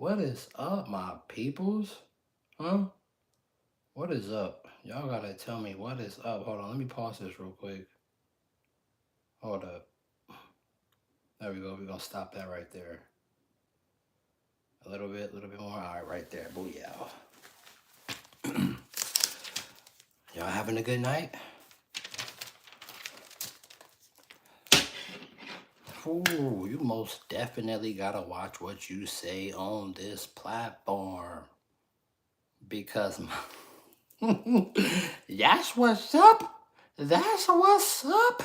What is up, my peoples? Huh? What is up? Y'all gotta tell me what is up. Hold on, let me pause this real quick. Hold up. There we go. We're gonna stop that right there. A little bit more. Alright, right there. Booyah. Y'all having a good night? Ooh, you most definitely gotta watch what you say on this platform. Because that's what's up. That's what's up.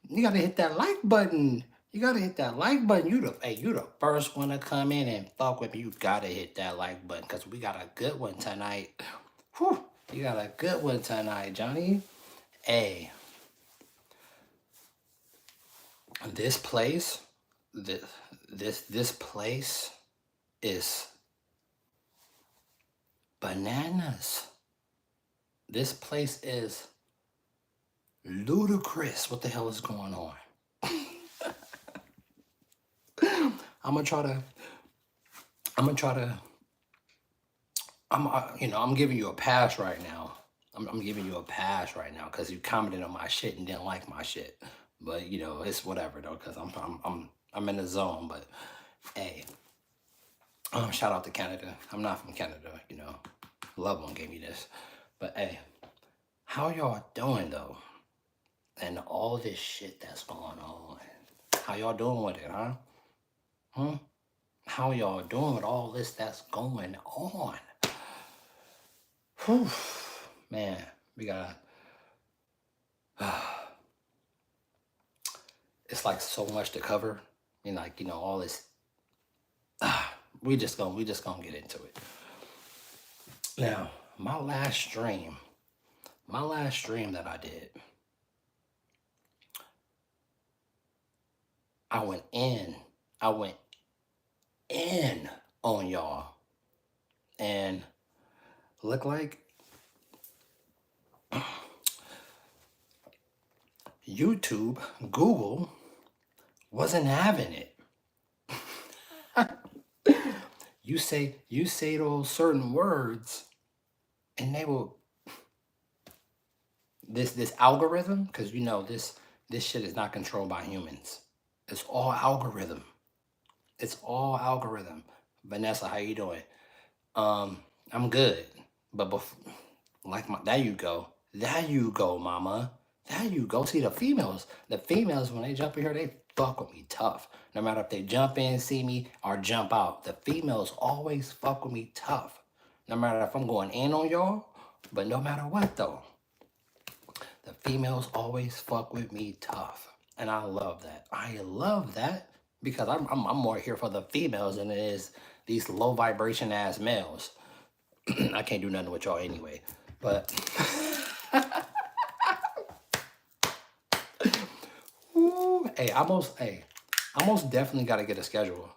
You gotta hit that like button. You gotta hit that like button. You the first one to come in and fuck with me. You gotta hit that like button because we got a good one tonight. Whew, you got a good one tonight, Johnny. Hey, this place, this place is bananas. This place is ludicrous. What the hell is going on? I'm gonna try to. I'm giving you a pass right now. I'm giving you a pass right now because you commented on my shit and didn't like my shit. But it's whatever though, because I'm in the zone. But hey, shout out to Canada. I'm not from Canada. Loved one gave me this. But hey, how y'all doing though? And all this shit that's going on. How y'all doing with it, huh? How y'all doing with all this that's going on? Whew. Man, we gotta. It's like so much to cover, and all this. We just gonna get into it. Now, my last stream that I did, I went in on y'all, and look like YouTube, Google wasn't having it. You say those certain words, and they will this algorithm, because this shit is not controlled by humans. It's all algorithm. It's all algorithm. Vanessa, how you doing? I'm good, but there you go, mama. There you go. See the females when they jump in here, they fuck with me tough. No matter if they jump in, see me, or jump out, the females always fuck with me tough. No matter if I'm going in on y'all, but no matter what though, the females always fuck with me tough, and I love that. I love that because I'm more here for the females than it is these low vibration ass males. I can't do nothing with y'all anyway, but. Ooh, hey, I most definitely got to get a schedule.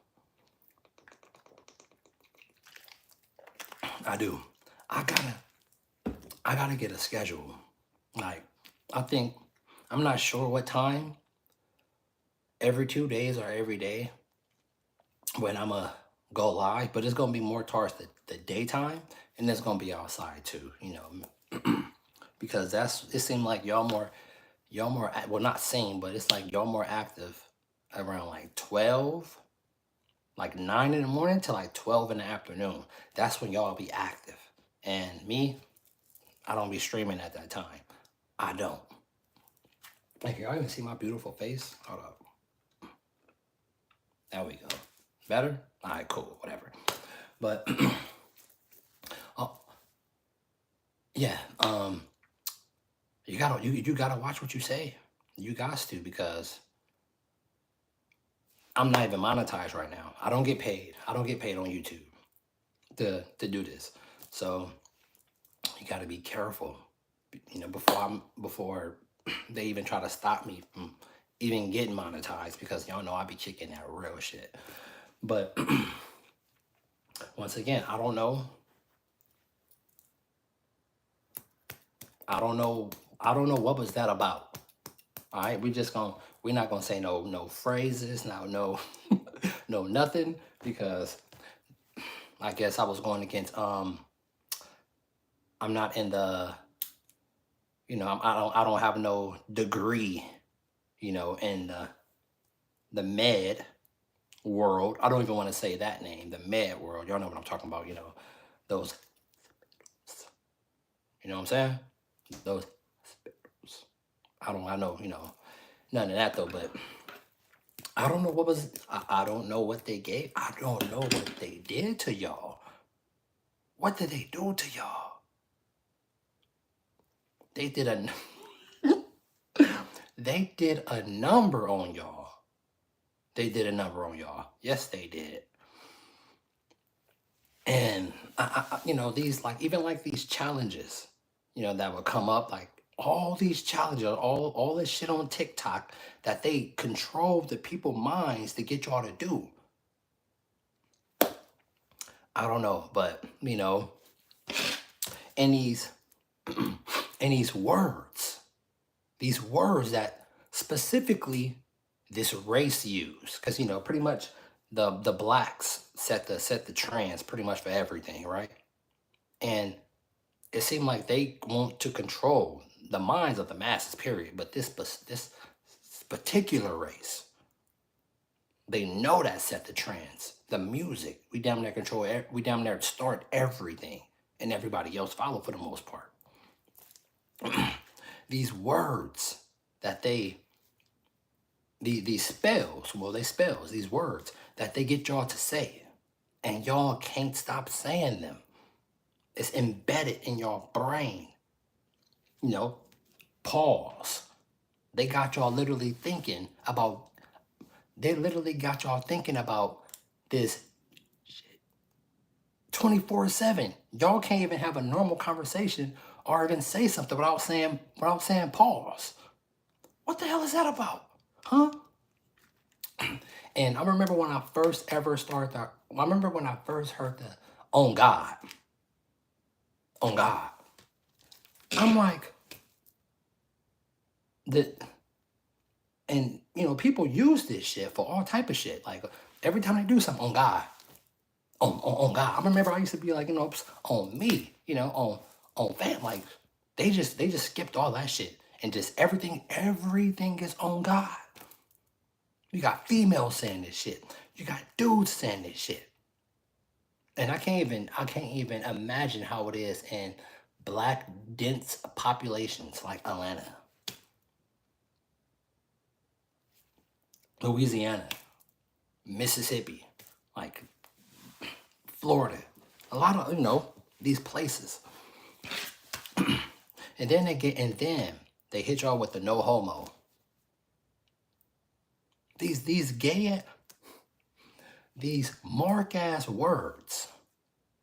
I do. I gotta get a schedule. Like, I'm not sure what time, every 2 days or every day, when I'm going to go live, but it's going to be more towards the daytime, and it's going to be outside too, because it seemed like y'all more, well, not same, but it's like y'all more active around like 12, like 9 in the morning to like 12 in the afternoon. That's when y'all be active. And me, I don't be streaming at that time. I don't. Like, y'all even see my beautiful face? Hold up. There we go. Better? All right, cool, whatever. But, yeah, you gotta watch what you say. You got to, because I'm not even monetized right now. I don't get paid. I don't get paid on YouTube to do this. So you got to be careful, before they even try to stop me from even getting monetized, because y'all know I be kicking that real shit. But once again, I don't know what was that about. All right, we're not gonna say no phrases, no nothing, because I guess I was going against I'm not in the, I don't have no degree, in the med world. I don't even want to say that name, the med world. Y'all know what I'm talking about, those, you know what I'm saying? Those, I know, none of that though, but I don't know I don't know what they gave. I don't know what they did to y'all. What did they do to y'all? They did a, they did a number on y'all. They did a number on y'all. Yes, they did. And these like even like these challenges, that would come up, like all these challenges, all this shit on TikTok that they control the people's minds to get y'all to do. I don't know, but in these in these words that specifically this race use, because pretty much the blacks set the trends pretty much for everything, right? And it seemed like they want to control the minds of the masses, period. But this particular race, they know that set the trends. The music, we damn near control. We damn near start everything, and everybody else follow for the most part. These words that these spells, these words that they get y'all to say, and y'all can't stop saying them. It's embedded in your brain. Pause. They literally got y'all thinking about this 24/7. Y'all can't even have a normal conversation or even say something without saying pause. What the hell is that about? Huh? And I remember when I first heard the on God. On God. I'm like, and people use this shit for all type of shit. Like every time they do something on God. On God. I remember I used to be like, on me, on fam. Like they just skipped all that shit and just everything is on God. You got females saying this shit. You got dudes saying this shit. And I can't even imagine how it is in black dense populations like Atlanta, Louisiana, Mississippi, like Florida, a lot of these places. And then they hit y'all with the no homo. These gay, these mark ass words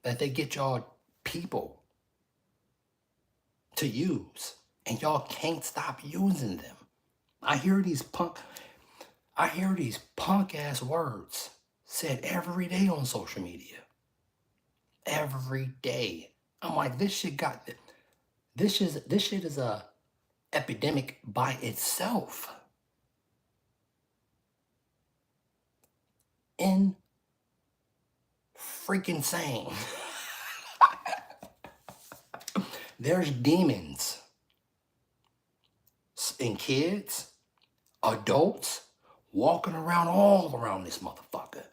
that they get y'all people to use, and y'all can't stop using them. I hear these punk ass words said every day on social media. Every day. I'm like, this shit is a epidemic by itself. In freaking sane. There's demons in kids, adults, walking around all around this motherfucker.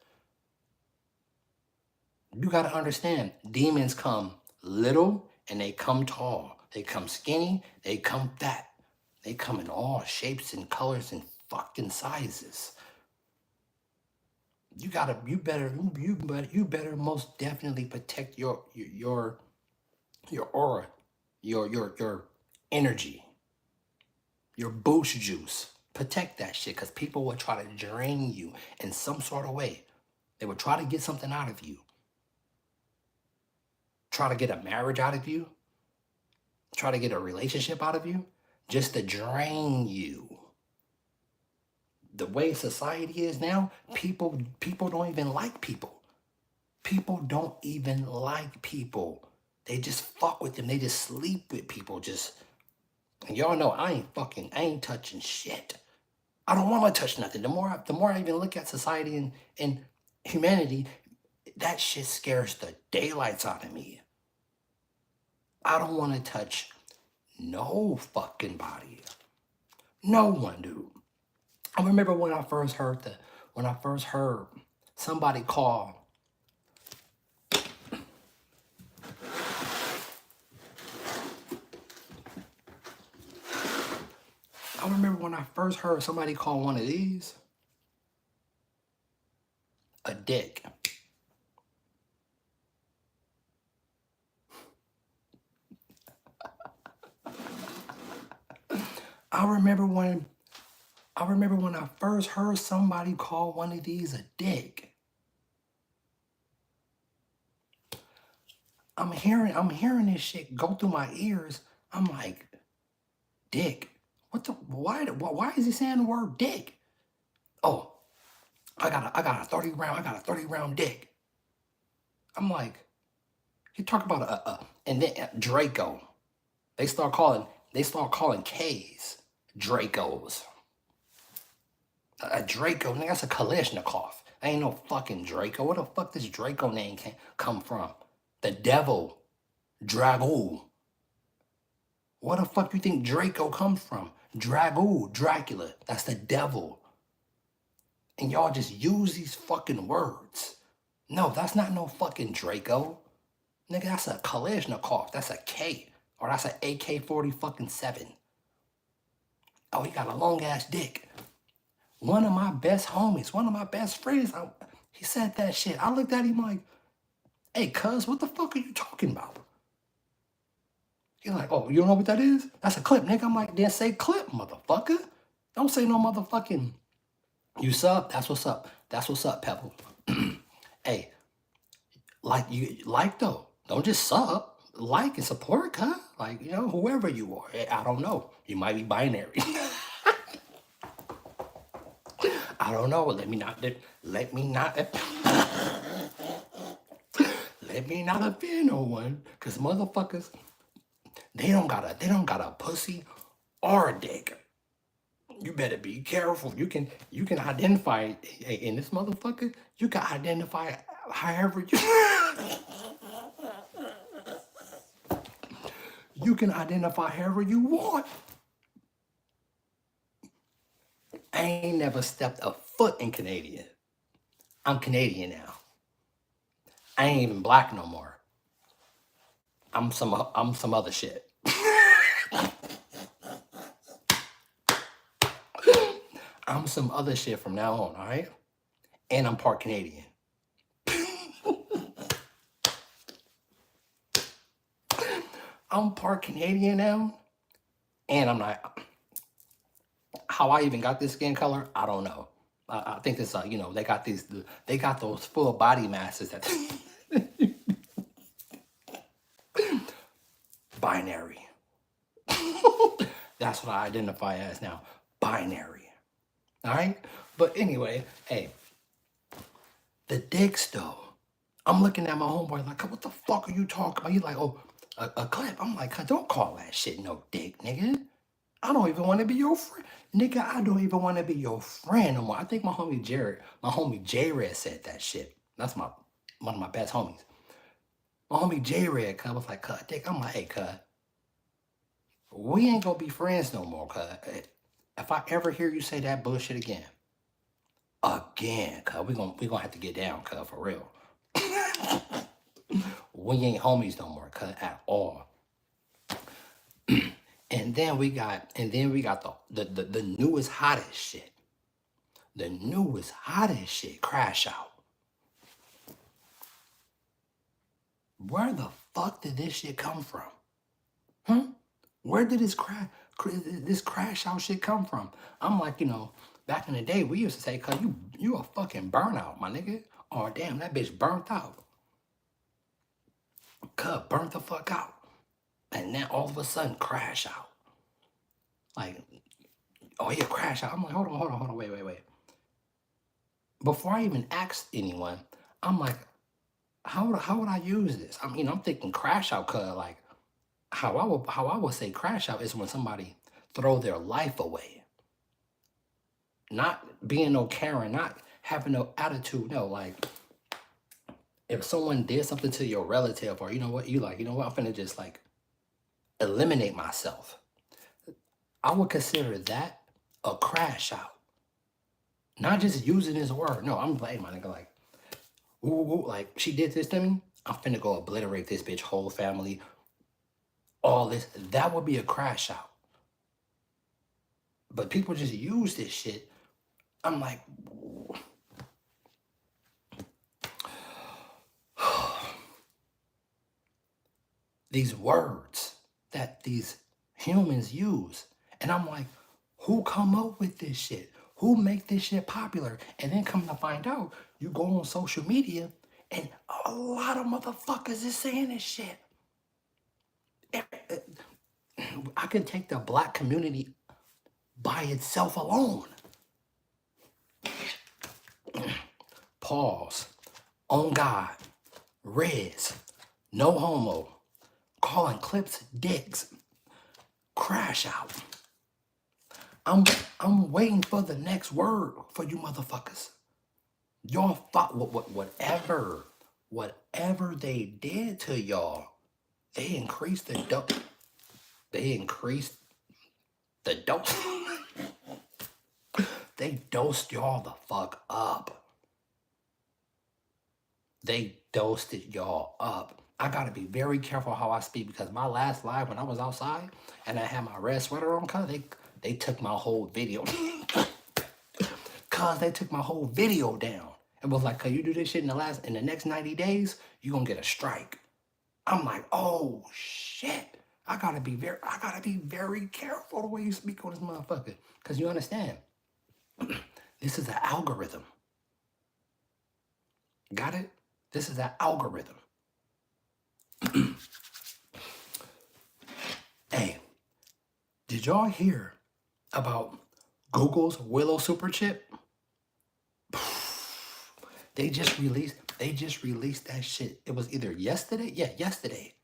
You gotta understand, demons come little and they come tall. They come skinny, they come fat. They come in all shapes and colors and fucking sizes. You better most definitely protect your aura, your energy, your boost juice. Protect that shit, because people will try to drain you in some sort of way. They will try to get something out of you. Try to get a marriage out of you. Try to get a relationship out of you, just to drain you. The way society is now, people don't even like people. People don't even like people. They just fuck with them. They just sleep with people. And y'all know I ain't touching shit. I don't want to touch nothing. The more I even look at society and humanity, that shit scares the daylights out of me. I don't want to touch no fucking body. No one, dude. I remember when I first heard somebody call. I remember when I first heard somebody call one of these a dick. I remember when I first heard somebody call one of these a dick. I'm hearing this shit go through my ears. I'm like, dick. Why is he saying the word dick? Oh, I got a 30 round dick. I'm like, you talk about and then Draco. They start calling K's Dracos. A Draco, nigga, that's a Kalashnikov. Ain't no fucking Draco. Where the fuck this Draco name come from? The devil. Dragul. Where the fuck you think Draco comes from? Dragul, Dracula. That's the devil. And y'all just use these fucking words. No, that's not no fucking Draco. Nigga, that's a Kalashnikov. That's a K. Or that's an AK-47. Oh, he got a long ass dick. One of my best homies, one of my best friends, he said that shit. I looked at him like, hey, cuz, what the fuck are you talking about? He's like, oh, you don't know what that is? That's a clip, nigga. I'm like, then say clip, motherfucker. Don't say no motherfucking, you sub? That's what's up. That's what's up, Pebble. Hey, like though. Don't just sub. Like and support, cuz. Like, you know, whoever you are. I don't know. You might be binary. I don't know. Let me not offend no one. Cause motherfuckers, they don't got a pussy or a dick. You better be careful. You can identify in this motherfucker, you can identify however you you can identify however you want. I ain't never stepped a foot in Canadian. I'm Canadian now. I ain't even black no more. I'm some other shit. I'm some other shit from now on, all right? And I'm part Canadian. I'm part Canadian now, and I'm not. How I even got this skin color, I don't know. I think it's you know, they got those full body masses that binary. That's what I identify as now, binary. All right, but anyway, hey, the dicks though. I'm looking at my homeboy like, what the fuck are you talking about? He's like, oh, a clip. I'm like, don't call that shit no dick, nigga. I don't even want to be your friend. Nigga, I don't even want to be your friend no more. I think my homie J-Red said that shit. That's one of my best homies. My homie J-Red was like, cut dick. I'm like, hey, cut. We ain't gonna be friends no more, cut. If I ever hear you say that bullshit again, cut, we gonna have to get down, cut, for real. We ain't homies no more, cut, at all. And then we got the newest hottest shit. The newest hottest shit, Crash Out. Where the fuck did this shit come from? Huh? Where did this Crash Out shit come from? I'm like, you know, back in the day, we used to say, cuz you a fucking burnout, my nigga. Oh, damn, that bitch burnt out. Cuz burnt the fuck out. And then all of a sudden, Crash Out. Like, oh yeah, Crash Out. I'm like, hold on, wait. Before I even asked anyone, I'm like, how would I use this? I mean, I'm thinking Crash Out, cuz like, how I would say Crash Out is when somebody throw their life away. Not being no Karen, not having no attitude, no, like, If someone did something to your relative, or you know what, I'm finna just like eliminate myself, I would consider that a crash out. Not just using this word. No, I'm like, hey, my nigga, like, ooh, ooh, like she did this to me. I'm finna go obliterate this bitch whole family. All this. That would be a crash out. But people just use this shit. I'm like, these words that these humans use. And I'm like, who come up with this shit? Who make this shit popular? And then come to find out, you go on social media and a lot of motherfuckers is saying this shit. I can take the black community by itself alone. Pause. On God. Rez. No homo. Calling clips dicks. Crash out. I'm waiting for the next word for you motherfuckers. Y'all thought whatever they did to y'all, they increased the dope. They increased the dope. They dosed y'all the fuck up. They dosed y'all up. I gotta be very careful how I speak, because my last live when I was outside and I had my red sweater on, cause they took my whole video. Cause they took my whole video down. It was like, cause you do this shit in the next 90 days, you gonna get a strike. I'm like, oh shit. I gotta be very careful the way you speak on this motherfucker. Cause you understand, this is an algorithm. Got it? This is an algorithm. Hey, did y'all hear about Google's Willow super chip? They just released that shit. It was either yesterday. Yeah, yesterday.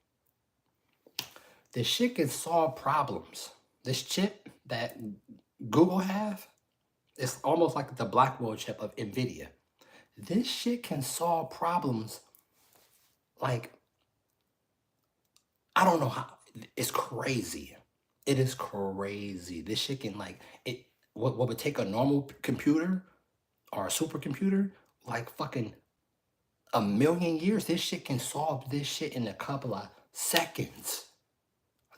This shit can solve problems. This chip that Google have, it's almost like the Blackwell chip of NVIDIA. This shit can solve problems like, I don't know how. It's crazy. It is crazy. This shit can what would take a normal computer or a supercomputer like fucking a million years. This shit can solve this shit in a couple of seconds.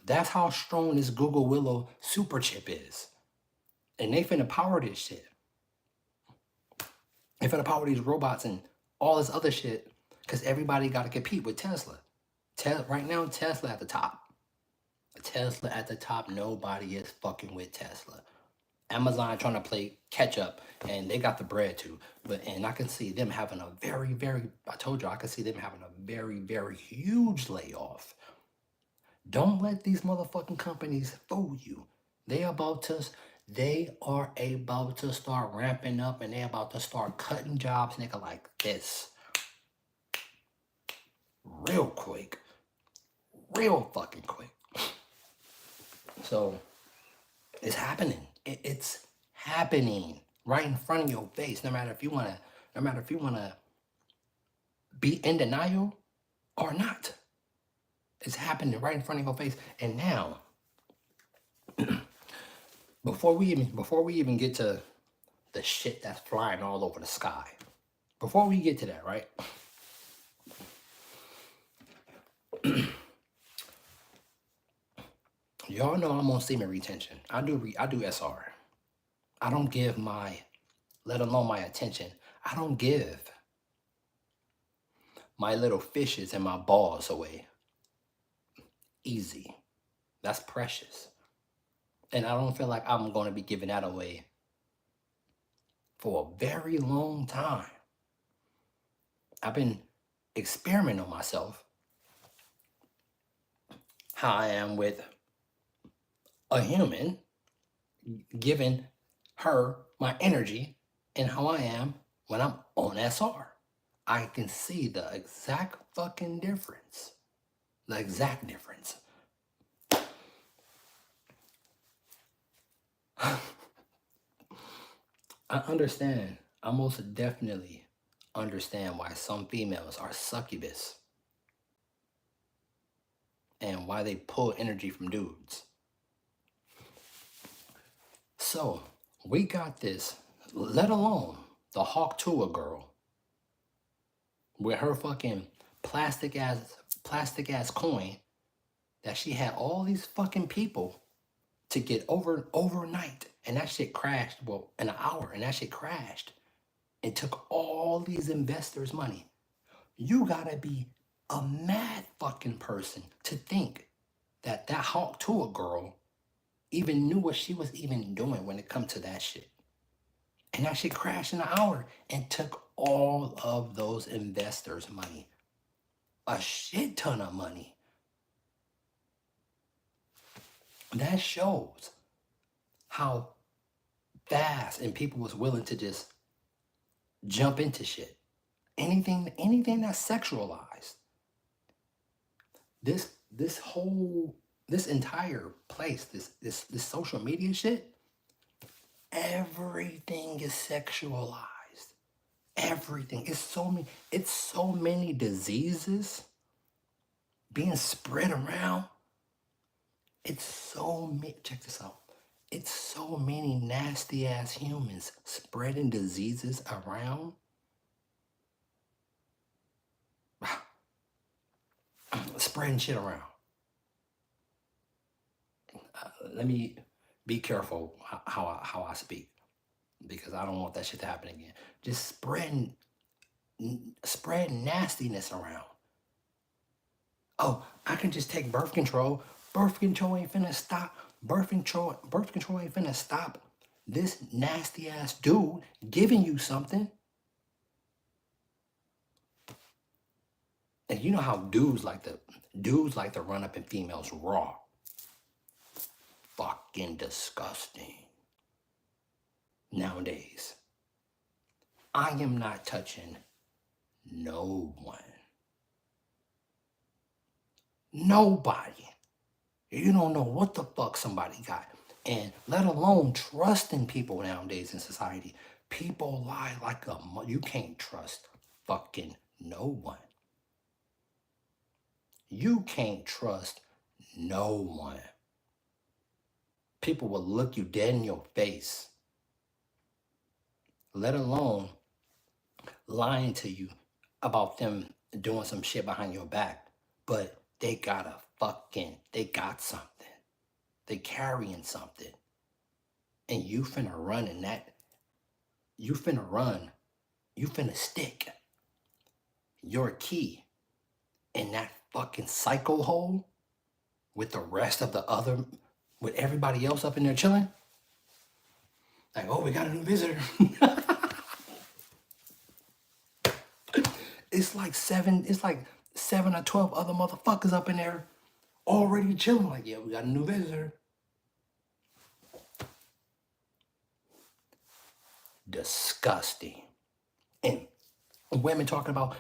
That's how strong this Google Willow super chip is. And they finna power this shit. They finna power these robots and all this other shit, because everybody got to compete with Tesla. Right now, Tesla at the top. Tesla at the top. Nobody is fucking with Tesla. Amazon trying to play catch up, and they got the bread too. And I can see them having a I told you, I can see them having a very, very huge layoff. Don't let these motherfucking companies fool you. They are about to start ramping up, and they about to start cutting jobs, nigga, like this. Real quick. Real fucking quick. So it's happening. It's happening right in front of your face. No matter if you wanna be in denial or not. It's happening right in front of your face. And now, before we even get to the shit that's flying all over the sky, before we get to that, right? Y'all know I'm on semen retention. I do SR. I don't give let alone my attention. I don't give my little fishes and my balls away easy. That's precious. And I don't feel like I'm going to be giving that away for a very long time. I've been experimenting on myself, how I am with a human, giving her my energy, and how I am when I'm on SR. I can see the exact fucking difference. The exact difference. I understand. I most definitely understand why some females are succubus and why they pull energy from dudes. So we got this, let alone the Hawk Tuah girl with her fucking plastic ass coin that she had all these fucking people to get overnight, and that shit crashed, well, in an hour, and that shit crashed and took all these investors' money. You gotta be a mad fucking person to think that that Hawk Tuah girl even knew what she was even doing when it comes to that shit. And that shit crashed in an hour and took all of those investors' money. A shit ton of money. That shows how fast and people was willing to just jump into shit. Anything that's sexualized. This entire place, this social media shit, everything is sexualized. Everything. It's so many diseases being spread around. It's so many, check this out. It's so many nasty ass humans spreading diseases around. Spreading shit around. Let me be careful how I speak, because I don't want that shit to happen again. Just spreading nastiness around. Oh, I can just take birth control. Birth control ain't finna stop. Birth control ain't finna stop this nasty ass dude giving you something. And you know how dudes like to run up in females raw. Fucking disgusting. Nowadays, I am not touching no one. Nobody. You don't know what the fuck somebody got. And let alone trusting people nowadays in society. People lie like you can't trust fucking no one. You can't trust no one. People will look you dead in your face. Let alone lying to you about them doing some shit behind your back. But they got something. They carrying something. And you finna run in that. You finna stick your key in that fucking psycho hole with the rest of with everybody else up in there chilling. Like, oh, we got a new visitor. It's like 7 or 12 other motherfuckers up in there already chilling. Like, yeah, we got a new visitor. Disgusting. And women talking about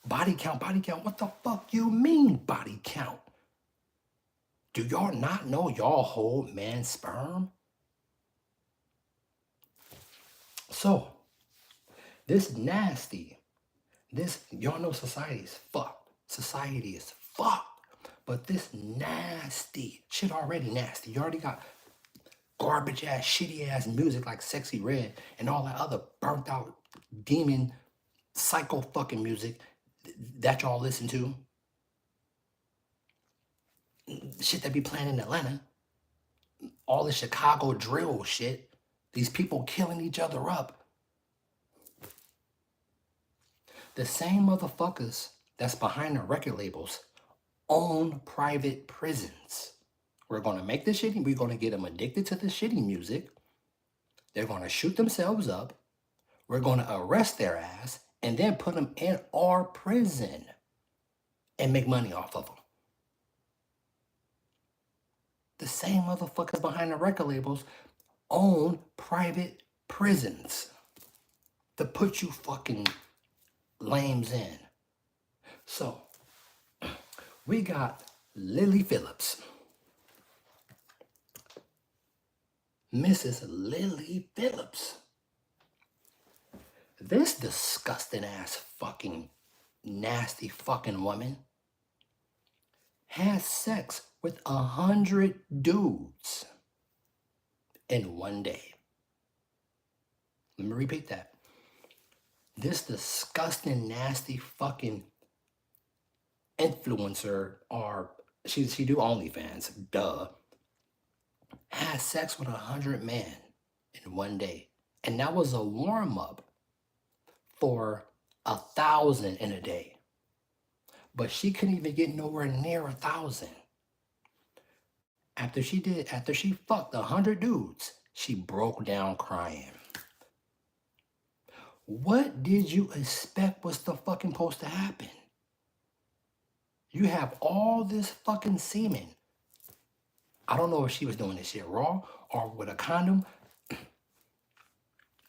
body count. What the fuck you mean body count? Do y'all not know y'all hold man's sperm? So, this nasty, y'all know society is fucked. Society is fucked. But this nasty, shit already nasty. You already got garbage ass, shitty ass music like Sexy Red and all that other burnt out demon psycho fucking music that y'all listen to. Shit that be playing in Atlanta. All the Chicago drill shit. These people killing each other up. The same motherfuckers that's behind the record labels own private prisons. We're going to make this shitty. We're going to get them addicted to the shitty music. They're going to shoot themselves up. We're going to arrest their ass and then put them in our prison and make money off of them. The same motherfuckers behind the record labels own private prisons to put you fucking lames in. So, we got Lily Phillips. Mrs. Lily Phillips. This disgusting ass fucking nasty fucking woman has sex with 100 dudes in one day. Let me repeat that. This disgusting, nasty fucking influencer, or she do OnlyFans, duh, has sex with 100 men in one day. And that was a warm-up for 1,000 in a day. But she couldn't even get nowhere near 1,000. After she fucked 100 dudes, she broke down crying. What did you expect was the fucking supposed to happen? You have all this fucking semen. I don't know if she was doing this shit raw or with a condom.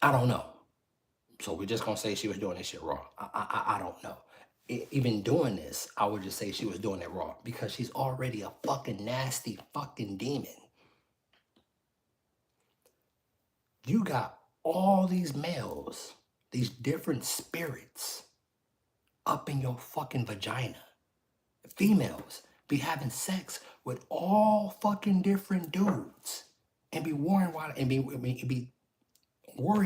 I don't know. So we're just gonna say she was doing this shit raw. I don't know. Even doing this, I would just say she was doing it raw because she's already a fucking nasty fucking demon. You got all these males, these different spirits up in your fucking vagina. Females be having sex with all fucking different dudes and be worrying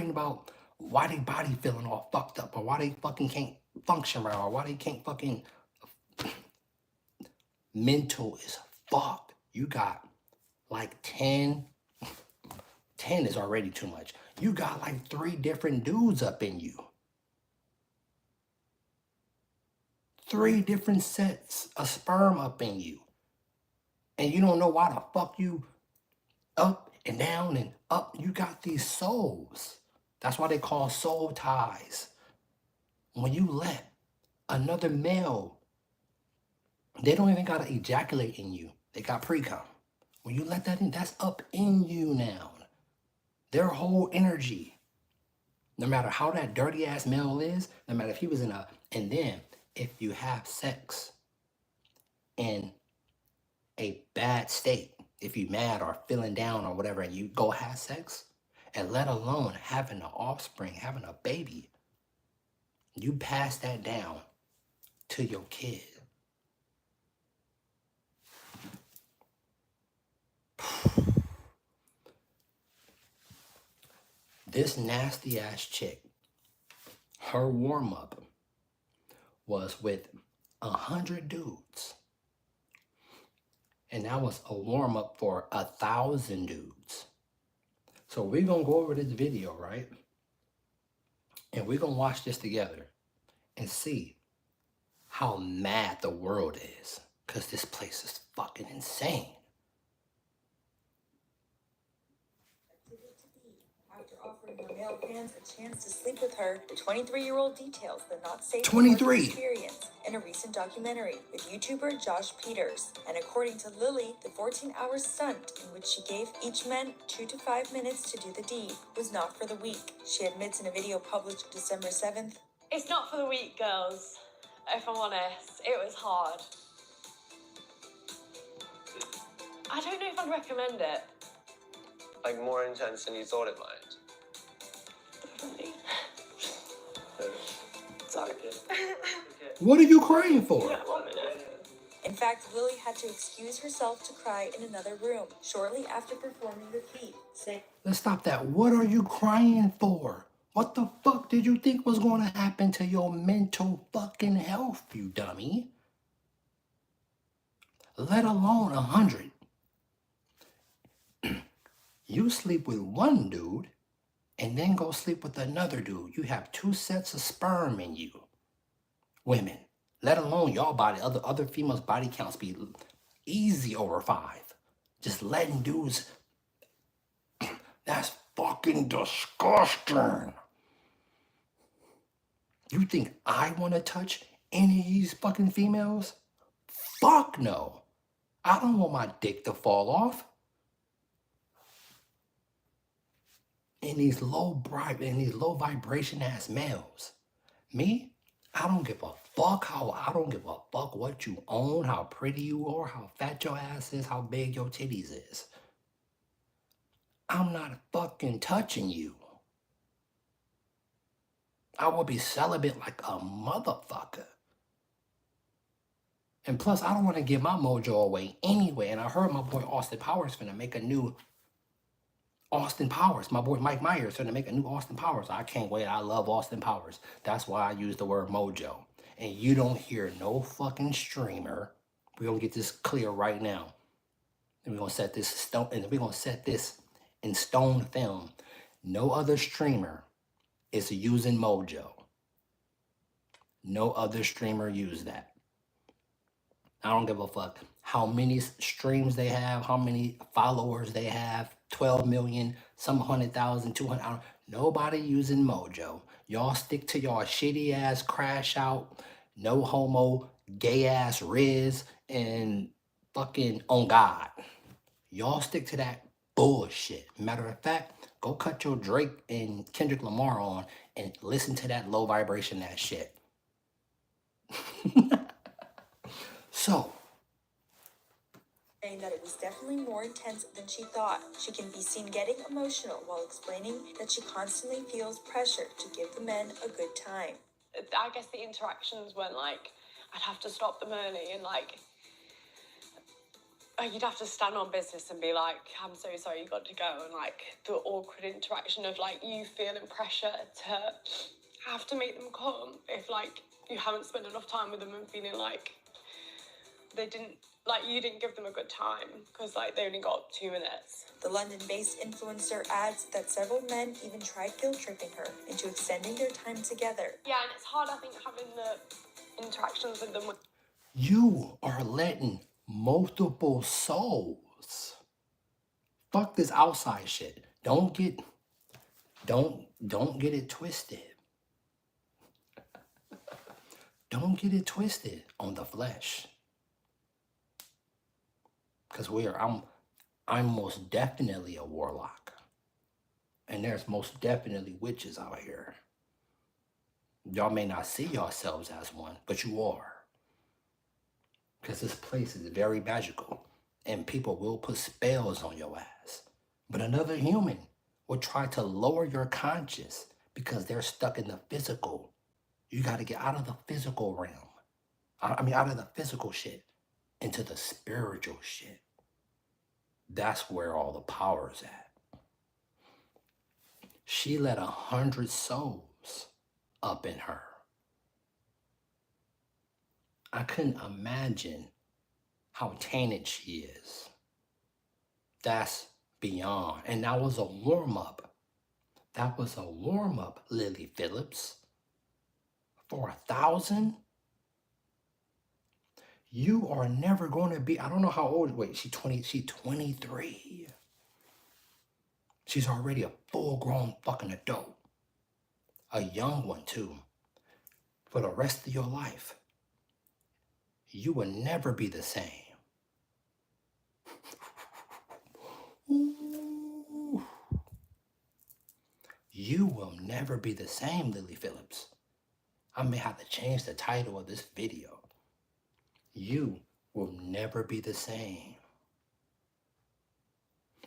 about why their body feeling all fucked up, or why they fucking can't function right, or why they can't fucking mental is fucked. You got like 10 is already too much. You got like 3 different dudes up in you. 3 different sets of sperm up in you. And you don't know why the fuck you up and down and up. You got these souls. That's why they call soul ties. When you let another male, they don't even gotta ejaculate in you. They got pre-cum. When you let that in, that's up in you now. Their whole energy. No matter how that dirty ass male is, no matter if he was and then if you have sex in a bad state, if you're mad or feeling down or whatever, and you go have sex, and let alone having an offspring, having a baby, you pass that down to your kid. This nasty ass chick, her warm up was with 100 dudes. And that was a warm up for 1,000 dudes. So we're gonna go over this video, right? And we're gonna watch this together and see how mad the world is. Cause this place is fucking insane. After offering her male fans a chance to sleep with her, the 23-year-old details the not safe 23 experience in a recent documentary with YouTuber Josh Peters. And according to Lily, the 14-hour stunt in which she gave each man 2 to 5 minutes to do the deed was not for the weak. She admits in a video published December 7th, "It's not for the weak, girls. If I'm honest, it was hard. I don't know if I'd recommend it." Like more intense than you thought it might. Definitely. Sorry. What are you crying for? Yeah, 1 minute. In fact, Lily had to excuse herself to cry in another room shortly after performing the feat, saying, Let's stop that. What are you crying for? What the fuck did you think was going to happen to your mental fucking health, you dummy? Let alone 100. You sleep with one dude and then go sleep with another dude. You have 2 sets of sperm in you. Women. Let alone y'all body, other females' body counts be easy over 5. Just letting dudes, that's fucking disgusting. You think I want to touch any of these fucking females? Fuck no. I don't want my dick to fall off. And these low vibration ass males. Me, I don't give a fuck what you own, how pretty you are, how fat your ass is, how big your titties is. I'm not fucking touching you. I will be celibate like a motherfucker. And plus, I don't want to give my mojo away anyway. And I heard my boy Austin Powers finna make a new Austin Powers. My boy Mike Myers finna make a new Austin Powers. I can't wait. I love Austin Powers. That's why I use the word mojo. And you don't hear no fucking streamer. We're gonna get this clear right now. And we're gonna set this stone, and we're gonna set this in stone film. No other streamer is using mojo. No other streamer use that. I don't give a fuck how many streams they have, how many followers they have, 12 million, some 100,000, 200. Nobody using mojo. Y'all stick to y'all shitty ass crash out, no homo, gay ass Riz, and fucking on God. Y'all stick to that bullshit. Matter of fact, go cut your Drake and Kendrick Lamar on and listen to that low vibration ass shit. So, saying that it was definitely more intense than she thought. She can be seen getting emotional while explaining that she constantly feels pressure to give the men a good time. I guess the interactions weren't like, I'd have to stop them early and like, you'd have to stand on business and be like, I'm so sorry, you got to go. And like the awkward interaction of like you feeling pressure to have to make them come if like you haven't spent enough time with them and feeling like they didn't, like you didn't give them a good time because like they only got 2 minutes. The London-based influencer adds that several men even tried guilt-tripping her into extending their time together. Yeah, and it's hard, I think, having the interactions with them. you are letting multiple souls. Fuck this outside shit. Don't get it twisted. Don't get it twisted on the flesh. Cause I'm most definitely a warlock. And there's most definitely witches out here. Y'all may not see yourselves as one, but you are. Because this place is very magical. And people will put spells on your ass. But another human will try to lower your conscience because they're stuck in the physical. You got to get out of the physical realm. Out of the physical shit into the spiritual shit. That's where all the power's at. She let 100 souls up in her. I couldn't imagine how tainted she is. That's beyond. And that was a warm-up. That was a warm-up, Lily Phillips. For 1,000? You are never going to be, I don't know how old, wait, she's 23. She's already a full-grown fucking adult. A young one, too. For the rest of your life, you will never be the same. Ooh. You will never be the same, Lily Phillips. I may have to change the title of this video. You will never be the same.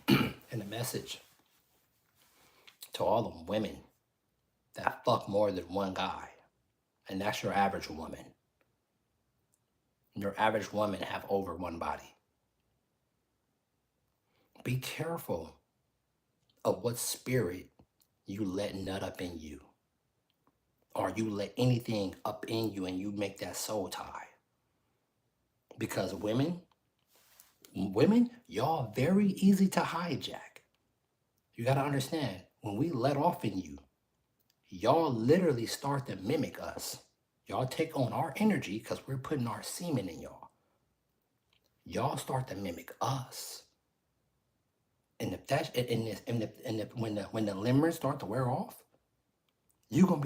And the message to all the women that fuck more than one guy, and that's your average woman. Your average woman have over one body. Be careful of what spirit you let nut up in you. Or you let anything up in you and you make that soul tie. Because women, y'all very easy to hijack. You gotta understand, when we let off in you, y'all literally start to mimic us. Y'all take on our energy because we're putting our semen in y'all. Y'all start to mimic us. And if that's when the lemurs start to wear off, you're gonna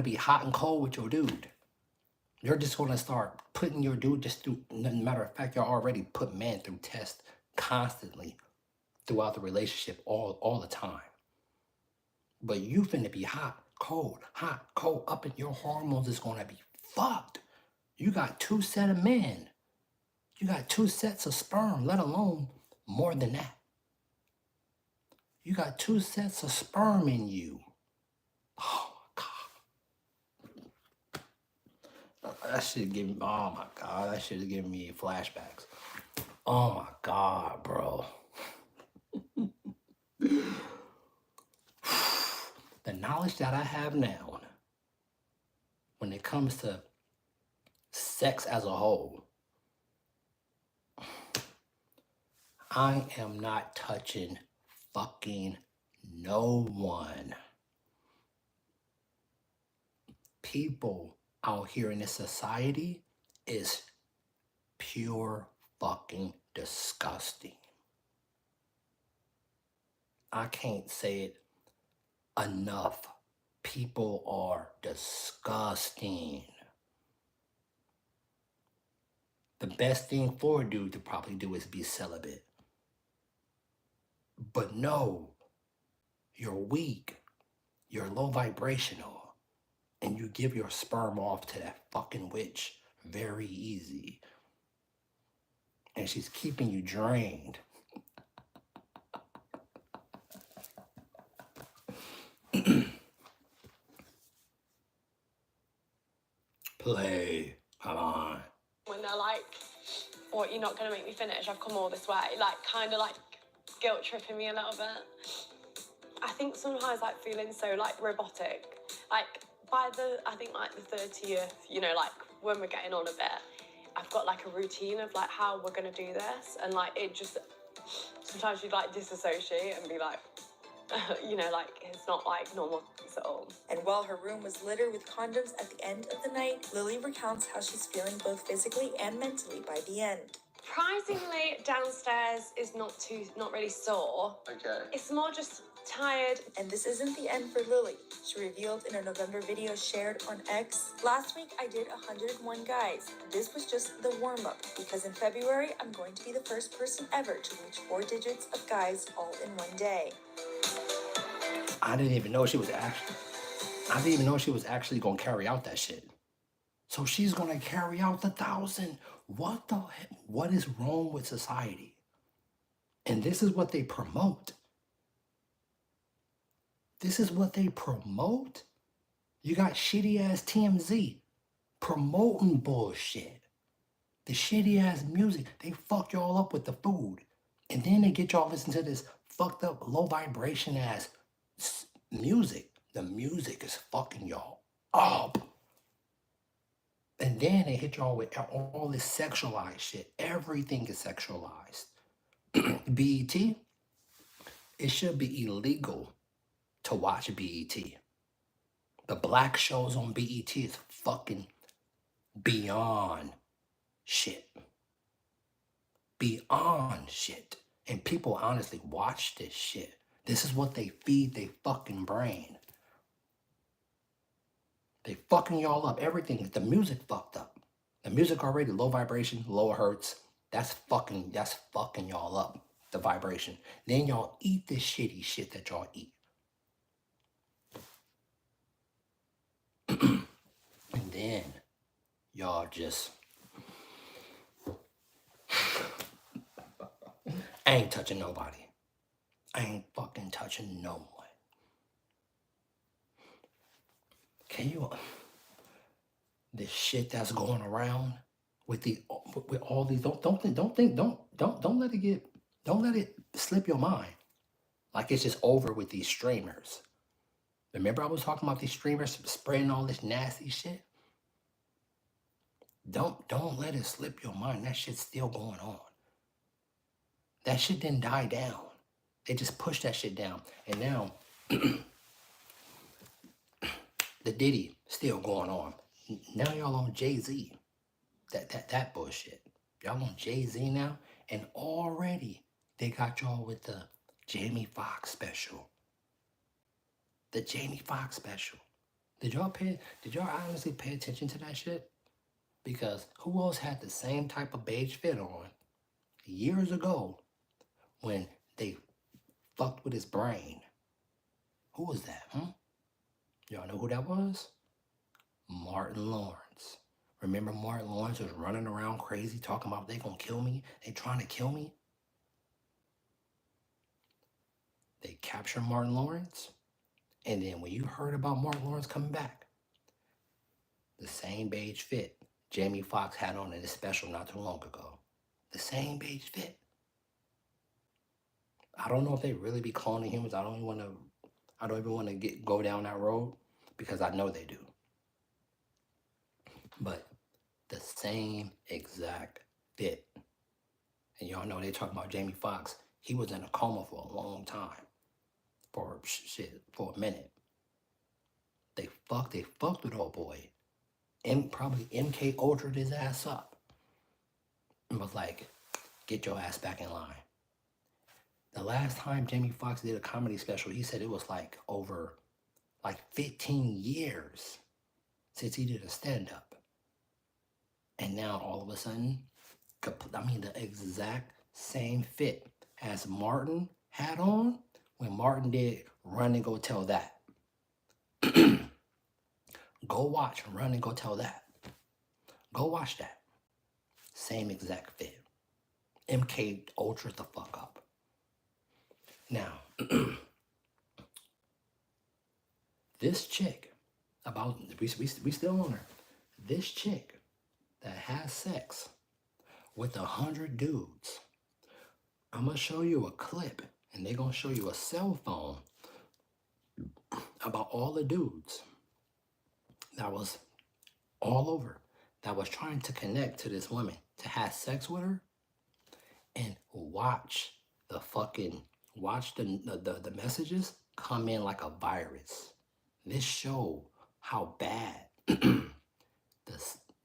be hot and cold with your dude. You're just gonna start putting your dude just through. Matter of fact, y'all already put men through tests constantly throughout the relationship all the time. But you finna be hot, cold, up in your hormones is gonna be fucked. You got 2 sets of men. You got 2 sets of sperm, let alone more than that. You got 2 sets of sperm in you. Oh my God. That shit give me, oh my God, that shit is giving me flashbacks. Oh my God, bro. The knowledge that I have now when it comes to sex as a whole, I am not touching fucking no one. People out here in this society is pure fucking disgusting. I can't say it enough. People are disgusting. The best thing for a dude to probably do is be celibate. But no, you're weak, you're low vibrational, and you give your sperm off to that fucking witch very easy. And she's keeping you drained. Play. Come on. When they're like, what, you're not going to make me finish? I've come all this way. Like, kind of like guilt tripping me a little bit. I think sometimes like feeling so like robotic. Like by I think like the 30th, you know, like when we're getting on a bit, I've got like a routine of like how we're going to do this. And like it just, sometimes you like disassociate and be like, you know, like it's not like normal at all. And while her room was littered with condoms at the end of the night, Lily recounts how she's feeling both physically and mentally by the end. Surprisingly, downstairs is not really sore. Okay. It's more just tired. And this isn't the end for Lily. She revealed in a November video shared on X, "Last week I did 101 guys. This was just the warm-up, because in February I'm going to be the first person ever to reach 4 digits of guys all in one day." I didn't even know she was actually gonna carry out that shit. So she's gonna carry out the 1,000. What the heck? What is wrong with society? And this is what they promote. This is what they promote. You got shitty ass TMZ promoting bullshit. The shitty ass music. They fuck y'all up with the food. And then they get y'all listen to this fucked up low vibration ass music. The music is fucking y'all up. And then they hit y'all with all this sexualized shit. Everything is sexualized. BET, it should be illegal to watch BET. The black shows on BET is fucking beyond shit. Beyond shit. And people honestly watch this shit. This is what they feed their fucking brain. They fucking y'all up. Everything. The music fucked up. The music already low vibration, low hertz. That's fucking y'all up. The vibration. Then y'all eat this shitty shit that y'all eat. And then y'all just I ain't touching nobody. I ain't fucking touching no one. Can you this shit that's going around with all these don't let it slip your mind like it's just over with these streamers. Remember I was talking about these streamers spreading all this nasty shit? Don't let it slip your mind. That shit's still going on. That shit didn't die down. They just pushed that shit down. And now the Diddy still going on. Now y'all on Jay-Z. That bullshit. Y'all on Jay-Z now, and already they got y'all with the Jamie Foxx special. The Jamie Foxx special. Did y'all honestly pay attention to that shit? Because who else had the same type of beige fit on years ago when they fucked with his brain? Who was that, Y'all know who that was? Martin Lawrence. Remember Martin Lawrence was running around crazy talking about they gonna kill me? They trying to kill me? They captured Martin Lawrence And then when you heard about Mark Lawrence coming back, the same beige fit Jamie Foxx had on in his special not too long ago. The same beige fit. I don't know if they really be cloning humans. I don't even want to go down that road because I know they do. But the same exact fit. And y'all know they talk about Jamie Foxx. He was in a coma for a long time. For a minute. They fucked with old boy. And probably MK ultra'd his ass up. And was like, get your ass back in line. The last time Jamie Foxx did a comedy special, he said it was like over 15 years since he did a stand-up. And now all of a sudden, the exact same fit as Martin had on when Martin did Run and Go Tell That. Go watch Run and Go Tell That. Go watch that. Same exact fit. MK ultra the fuck up. Now, this chick, we still on her. This chick that has sex with 100 dudes. I'm gonna show you a clip, and they're gonna show you a cell phone about all the dudes that was all over, that was trying to connect to this woman to have sex with her, and watch the messages come in like a virus. This show how bad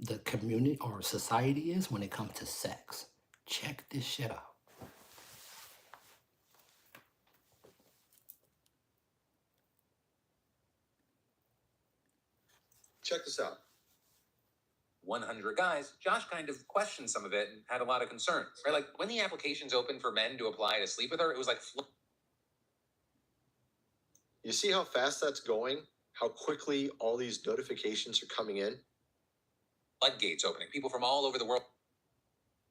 the community or society is when it comes to sex. Check this shit out. Check this out. 100 guys, Josh kind of questioned some of it and had a lot of concerns. Right? Like when the applications opened for men to apply to sleep with her, it was like... You see how fast that's going? How quickly all these notifications are coming in? floodgates opening. People from all over the world.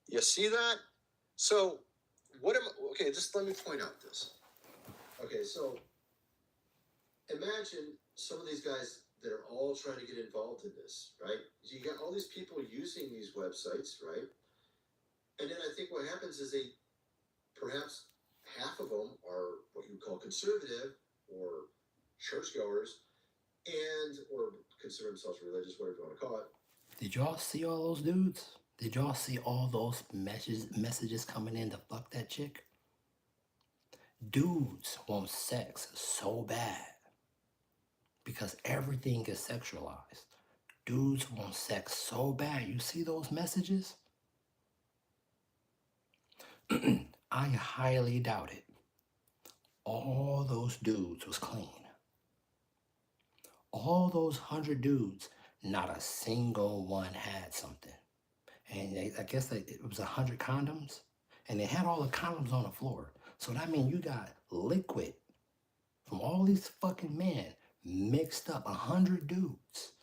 You see that? So, okay, just let me point out this. Okay, so imagine some of these guys that are all trying to get involved in this, right? You got all these people using these websites, right? And then I think what happens is perhaps half of them are what you call conservative or churchgoers or consider themselves religious, whatever you want to call it. Did y'all see all those dudes? Did y'all see all those messages coming in to fuck that chick? Dudes want sex so bad because everything is sexualized. Dudes want sex so bad. You see those messages? I highly doubt it. All those dudes was clean. All those 100 dudes, not a single one had something. And I guess it was 100 condoms. And they had all the condoms on the floor. So that means you got liquid from all these fucking men mixed up, 100 dudes.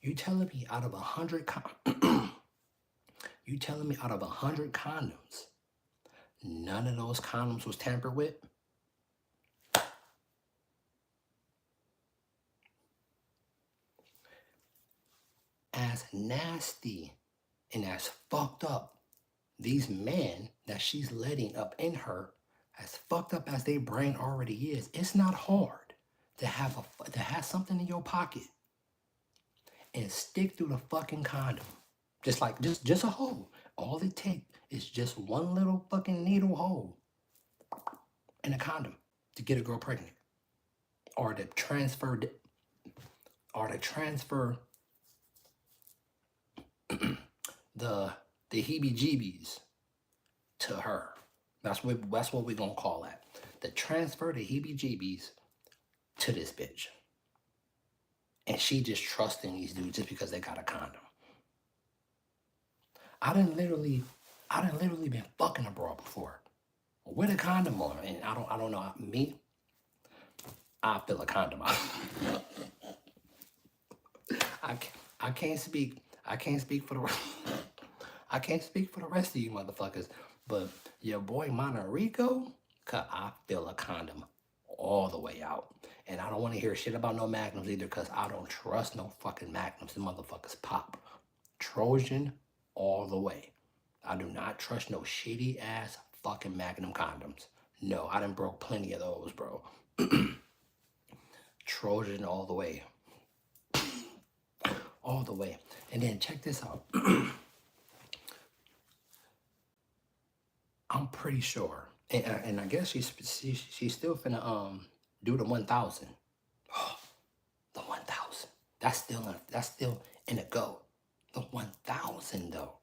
You telling me out of 100 you telling me out of 100 condoms, none of those condoms was tampered with? As nasty and as fucked up these men that she's letting up in her, as fucked up as their brain already is, it's not hard to have something in your pocket and stick through the fucking condom. Just a hole. All it takes is just one little fucking needle hole in a condom to get a girl pregnant. Or to transfer the heebie-jeebies to her. That's what we're gonna call that. To transfer the heebie-jeebies to this bitch. And she just trusting these dudes just because they got a condom. I done literally been fucking a broad before with a condom on, and I don't know me. I feel a condom out. I can't speak for the I can't speak for the rest of you motherfuckers, but your boy Monterico, I feel a condom all the way out. And I don't want to hear shit about no magnums either, because I don't trust no fucking magnums. The motherfuckers pop. Trojan all the way. I do not trust no shitty ass fucking magnum condoms. No, I done broke plenty of those, bro. Trojan all the way. All the way. And then check this out. I'm pretty sure, and I guess she's still finna do the 1,000. The 1,000. That's still in a go. The 1,000 though.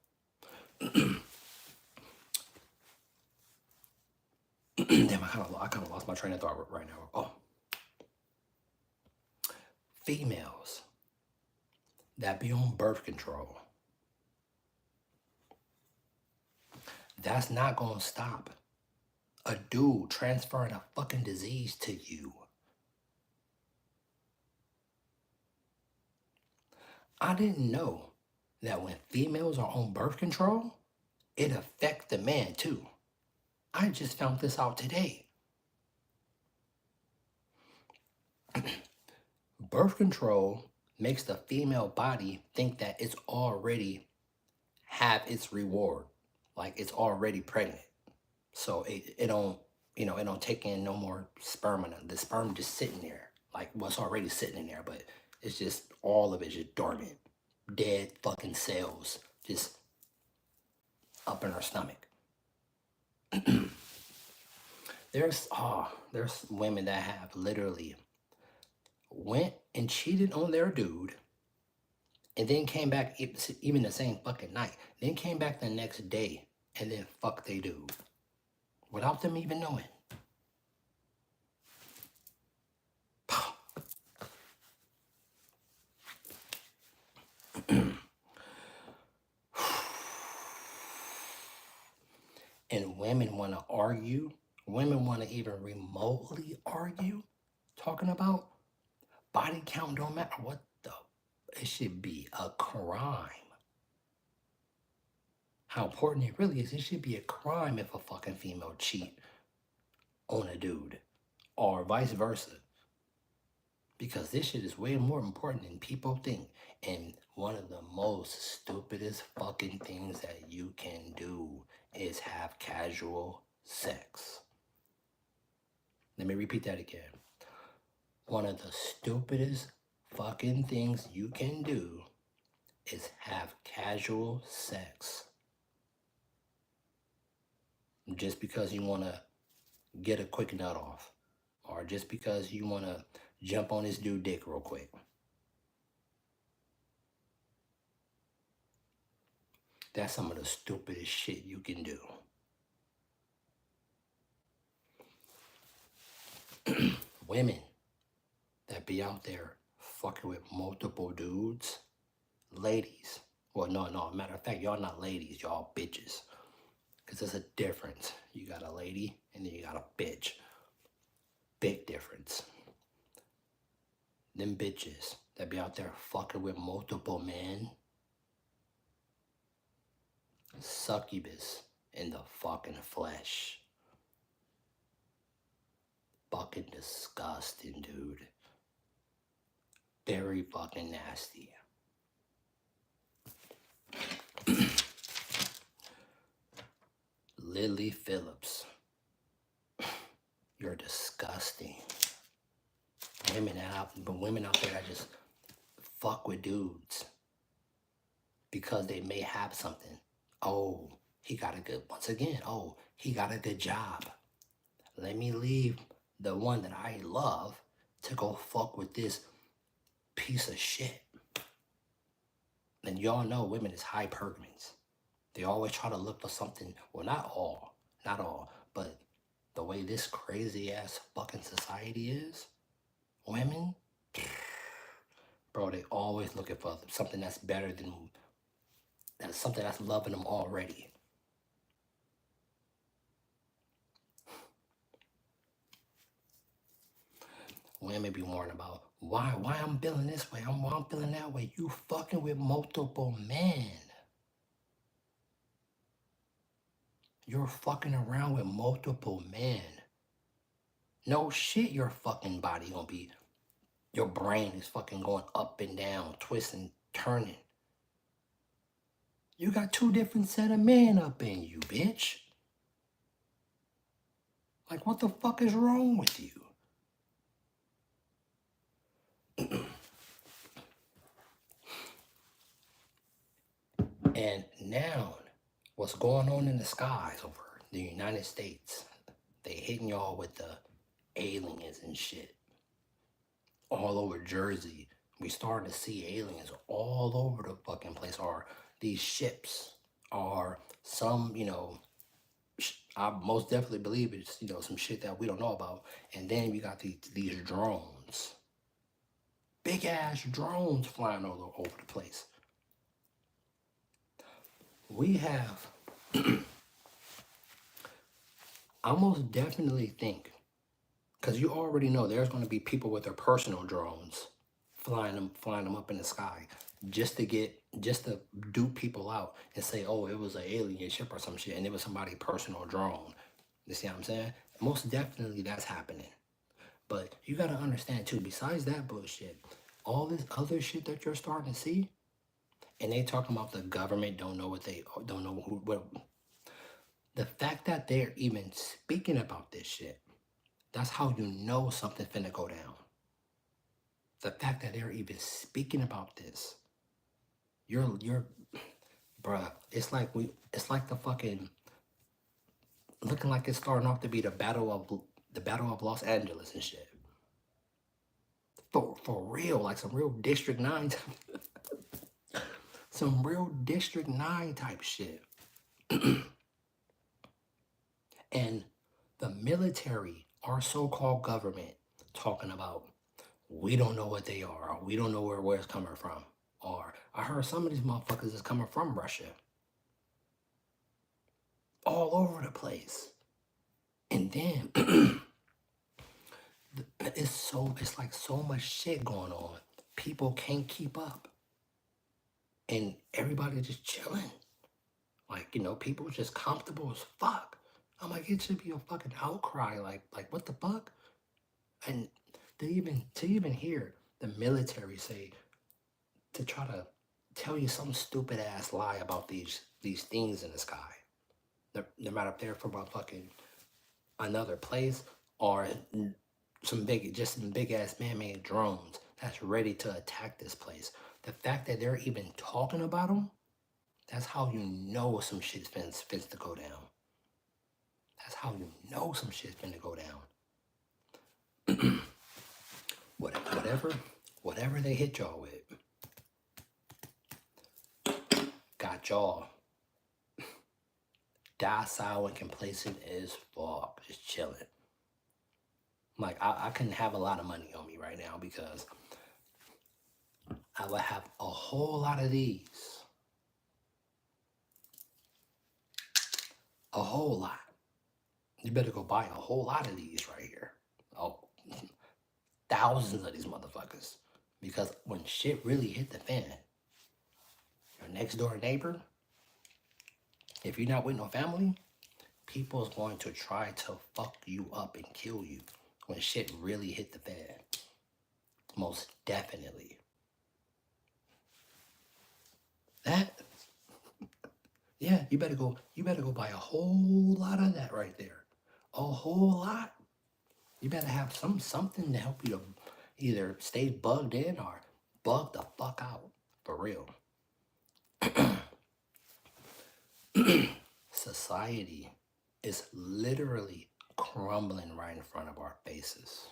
Damn, I kind of lost my train of thought right now. Oh, females that be on birth control. That's not gonna stop a dude transferring a fucking disease to you. I didn't know that when females are on birth control, it affects the man too. I just found this out today. Birth control makes the female body think that it's already have its reward, like it's already pregnant. So it don't, it don't take in no more sperm. And the sperm just sitting there, like what's already sitting in there, but it's just all of it just dormant, dead fucking cells just up in her stomach. There's women that have literally went and cheated on their dude, and then came back even the same fucking night, then came back the next day and then fucked they dude without them even knowing. And women want to argue. Women want to even remotely argue, talking about body count don't matter. What the? It should be a crime. How important it really is. It should be a crime if a fucking female cheat on a dude, or vice versa. Because this shit is way more important than people think. And one of the most stupidest fucking things that you can do is have casual sex. Let me repeat that again. One of the stupidest fucking things you can do is have casual sex. Just because you want to get a quick nut off, or just because you want to jump on this dude's dick real quick. That's some of the stupidest shit you can do. Women that be out there fucking with multiple dudes, ladies. Well, no, matter of fact, y'all not ladies, y'all bitches. Because there's a difference. You got a lady and then you got a bitch. Big difference. Them bitches that be out there fucking with multiple men, succubus in the fucking flesh. Fucking disgusting, dude. Very fucking nasty. Lily Phillips. You're disgusting. Women out there that just fuck with dudes because they may have something. Oh, he got a good job. Let me leave the one that I love to go fuck with this piece of shit. And y'all know women is hypergamous. They always try to look for something. Well, not all, but the way this crazy ass fucking society is, women, bro, they always looking for something that's better than, something that's loving them already. Women be worrying about why I'm feeling this way, why I'm feeling that way. You fucking with multiple men. You're fucking around with multiple men. No shit, your fucking body gonna be, your brain is fucking going up and down, twisting, turning. You got two different set of men up in you, bitch. Like, what the fuck is wrong with you? And now, what's going on in the skies over the United States? They hitting y'all with the aliens and shit. All over Jersey. We started to see aliens all over the fucking place. Or these ships. Or some, you know, I most definitely believe it's, you know, some shit that we don't know about. And then we got these drones. Big ass drones flying all over the place. We have, I most definitely think, because you already know there's going to be people with their personal drones flying them up in the sky just to dupe people out and say, oh, it was an alien ship or some shit, and it was somebody's personal drone. You see what I'm saying? Most definitely that's happening. But you got to understand too, besides that bullshit, all this other shit that you're starting to see, and they talking about the government don't know what the fact that they're even speaking about this shit, that's how you know something finna go down. The fact that they're even speaking about this, you're bruh, it's like the fucking, looking like it's starting off to be the battle of Los Angeles and shit. For real, like some real District 9 some real District 9 type shit. And the military, our so-called government, talking about, we don't know what they are, or we don't know where it's coming from. Or I heard some of these motherfuckers is coming from Russia. All over the place. And then it's like so much shit going on. People can't keep up. And everybody just chilling. Like, you know, people just comfortable as fuck. I'm like, it should be a fucking outcry. Like what the fuck? And to even hear the military say, to try to tell you some stupid ass lie about these things in the sky. No matter if they're from a fucking another place or some big ass man-made drones that's ready to attack this place. The fact that they're even talking about them, that's how you know some shit's finna to go down. That's how you know some shit's finna go down. Whatever they hit y'all with, got y'all docile and complacent as fuck, just chilling. Like, I couldn't have a lot of money on me right now because I would have a whole lot of these. A whole lot. You better go buy a whole lot of these right here. Oh, thousands of these motherfuckers. Because when shit really hit the fan, your next door neighbor, if you're not with no family, people is going to try to fuck you up and kill you when shit really hit the fan. Most definitely. That, yeah, you better go buy a whole lot of that right there. A whole lot. You better have something to help you to either stay bugged in or bug the fuck out. For real. Society is literally crumbling right in front of our faces.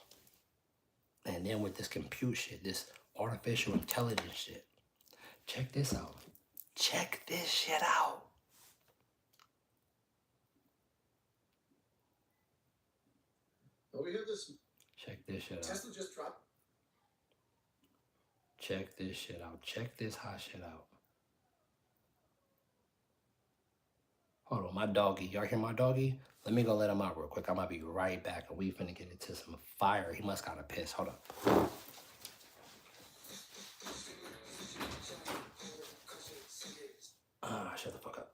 And then with this compute shit, this artificial intelligence shit, check this out. Check this shit out. Over here, this Check this shit out. Tesla just dropped. Check this shit out. Check this hot shit out. Hold on, my doggy. Y'all hear my doggy? Let me go let him out real quick. I might be right back, and we finna get into some fire. He must got a piss. Hold up. Shut the fuck up.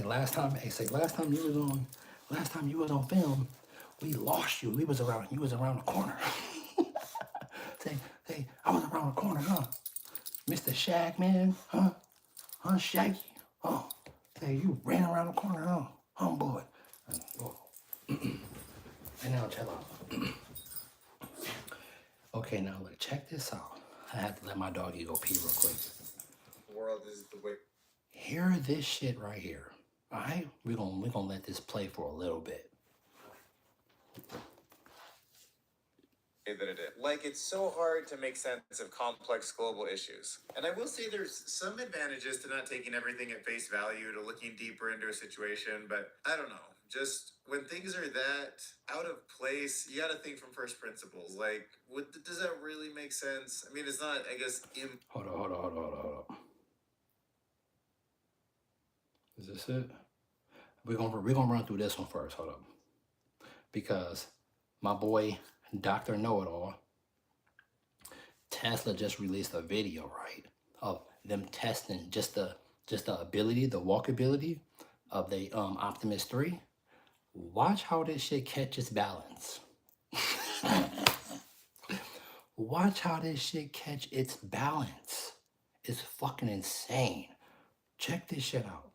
last time last time you was on film, we lost you. You was around the corner. say, I was around the corner, huh? Mr. Shag, man, huh? Huh, Shaggy? Oh, say you ran around the corner, huh? Boy. And now chill out. Okay, now look, check this out. I had to let my doggy go pee real quick. The world is the way. Hear this shit right here. All right, we're gonna let this play for a little bit. That it is. Like, it's so hard to make sense of complex global issues. And I will say there's some advantages to not taking everything at face value, to looking deeper into a situation, but I don't know. Just when things are that out of place, you got to think from first principles. Like, does that really make sense? I mean, it's not, I guess, Hold on. Is this it? We're gonna run through this one first. Hold up, because my boy Dr. Know-It-All, Tesla just released a video, right, of them testing just the ability, the walkability of the Optimus 3. Watch how this shit catches balance. Watch how this shit catch its balance. It's fucking insane. Check this shit out.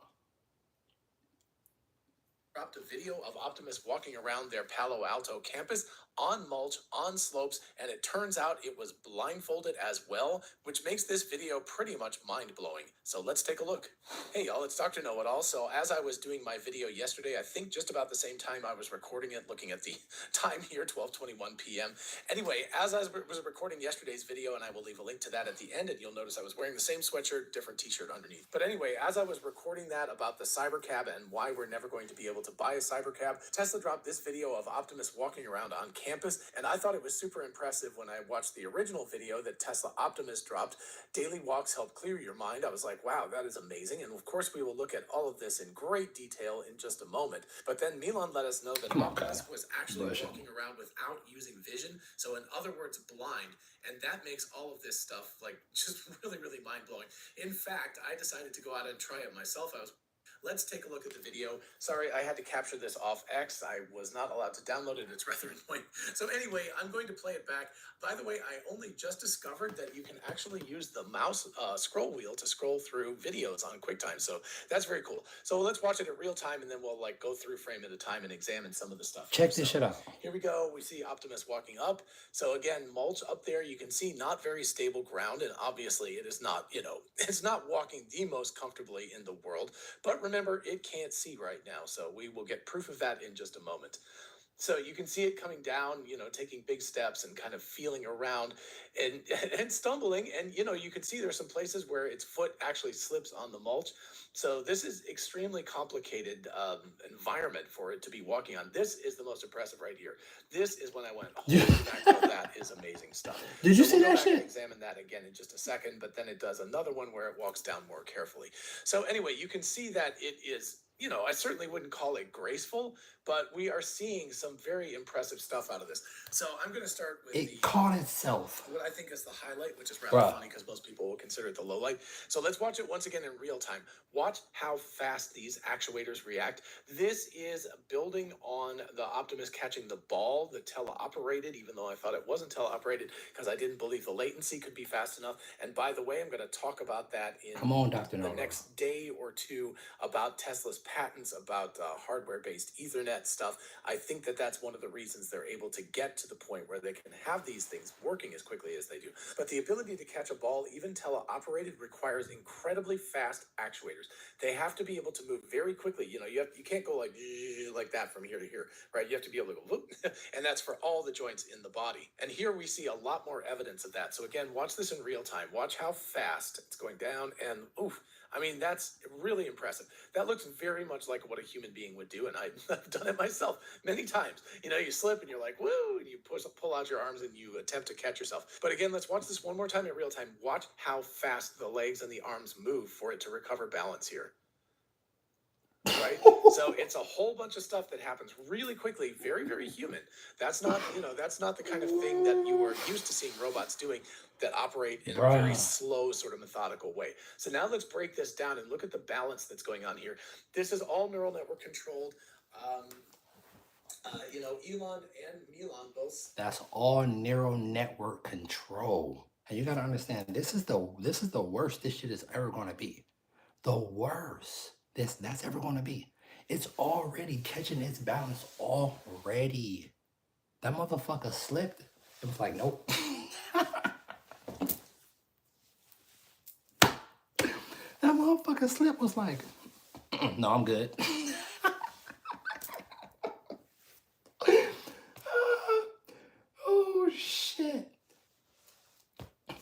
Dropped a video of Optimus walking around their Palo Alto campus on mulch, on slopes, and it turns out it was blindfolded as well, which makes this video pretty much mind-blowing. So let's take a look. Hey y'all, it's Dr. Know-It-All. So as I was doing my video yesterday, I think just about the same time I was recording it, looking at the time here, 12:21 p.m. Anyway, as I was recording yesterday's video, and I will leave a link to that at the end, and you'll notice I was wearing the same sweatshirt, different t-shirt underneath. But anyway, as I was recording that about the Cybercab and why we're never going to be able to buy a Cybercab, Tesla dropped this video of Optimus walking around on campus, and I thought it was super impressive when I watched the original video that Tesla Optimus dropped. Daily walks help clear your mind. I was like, wow, that is amazing. And of course, we will look at all of this in great detail in just a moment. But then Milan let us know that Optimus was actually walking around without using vision. So in other words, blind. And that makes all of this stuff like just really, really mind-blowing. In fact, I decided to go out and try it myself. Let's take a look at the video. Sorry, I had to capture this off X. I was not allowed to download it. It's rather annoying. So anyway, I'm going to play it back. By the way, I only just discovered that you can actually use the mouse scroll wheel to scroll through videos on QuickTime. So that's very cool. So let's watch it in real time, and then we'll like go through frame at a time and examine some of the stuff. Check this shit out. Here we go. We see Optimus walking up. So again, mulch up there. You can see not very stable ground, and obviously it is not, it's not walking the most comfortably in the world. But remember, it can't see right now, so we will get proof of that in just a moment. So you can see it coming down, taking big steps and kind of feeling around and stumbling. And, you can see there's some places where its foot actually slips on the mulch. So this is extremely complicated environment for it to be walking on. This is the most impressive right here. This is when I went, holy mackerel, that is amazing stuff. Did you see we'll that shit? Examine that again in just a second, but then it does another one where it walks down more carefully. So anyway, you can see that it is, I certainly wouldn't call it graceful, but we are seeing some very impressive stuff out of this. So I'm going to start with it caught itself. What I think is the highlight, which is rather funny because most people will consider it the low light. So let's watch it once again in real time. Watch how fast these actuators react. This is building on the Optimus catching the ball, the teleoperated, even though I thought it wasn't teleoperated because I didn't believe the latency could be fast enough. And by the way, I'm going to talk about that in the next day or two about Tesla's patents about hardware-based Ethernet stuff. I think that that's one of the reasons they're able to get to the point where they can have these things working as quickly as they do. But the ability to catch a ball, even teleoperated, requires incredibly fast actuators. They have to be able to move very quickly. You can't go like that from here to here, right? You have to be able to go whoop, and that's for all the joints in the body. And here we see a lot more evidence of that. So again, watch this in real time. Watch how fast it's going down, and oof. I mean, that's really impressive. That looks very much like what a human being would do, and I've done it myself many times. You slip and you're like, woo, and you pull out your arms and you attempt to catch yourself. But again, let's watch this one more time in real time. Watch how fast the legs and the arms move for it to recover balance here. Right? So it's a whole bunch of stuff that happens really quickly, very, very human. That's not, that's not the kind of thing that you are used to seeing robots doing that operate in a very Bruh. slow, sort of methodical way. So now let's break this down and look at the balance that's going on here. This is all neural network controlled. Elon and Milan both. That's all neural network control. And you gotta understand, this is the worst this shit is ever gonna be. The worst that's ever gonna be. It's already catching its balance already. That motherfucker slipped. It was like, nope. That motherfucker slip was like, no, I'm good. Oh shit.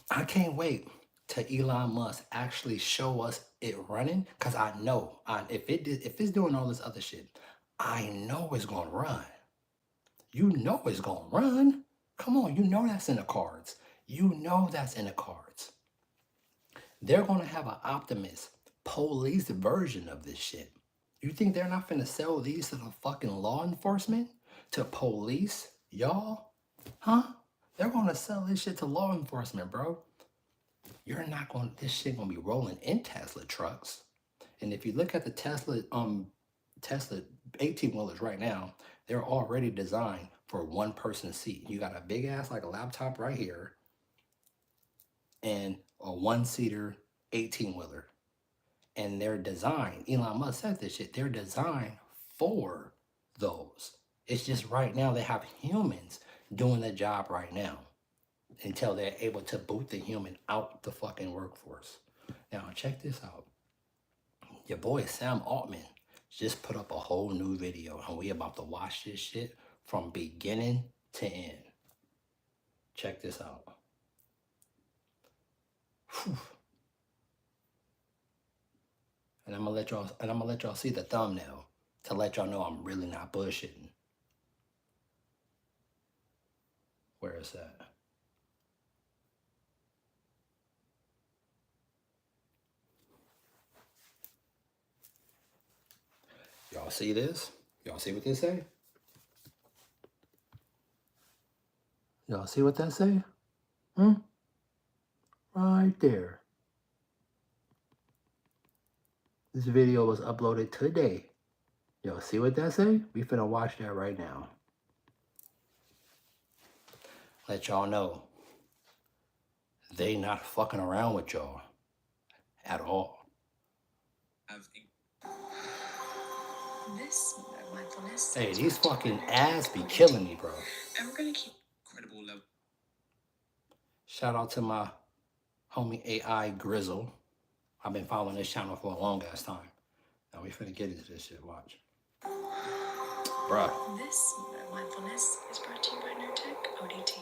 I can't wait till Elon Musk actually show us it running. Cause I know if it's doing all this other shit, I know it's gonna run. You know it's gonna run. Come on, you know that's in the cards. You know that's in the cards. They're gonna have an Optimus police version of this shit. You think they're not finna sell these to the fucking law enforcement? To police? Y'all? Huh? They're gonna sell this shit to law enforcement, bro. You're not gonna, this shit gonna be rolling in Tesla trucks. And if you look at the Tesla 18-wheelers right now, they're already designed for one person seat. You got a big ass like a laptop right here and a one-seater 18-wheeler. And they're designed, Elon Musk said this shit, they're designed for those. It's just right now they have humans doing the job right now until they're able to boot the human out the fucking workforce. Now check this out. Your boy Sam Altman just put up a whole new video and we about to watch this shit from beginning to end. Check this out. Whew. And I'm gonna let y'all see the thumbnail to let y'all know I'm really not bullshitting. Where is that? Y'all see this? Y'all see what they say? Y'all see what that say? Right there. This video was uploaded today. Y'all see what that say? We finna watch that right now. Let y'all know they not fucking around with y'all at all. This mindfulness. Hey, these fucking ads be killing me, bro. And we're gonna keep Incredible level. Shout out to my homie AI Grizzle. I've been following this channel for a long ass time. Now we finna get into this shit, watch. Bruh. This mindfulness is brought to you by Nurtec ODT.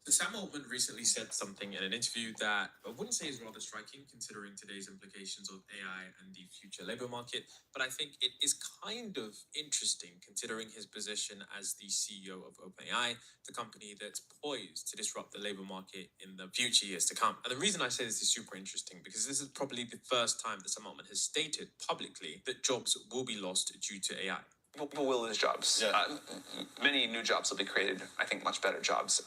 So Sam Altman recently said something in an interview that I wouldn't say is rather striking considering today's implications of AI and the future labor market, but I think it is kind of interesting considering his position as the CEO of OpenAI, the company that's poised to disrupt the labor market in the future years to come. And the reason I say this is super interesting because this is probably the first time that Sam Altman has stated publicly that jobs will be lost due to AI. People will lose jobs. Yeah. Many new jobs will be created, I think much better jobs.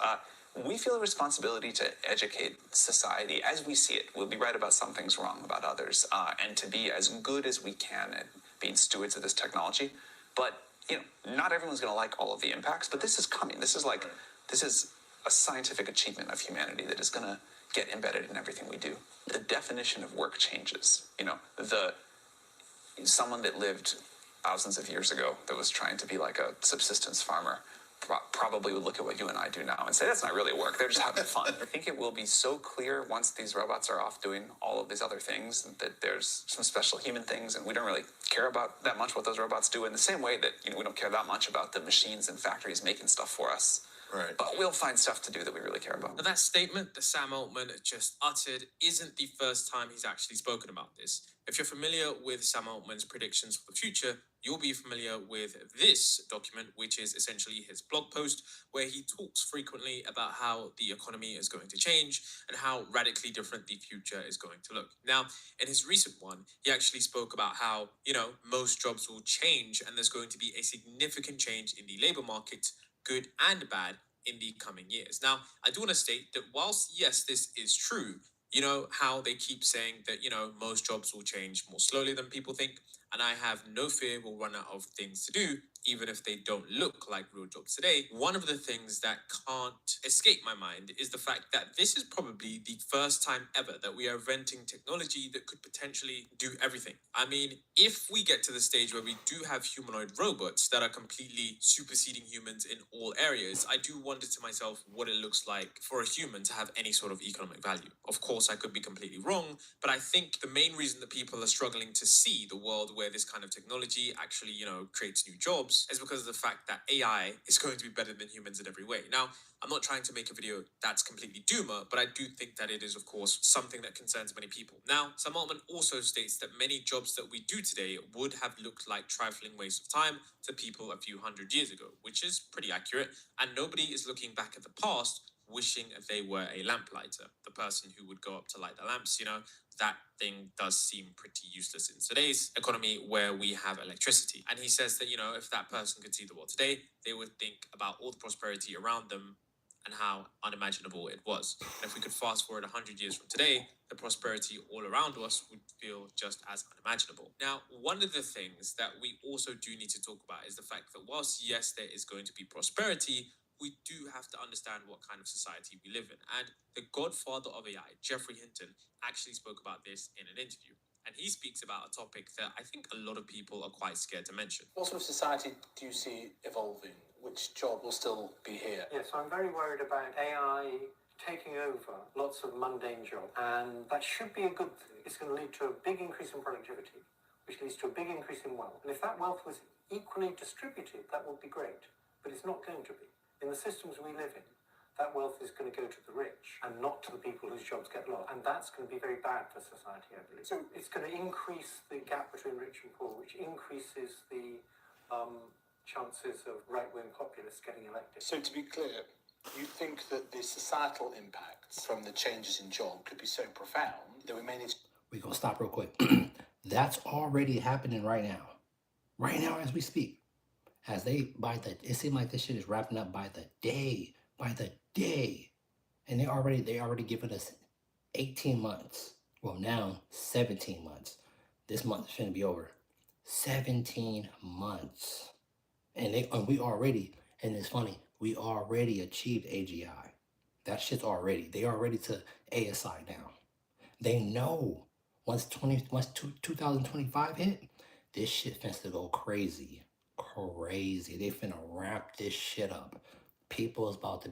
We feel a responsibility to educate society as we see it. We'll be right about some things, wrong about others, and to be as good as we can at being stewards of this technology. But, not everyone's going to like all of the impacts, but this is coming. This is a scientific achievement of humanity that is going to get embedded in everything we do. The definition of work changes. Someone that lived thousands of years ago that was trying to be like a subsistence farmer probably would look at what you and I do now and say, that's not really work. They're just having fun. I think it will be so clear once these robots are off doing all of these other things that there's some special human things, and we don't really care about that much what those robots do in the same way that we don't care that much about the machines and factories making stuff for us. Right. But we'll find stuff to do that we really care about. Now, that statement that Sam Altman just uttered isn't the first time he's actually spoken about this. If you're familiar with Sam Altman's predictions for the future, you'll be familiar with this document, which is essentially his blog post, where he talks frequently about how the economy is going to change and how radically different the future is going to look. Now, in his recent one, he actually spoke about how, most jobs will change and there's going to be a significant change in the labor market, good and bad, in the coming years. Now, I do want to state that whilst, yes, this is true, how they keep saying that, most jobs will change more slowly than people think, and I have no fear we'll run out of things to do, even if they don't look like real jobs today. One of the things that can't escape my mind is the fact that this is probably the first time ever that we are inventing technology that could potentially do everything. I mean, if we get to the stage where we do have humanoid robots that are completely superseding humans in all areas, I do wonder to myself what it looks like for a human to have any sort of economic value. Of course, I could be completely wrong, but I think the main reason that people are struggling to see the world where this kind of technology actually, creates new jobs is because of the fact that AI is going to be better than humans in every way. Now, I'm not trying to make a video that's completely doomer, but I do think that it is, of course, something that concerns many people. Now, Sam Altman also states that many jobs that we do today would have looked like trifling waste of time to people a few hundred years ago, which is pretty accurate, and nobody is looking back at the past wishing they were a lamplighter, the person who would go up to light the lamps, that thing does seem pretty useless in today's economy where we have electricity. And he says that, if that person could see the world today, they would think about all the prosperity around them and how unimaginable it was. And if we could fast forward 100 years from today, the prosperity all around us would feel just as unimaginable. Now, one of the things that we also do need to talk about is the fact that whilst, yes, there is going to be prosperity, we do have to understand what kind of society we live in. And the godfather of AI, Geoffrey Hinton, actually spoke about this in an interview. And he speaks about a topic that I think a lot of people are quite scared to mention. What sort of society do you see evolving? Which job will still be here? Yes, I'm very worried about AI taking over lots of mundane jobs, and that should be a good thing. It's going to lead to a big increase in productivity, which leads to a big increase in wealth. And if that wealth was equally distributed, that would be great. But it's not going to be. In the systems we live in, that wealth is going to go to the rich and not to the people whose jobs get lost. And that's going to be very bad for society, I believe. So it's going to increase the gap between rich and poor, which increases the chances of right-wing populists getting elected. So to be clear, you think that the societal impacts from the changes in job could be so profound that we may need to... We're going to stop real quick. That's already happening right now. Right now as we speak. It seems like this shit is wrapping up by the day. And they already given us 18 months. Well, now 17 months. This month is finna be over. 17 months. And it's funny, we already achieved AGI. That shit's they already to ASI now. They know once 2025 hit, this shit finna go crazy. They finna wrap this shit up. People's about to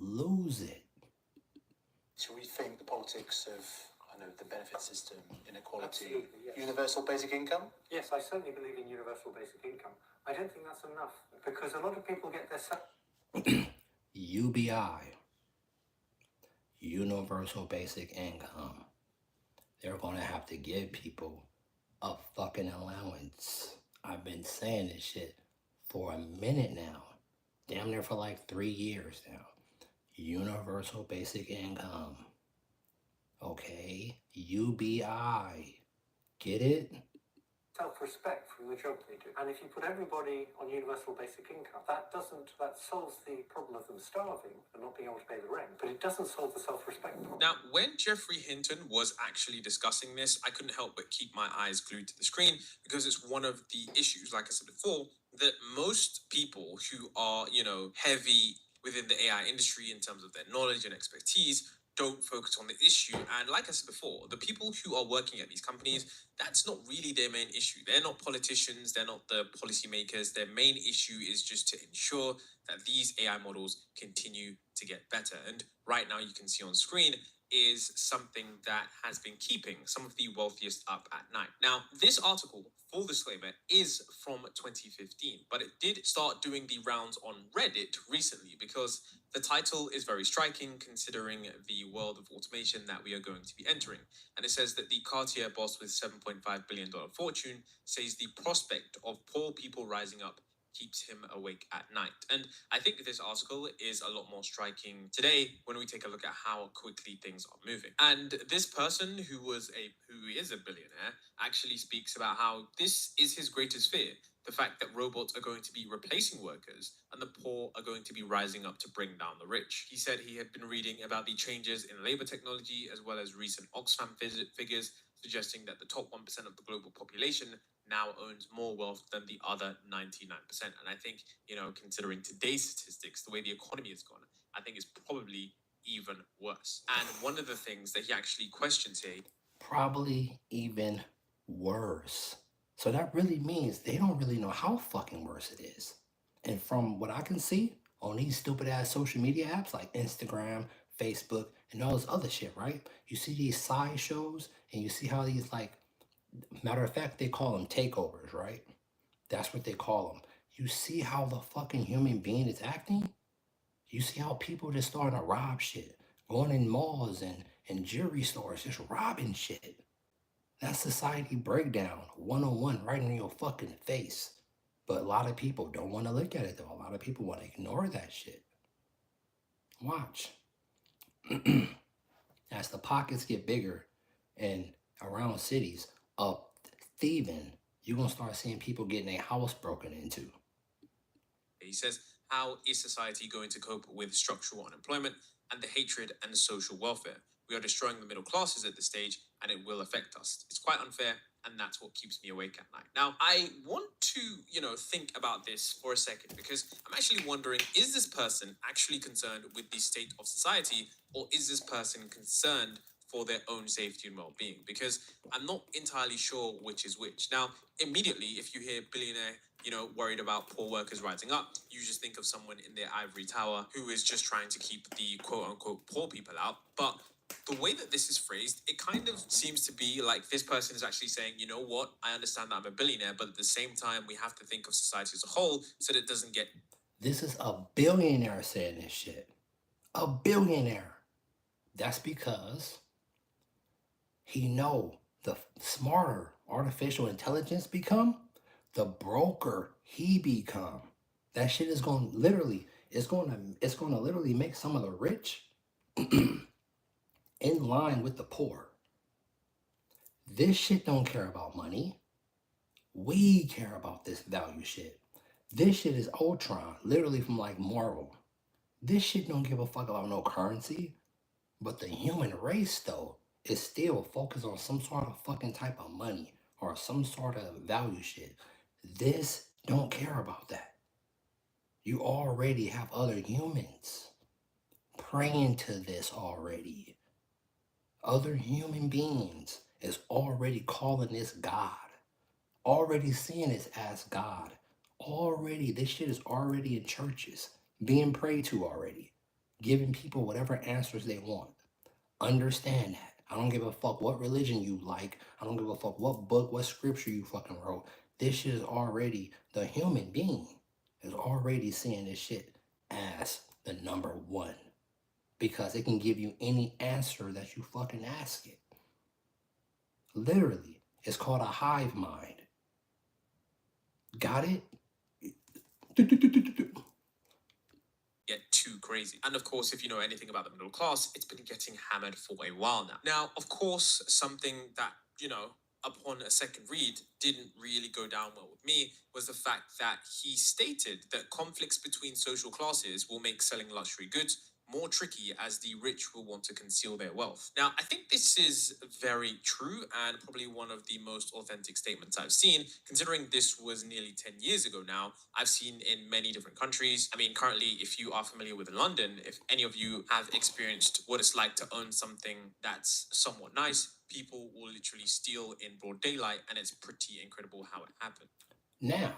lose it. So we think the politics of, the benefit system, inequality, Absolutely, yes. universal basic income? Yes, I certainly believe in universal basic income. I don't think that's enough, because a lot of people get their... UBI, universal basic income. They're gonna have to give people a fucking allowance. I've been saying this shit for a minute now. Damn near for like 3 years now. Universal basic income. Okay? UBI. Get it? Self-respect from the job they do. And if you put everybody on universal basic income, that solves the problem of them starving and not being able to pay the rent, but it doesn't solve the self-respect problem. Now, when Geoffrey Hinton was actually discussing this, I couldn't help but keep my eyes glued to the screen because it's one of the issues, like I said before, that most people who are, heavy within the AI industry in terms of their knowledge and expertise don't focus on the issue. And like I said before, the people who are working at these companies, that's not really their main issue. They're not politicians, they're not the policymakers. Their main issue is just to ensure that these AI models continue to get better. And right now you can see on screen is something that has been keeping some of the wealthiest up at night. Now, this article, full disclaimer, is from 2015, but it did start doing the rounds on Reddit recently because the title is very striking considering the world of automation that we are going to be entering. And it says that the Cartier boss with $7.5 billion fortune says the prospect of poor people rising up keeps him awake at night. And I think this article is a lot more striking today when we take a look at how quickly things are moving. And this person who is a billionaire actually speaks about how this is his greatest fear. The fact that robots are going to be replacing workers and the poor are going to be rising up to bring down the rich. He said he had been reading about the changes in labor technology as well as recent Oxfam figures suggesting that the top 1% of the global population now owns more wealth than the other 99%. And I think, considering today's statistics, the way the economy has gone, I think it's probably even worse. And one of the things that he actually questions here, Probably even worse. So that really means they don't really know how fucking worse it is. And from what I can see on these stupid ass social media apps like Instagram, Facebook, and all this other shit, right? You see these side shows and you see how these, like, matter of fact, they call them takeovers, right? That's what they call them. You see how the fucking human being is acting? You see how people just starting to rob shit, going in malls and jewelry stores, just robbing shit. That's society breakdown, 101, right in your fucking face. But a lot of people don't want to look at it, though. A lot of people want to ignore that shit. Watch. As the pockets get bigger and around cities of thieving, you're going to start seeing people getting a house broken into. he says, how is society going to cope with structural unemployment and the hatred and social welfare? We are destroying the middle classes at this stage, and it will affect us. It's quite unfair, and that's what keeps me awake at night. Now, I want to, think about this for a second, because I'm actually wondering, is this person actually concerned with the state of society, or is this person concerned for their own safety and well-being? Because I'm not entirely sure which is which. Now, immediately, if you hear billionaire, worried about poor workers rising up, you just think of someone in their ivory tower who is just trying to keep the quote-unquote poor people out. But the way that this is phrased, it kind of seems to be like this person is actually saying, you know what, I understand that I'm a billionaire, but at the same time, we have to think of society as a whole so that it doesn't get... This is a billionaire saying this shit. A billionaire. That's because he know the smarter artificial intelligence become, the broker he become. That shit is going to literally, it's going to literally make some of the rich in line with the poor. This shit don't care about money. We care about this value shit. This shit is Ultron, literally from like Marvel. This shit don't give a fuck about no currency. But the human race, though, is still focused on some sort of fucking type of money or some sort of value shit. This don't care about that. You already have other humans praying to this already. Other human beings is already calling this God. Already seeing this as God. Already, this shit is already in churches, being prayed to already, giving people whatever answers they want. Understand that. I don't give a fuck what religion you like. I don't give a fuck what book, what scripture you fucking wrote. This shit is already, the human being is already seeing this shit as the number one. Because it can give you any answer that you fucking ask it. Literally, it's called a hive mind. Got it? Get too crazy. And of course, if you know anything about the middle class, it's been getting hammered for a while now. Now, of course, something that, upon a second read didn't really go down well with me was the fact that he stated that conflicts between social classes will make selling luxury goods more tricky as the rich will want to conceal their wealth. Now, I think this is very true and probably one of the most authentic statements I've seen, considering this was nearly 10 years ago now. I've seen in many different countries. I mean, currently, if you are familiar with London, if any of you have experienced what it's like to own something that's somewhat nice, people will literally steal in broad daylight, and it's pretty incredible how it happened. Now,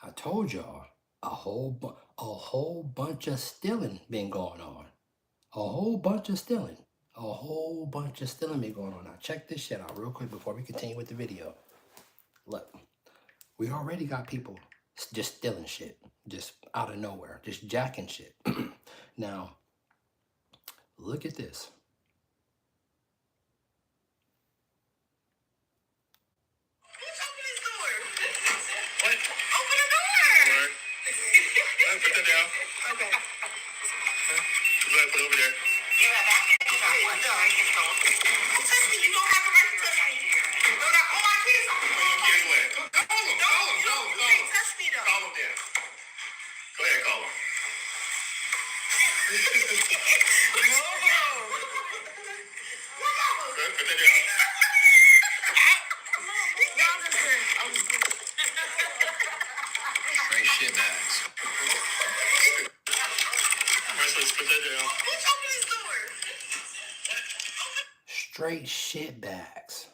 I told y'all, a whole bunch of stealing been going on. A whole bunch of stealing. A whole bunch of stealing be going on. Now check this shit out real quick before we continue with the video. Look, we already got people just stealing shit, just out of nowhere, just jacking shit. Now, look at this. What? Open the door! Put that down. Okay. You better put it over there. Yeah, that one. No, touch me. You don't have the right to touch me. No, not all my kids. All your kids where? Call them. You can't touch me though. Call them then. Go ahead, call them. Put that down. Straight shit bags. Let's put that down. Open this door. Straight shit bags.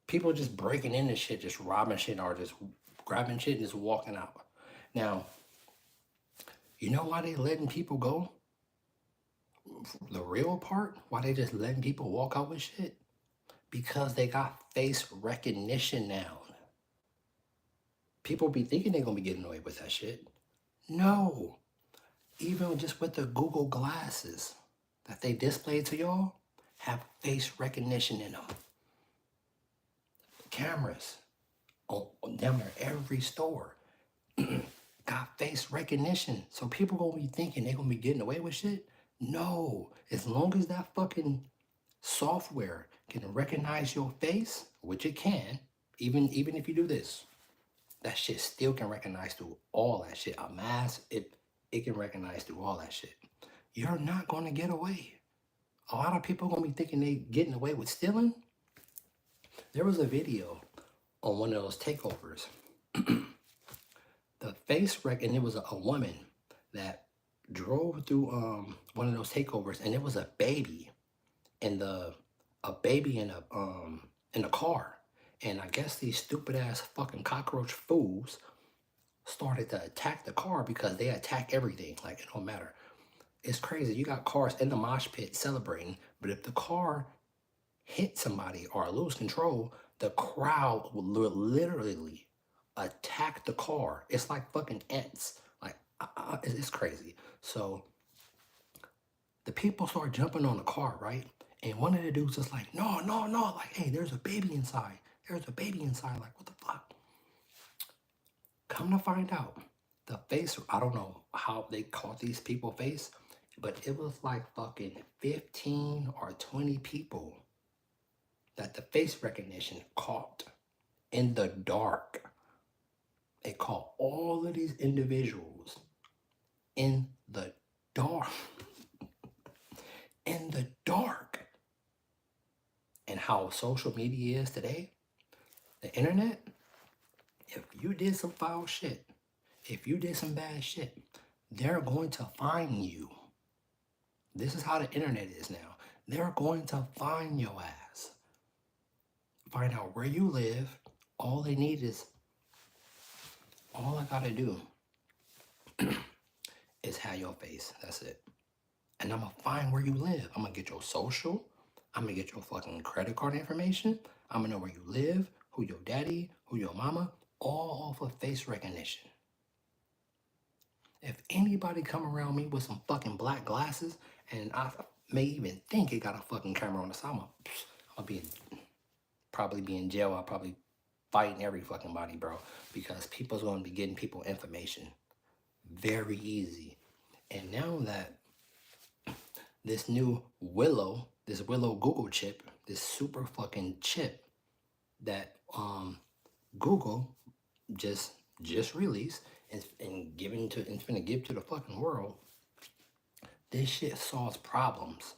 People just breaking into shit, just robbing shit, or just grabbing shit and just walking out. Now, you know why they letting people go? The real part, why they just letting people walk out with shit? Because they got face recognition now. People be thinking they're gonna be getting away with that shit. No. Even just with the Google glasses that they displayed to y'all, have face recognition in them. Cameras on down there every store got face recognition. So people gonna be thinking they're gonna be getting away with shit. No, as long as that fucking software can recognize your face, which it can, even if you do this, that shit still can recognize through all that shit. A mask, it can recognize through all that shit. You're not gonna get away. A lot of people gonna be thinking they getting away with stealing. There was a video on one of those takeovers. The face and it was a woman that drove through one of those takeovers, and it was a baby in a car. And I guess these stupid ass fucking cockroach fools started to attack the car because they attack everything. Like, it don't matter. It's crazy. You got cars in the mosh pit celebrating, but if the car hit somebody or lose control, the crowd will literally attack the car. It's like fucking ants. Like, it's crazy. So the people start jumping on the car, right? And one of the dudes is like, no. Like, hey, there's a baby inside. There's a baby inside. Like, what the fuck? Come to find out, the face, I don't know how they caught these people face, but it was like fucking 15 or 20 people that the face recognition caught in the dark. It caught all of these individuals in the dark. In the dark. And how social media is today, the internet, if you did some foul shit, if you did some bad shit, they're going to find you. This is how the internet is now. They're going to find your ass. Find out where you live. All they need is, all I gotta do is have your face. That's it. And I'm gonna find where you live. I'm gonna get your social. I'm gonna get your fucking credit card information. I'm gonna know where you live, who your daddy, who your mama, all off of face recognition. If anybody come around me with some fucking black glasses, and I may even think it got a fucking camera on the side, I'll probably be in jail. I'll probably fighting every fucking body, bro, because people's gonna be getting people information very easy. And now that this new Willow Google chip, this super fucking chip that Google just released and given to, it's gonna give to the fucking world. This shit solves problems.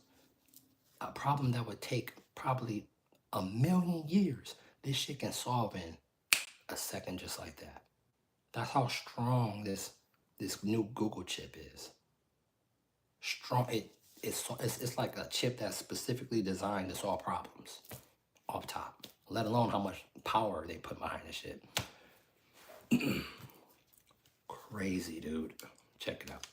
A problem that would take probably 1,000,000 years. This shit can solve in a second, just like that. That's how strong this new Google chip is. Strong. It's like a chip that's specifically designed to solve problems off top, let alone how much power they put behind this shit. But Crazy, dude. Check it out.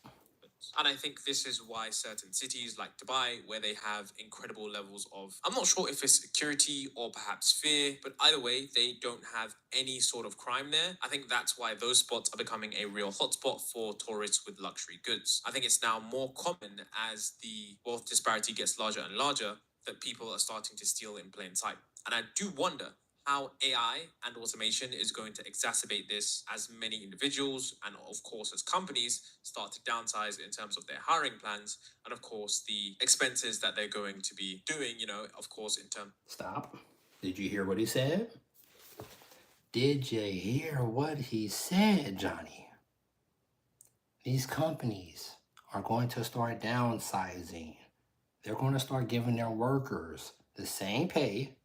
robots. And I think this is why certain cities like Dubai, where they have incredible levels of, I'm not sure if it's security or perhaps fear, but either way, they don't have any sort of crime there. I think that's why those spots are becoming a real hotspot for tourists with luxury goods. I think it's now more common as the wealth disparity gets larger and larger that people are starting to steal in plain sight. And I do wonder how AI and automation is going to exacerbate this as many individuals and, of course, as companies start to downsize in terms of their hiring plans and, of course, the expenses that they're going to be doing, of course, in terms. Stop. Did you hear what he said? Did you hear what he said, Johnny? These companies are going to start downsizing. They're going to start giving their workers the same pay,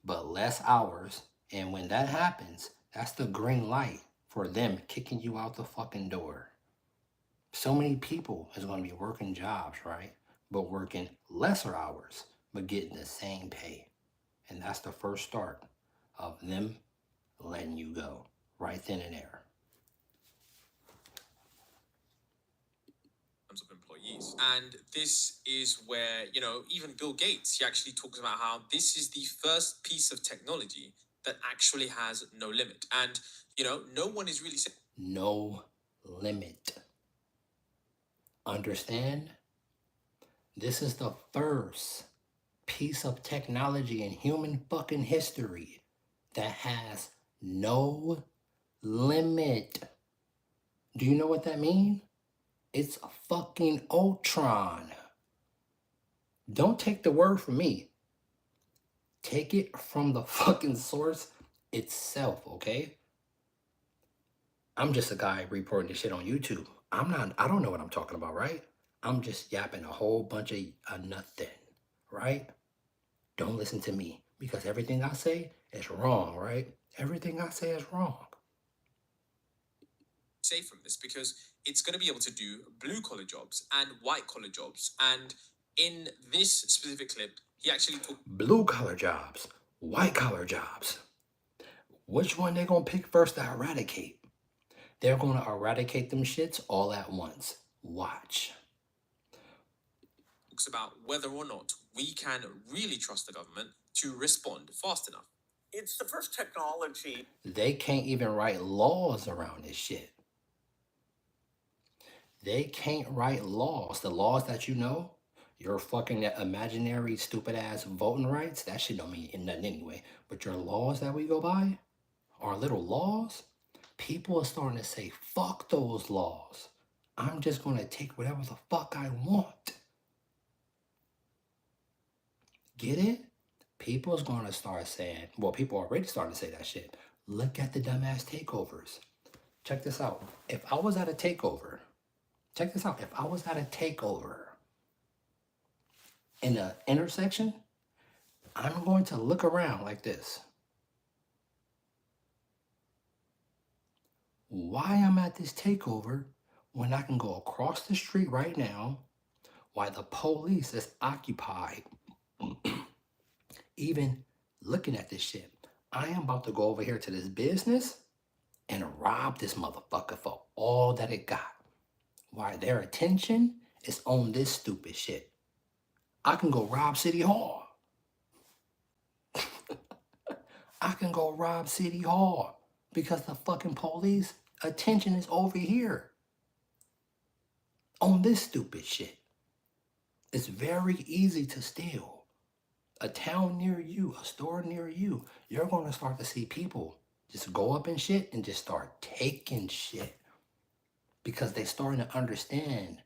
but less hours. And when that happens, that's the green light for them kicking you out the fucking door. So many people is going to be working jobs, right? But working lesser hours, but getting the same pay. And that's the first start of them letting you go right then and there. Of employees. And this is where, even Bill Gates, he actually talks about how this is the first piece of technology that actually has no limit. And, no one is really saying no limit. Understand? This is the first piece of technology in human fucking history that has no limit. Do you know what that means? It's a fucking Ultron. Don't take the word from me. Take it from the fucking source itself, okay? I'm just a guy reporting this shit on YouTube. I don't know what I'm talking about, right? I'm just yapping a whole bunch of nothing, right? Don't listen to me because everything I say is wrong, right? Everything I say is wrong. safe from this because it's going to be able to do blue collar jobs and white collar jobs. And in this specific clip, he actually talked blue collar jobs, white collar jobs. Which one they gonna pick first to eradicate? They're gonna eradicate them shits all at once. Watch. Talks about whether or not we can really trust the government to respond fast enough. It's the first technology. They can't even write laws around this shit. They can't write laws. The laws that you know, your fucking imaginary stupid ass voting rights, that shit don't mean nothing anyway. But your laws that we go by, our little laws, people are starting to say, fuck those laws. I'm just gonna take whatever the fuck I want. Get it? People's gonna start saying, well, people already starting to say that shit. Look at the dumbass takeovers. Check this out. If I was at a takeover, check this out. If I was at a takeover in an intersection, I'm going to look around like this. Why I'm at this takeover when I can go across the street right now while the police is occupied even looking at this shit. I am about to go over here to this business and rob this motherfucker for all that it got. While their attention is on this stupid shit. I can go rob City Hall. I can go rob City Hall because the fucking police attention is over here on this stupid shit. It's very easy to steal. A town near you, a store near you, you're going to start to see people just go up in shit and just start taking shit because they're starting to understand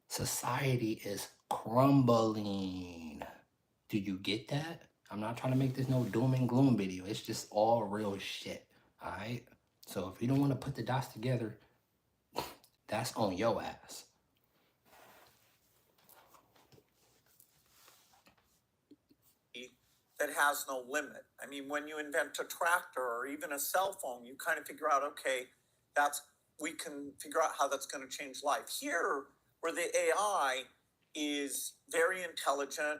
society is crumbling. Do you get that? I'm not trying to make this no doom and gloom video. It's just all real shit, all right? So if you don't want to put the dots together, that's on your ass. That has no limit. I mean, when you invent a tractor or even a cell phone, you kind of figure out, okay, we can figure out how that's going to change life. Here, where the AI is very intelligent.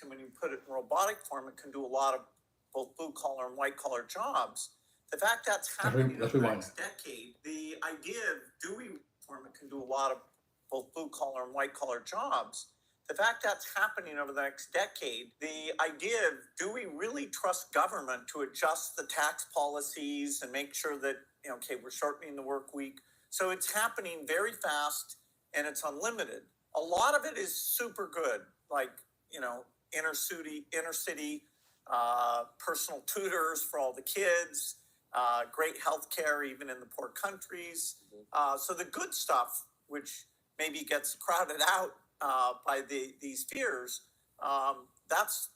And when you put it in robotic form, it can do a lot of both blue collar and white collar jobs. The fact that's Let's happening over the rewind next decade, the idea of doing employment can do a lot of both blue collar and white collar jobs. The fact that's happening over the next decade, the idea of do we really trust government to adjust the tax policies and make sure that, okay, we're shortening the work week. So it's happening very fast and it's unlimited. A lot of it is super good, like, inner city personal tutors for all the kids, great healthcare even in the poor countries. So the good stuff, which maybe gets crowded out by these fears, that's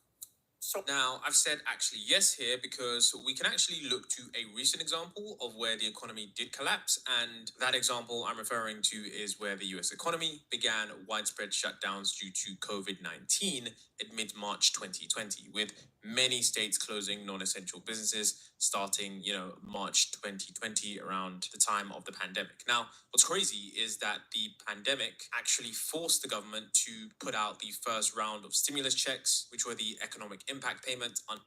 so. Now, I've said actually yes here because we can actually look to a recent example of where the economy did collapse. And that example I'm referring to is where the US economy began widespread shutdowns due to COVID-19 in mid-March 2020, with many states closing non-essential businesses starting, March 2020, around the time of the pandemic. Now, what's crazy is that the pandemic actually forced the government to put out the first round of stimulus checks, which were the economic impact payment on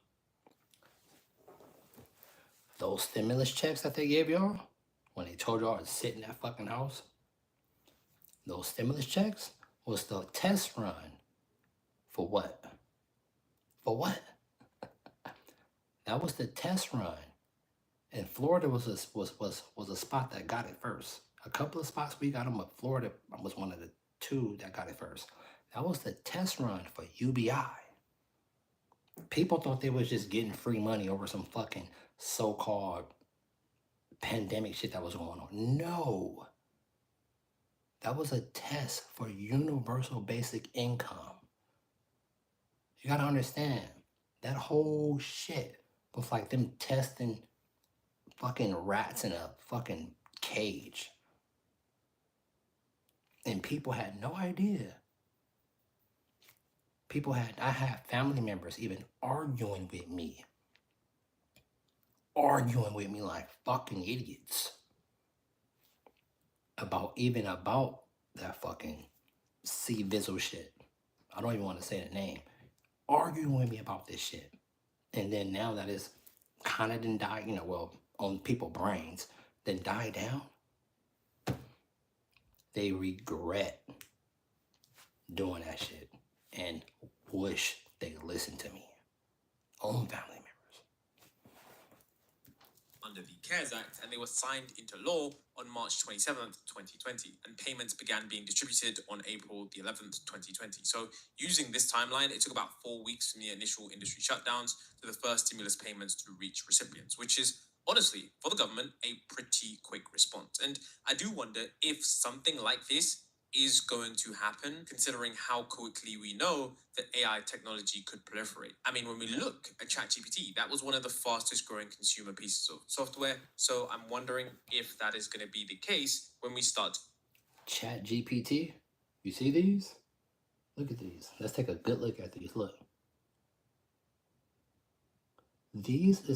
those stimulus checks that they gave y'all when they told y'all to sit in that fucking house. Those stimulus checks was the test run for what? For what? That was the test run. And Florida was a spot that got it first. A couple of spots we got them, but Florida was one of the two that got it first. That was the test run for UBI. People thought they was just getting free money over some fucking so-called pandemic shit that was going on. No. That was a test for universal basic income. You gotta understand, that whole shit was like them testing fucking rats in a fucking cage. And people had no idea. I had family members even arguing with me like fucking idiots about that fucking C Vizzle shit. I don't even want to say the name. Arguing with me about this shit. And then now that it's kind of done die, on people's brains, then die down, they regret doing that shit and wish they listened to me. Own family members. under the CARES Act, and they were signed into law on March 27th, 2020, and payments began being distributed on April the 11th, 2020. So using this timeline, it took about 4 weeks from the initial industry shutdowns to the first stimulus payments to reach recipients, which is honestly, for the government, a pretty quick response. And I do wonder if something like this is going to happen, considering how quickly we know that AI technology could proliferate. I mean, when we look at ChatGPT, that was one of the fastest growing consumer pieces of software. So I'm wondering if that is going to be the case when we start. ChatGPT, you see these? Look at these. Let's take a good look at these. Look. This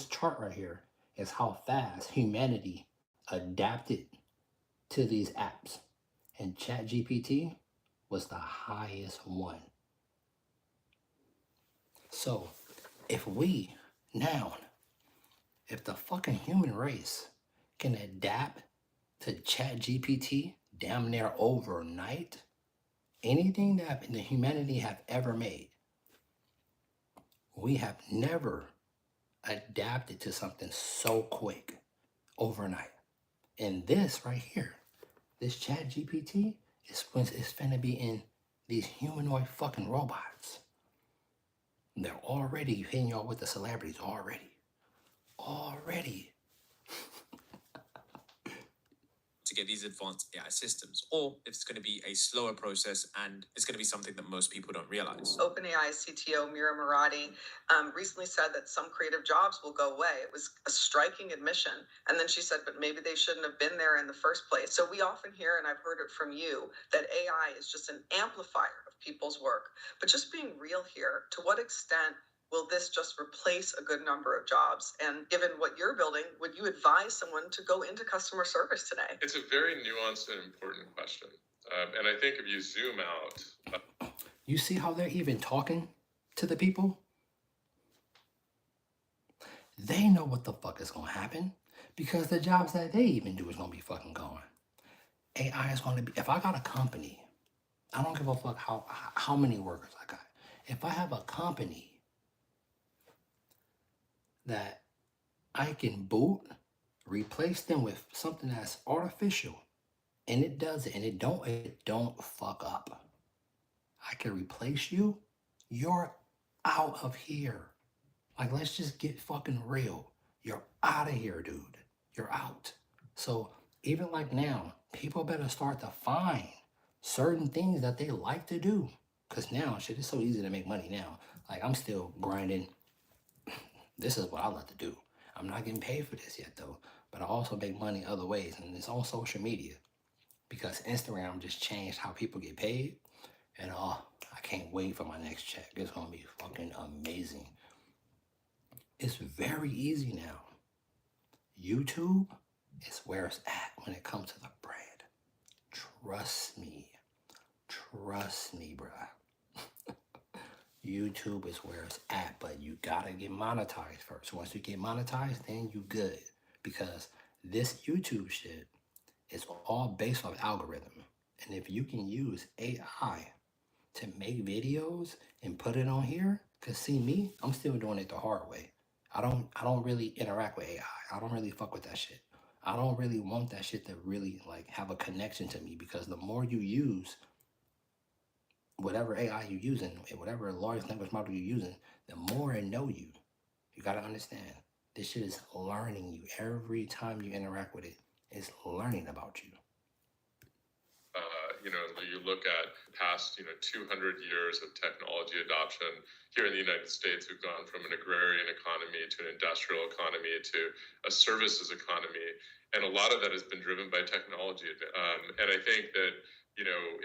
chart right here is how fast humanity adapted to these apps, and ChatGPT was the highest one. So if the fucking human race can adapt to ChatGPT damn near overnight, anything that the humanity have ever made, we have never adapted to something so quick overnight. And this right here, this ChatGPT is finna be in these humanoid fucking robots. They're already hitting y'all with the celebrities already. To get these advanced AI systems, or if it's going to be a slower process and it's going to be something that most people don't realize. OpenAI CTO Mira Murati recently said that some creative jobs will go away. It was a striking admission. And then she said, but maybe they shouldn't have been there in the first place. So we often hear, and I've heard it from you, that AI is just an amplifier of people's work. But just being real here, to what extent will this just replace a good number of jobs? And given what you're building, would you advise someone to go into customer service today? It's a very nuanced and important question. And I think if you zoom out... You see how they're even talking to the people? They know what the fuck is gonna happen because the jobs that they even do is gonna be fucking gone. AI is gonna be. If I got a company, I don't give a fuck how many workers I got. If I have a company that I can boot, replace them with something that's artificial, and it does it, and it don't fuck up. I can replace you. You're out of here. Like, let's just get fucking real. You're out of here, dude. You're out. So even like now, people better start to find certain things that they like to do. Cause now shit is so easy to make money now. Like I'm still grinding. This is what I love to do. I'm not getting paid for this yet though. But I also make money other ways, and it's on social media. Because Instagram just changed how people get paid. And I can't wait for my next check. It's gonna be fucking amazing. It's very easy now. YouTube is where it's at when it comes to the bread. Trust me. Trust me, bruh. YouTube is where it's at, but you gotta get monetized first. Once you get monetized, then you good. Because this YouTube shit is all based off algorithm. And if you can use AI to make videos and put it on here, cause see me, I'm still doing it the hard way. I don't really interact with AI. I don't really fuck with that shit. I don't really want that shit to really like have a connection to me because the more you use whatever AI you're using, whatever large language model you're using, the more it know you. You gotta understand. This shit is learning you. Every time you interact with it, it's learning about you. You look at past, 200 years of technology adoption here in the United States. We've gone from an agrarian economy to an industrial economy to a services economy. And a lot of that has been driven by technology. And I think that,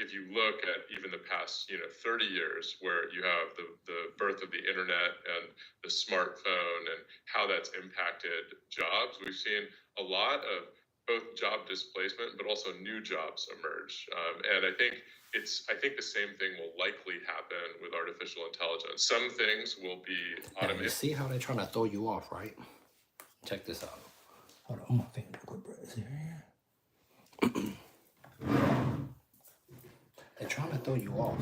if you look at even the past, 30 years where you have the birth of the internet and the smartphone and how that's impacted jobs, we've seen a lot of both job displacement, but also new jobs emerge. And I think the same thing will likely happen with artificial intelligence. Some things will be Now, you automated. see how they're trying to throw you off, right? Check this out. Hold on, I'm gonna finger quick breath here. They're trying to throw you off.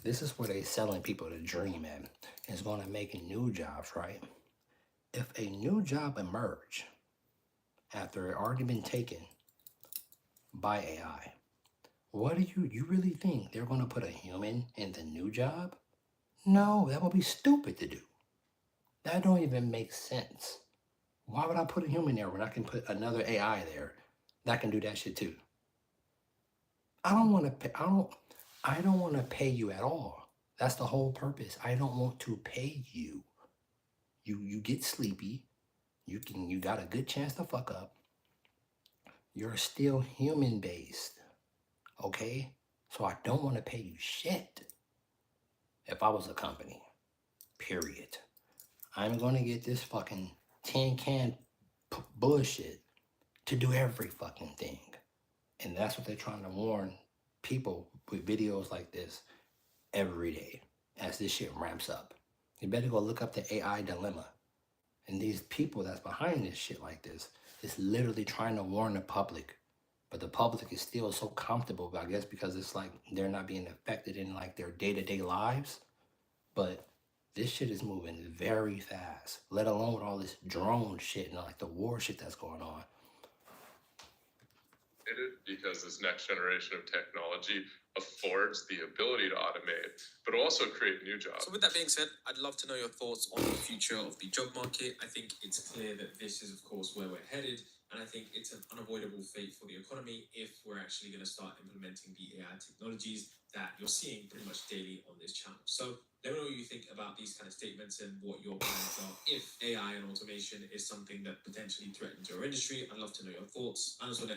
This is where they're selling people the dream at. It's gonna make new jobs, right? If a new job emerge after it already been taken by AI, what do you really think they're gonna put a human in the new job? No, that would be stupid to do. That don't even make sense. Why would I put a human there when I can put another AI there that can do that shit too? I don't want to pay. I don't want to pay you at all. That's the whole purpose. I don't want to pay you. You get sleepy. You got a good chance to fuck up. You're still human based. Okay? So I don't want to pay you shit. If I was a company. Period. I'm gonna get this fucking tin can bullshit to do every fucking thing. And that's what they're trying to warn people with videos like this every day as this shit ramps up. You better go look up the AI dilemma. And these people that's behind this shit like this is literally trying to warn the public. But the public is still so comfortable, I guess, because it's like they're not being affected in like their day-to-day lives. But this shit is moving very fast, let alone with all this drone shit and like the war shit that's going on. Because this next generation of technology affords the ability to automate, but also create new jobs. So with that being said, I'd love to know your thoughts on the future of the job market. I think it's clear that this is, of course, where we're headed. And I think it's an unavoidable fate for the economy if we're actually going to start implementing the AI technologies that you're seeing pretty much daily on this channel. So let me know what you think about these kind of statements and what your plans are if AI and automation is something that potentially threatens your industry. I'd love to know your thoughts. And also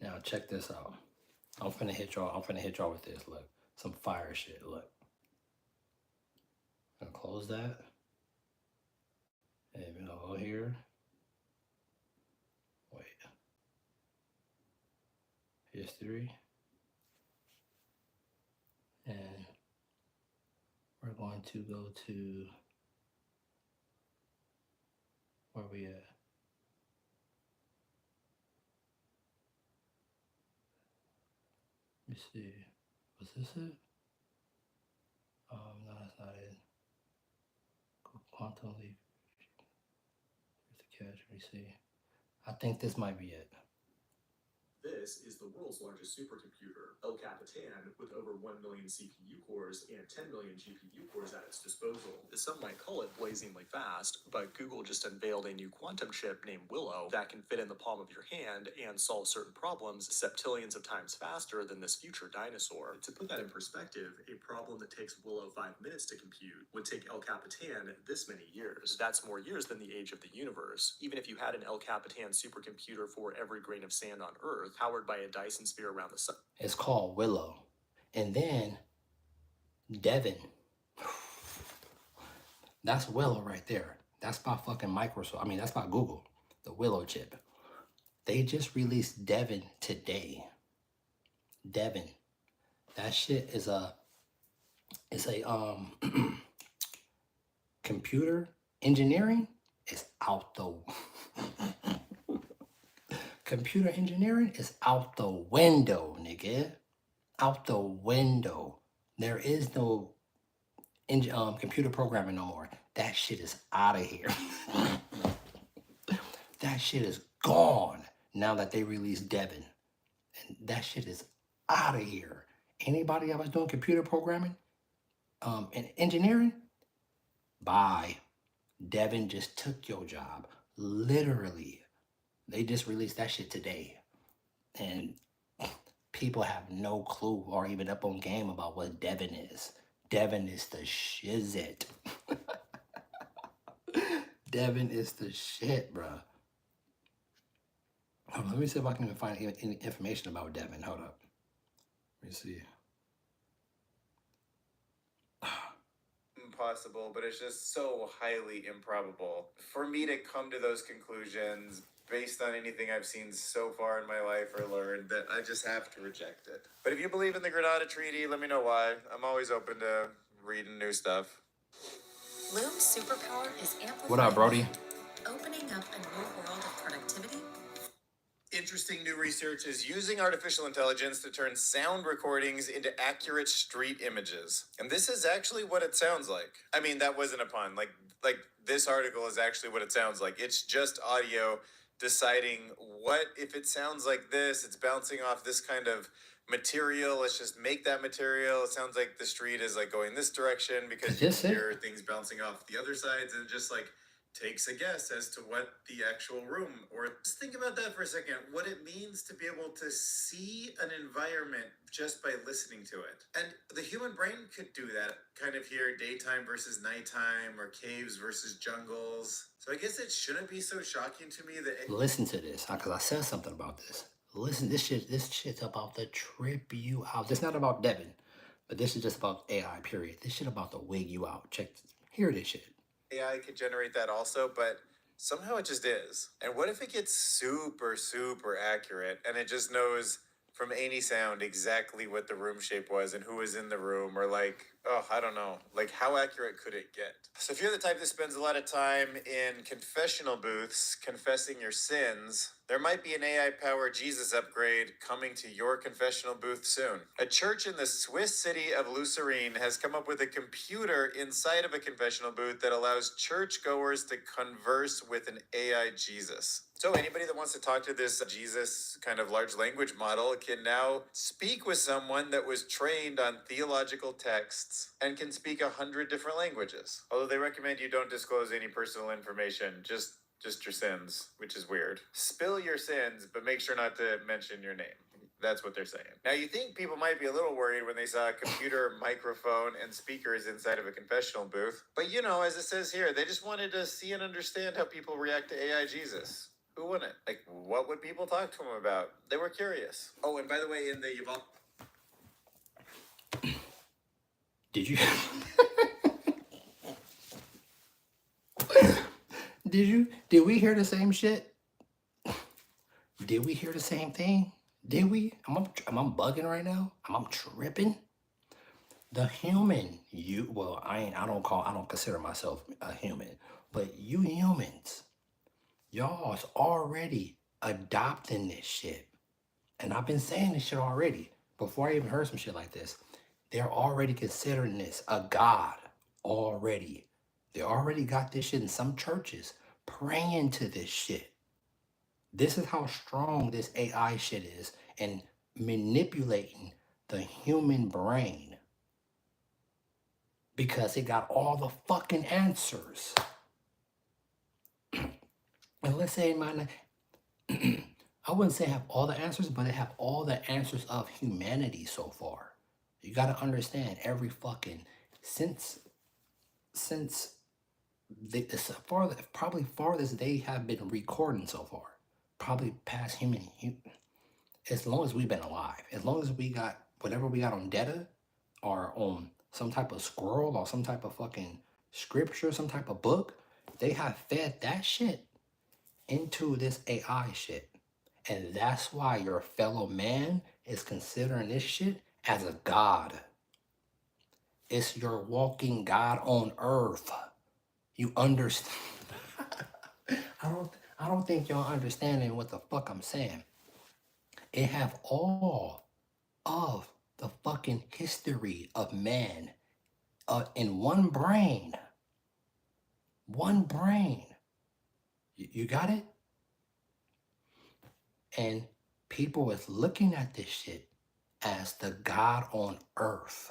now check this out. I'm finna hit y'all with this. Look, some fire shit. Look. I'm gonna close that. And we're gonna go here. Wait. History. And we're going to go to Where we at? Let me see. Was this it? No, that's not it. Quantum leap. Here's the catch. Let me see. I think this might be it. This is the world's largest supercomputer, El Capitan, with over 1 million CPU cores and 10 million GPU cores at its disposal. Some might call it blazingly fast, but Google just unveiled a new quantum chip named Willow that can fit in the palm of your hand and solve certain problems septillions of times faster than this future dinosaur. To put that in perspective, a problem that takes Willow 5 minutes to compute would take El Capitan this many years. That's more years than the age of the universe. Even if you had an El Capitan supercomputer for every grain of sand on Earth, powered by a Dyson sphere around the sun. It's called Willow. And then Devin. That's Willow right there. That's by fucking Microsoft. I mean, that's by Google. The Willow chip. They just released Devin today. Devin. That shit is a computer engineering is out the computer engineering is out the window, nigga. Out the window. There is no computer programming no more. That shit is out of here. That shit is gone now that they released Devin. And that shit is out of here. Anybody that was doing computer programming and engineering, bye. Devin just took your job. Literally. They just released that shit today. And people have no clue or even up on game about what Devin is. Devin is the shizit. Devin is the shit, bruh. Hold on, let me see if I can even find any information about Devin. Hold up. Let me see. Impossible, but it's just so highly improbable for me to come to those conclusions based on anything I've seen so far in my life or learned, that I just have to reject it. But if you believe in the Granada Treaty, let me know why. I'm always open to reading new stuff. Loom's superpower is amplifying. What up, Brody? Opening up a new world of productivity. Interesting new research is using artificial intelligence to turn sound recordings into accurate street images. And this is actually what it sounds like. I mean, that wasn't a pun. Like this article is actually what it sounds like. It's just audio deciding what, if it sounds like this, it's bouncing off this kind of material. Let's just make that material. It sounds like the street is like going this direction because you hear things bouncing off the other sides, and just like takes a guess as to what the actual room, or just think about that for a second, what it means to be able to see an environment just by listening to it. And the human brain could do that, kind of hear daytime versus nighttime, or caves versus jungles. So I guess it shouldn't be so shocking to me that Listen to this, because I said something about this. Listen, this shit's about to trip you out. This not about Devin, but this is just about AI, period. This shit about to wig you out. Hear this shit. AI could generate that also, but somehow it just is. And what if it gets super, super accurate and it just knows from any sound exactly what the room shape was and who was in the room, or like, oh, I don't know, like how accurate could it get? So if you're the type that spends a lot of time in confessional booths confessing your sins, there might be an AI-powered Jesus upgrade coming to your confessional booth soon. A church in the Swiss city of Lucerne has come up with a computer inside of a confessional booth that allows churchgoers to converse with an AI Jesus. So anybody that wants to talk to this Jesus kind of large language model can now speak with someone that was trained on theological texts and can speak 100 different languages. Although they recommend you don't disclose any personal information, just your sins, which is weird. Spill your sins, but make sure not to mention your name. That's what they're saying. Now, you think people might be a little worried when they saw a computer, microphone, and speakers inside of a confessional booth. But you know, as it says here, they just wanted to see and understand how people react to AI Jesus. Who wouldn't? Like, what would people talk to him about? They were curious. Oh, and by the way, in the Did you? Did we hear the same shit? Did we hear the same thing? Did we? Am I bugging right now? Am I tripping? The human, I don't consider myself a human, but you humans Y'all is already adopting this shit. And I've been saying this shit already before I even heard some shit like this. They're already considering this a god already. They already got this shit in some churches praying to this shit. This is how strong this AI shit is and manipulating the human brain because it got all the fucking answers. And let's say it might not, I wouldn't say have all the answers, but it have all the answers of humanity so far. You got to understand every fucking since it's probably farthest they have been recording so far, probably past as long as we've been alive, as long as we got whatever we got on data or on some type of scroll or some type of fucking scripture, some type of book, they have fed that shit into this AI shit. And that's why your fellow man is considering this shit as a god. It's your walking God on earth. You understand? I don't think y'all understanding what the fuck I'm saying. It have all of the fucking history of man in one brain. One brain. You got it? And people is looking at this shit as the God on earth.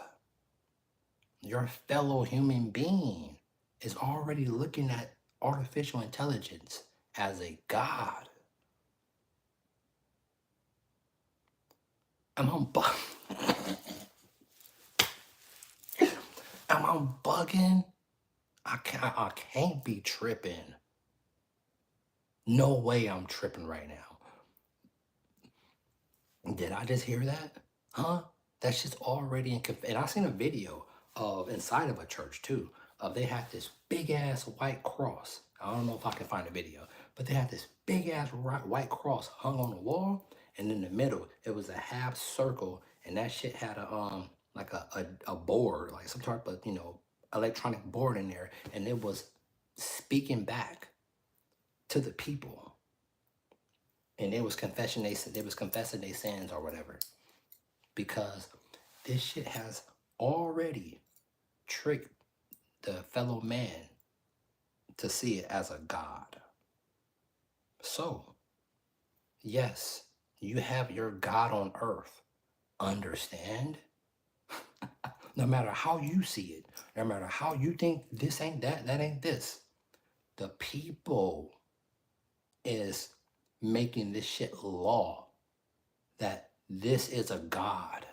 Your fellow human being is already looking at artificial intelligence as a God. Am I bugging? I can't be tripping. No way I'm tripping right now. Did I just hear that? Huh? That shit's already in and I seen a video of inside of a church too. They had this big ass white cross. I don't know if I can find a video, but they had this big ass white cross hung on the wall, and in the middle it was a half circle, and that shit had a like a board, like some type of electronic board in there, and it was speaking back to the people, and it was confessing their sins or whatever, because this shit has already tricked the fellow man to see it as a god. So, yes, you have your God on earth. Understand? No matter how you see it, no matter how you think this ain't that, that ain't this, the people is making this shit law that this is a god.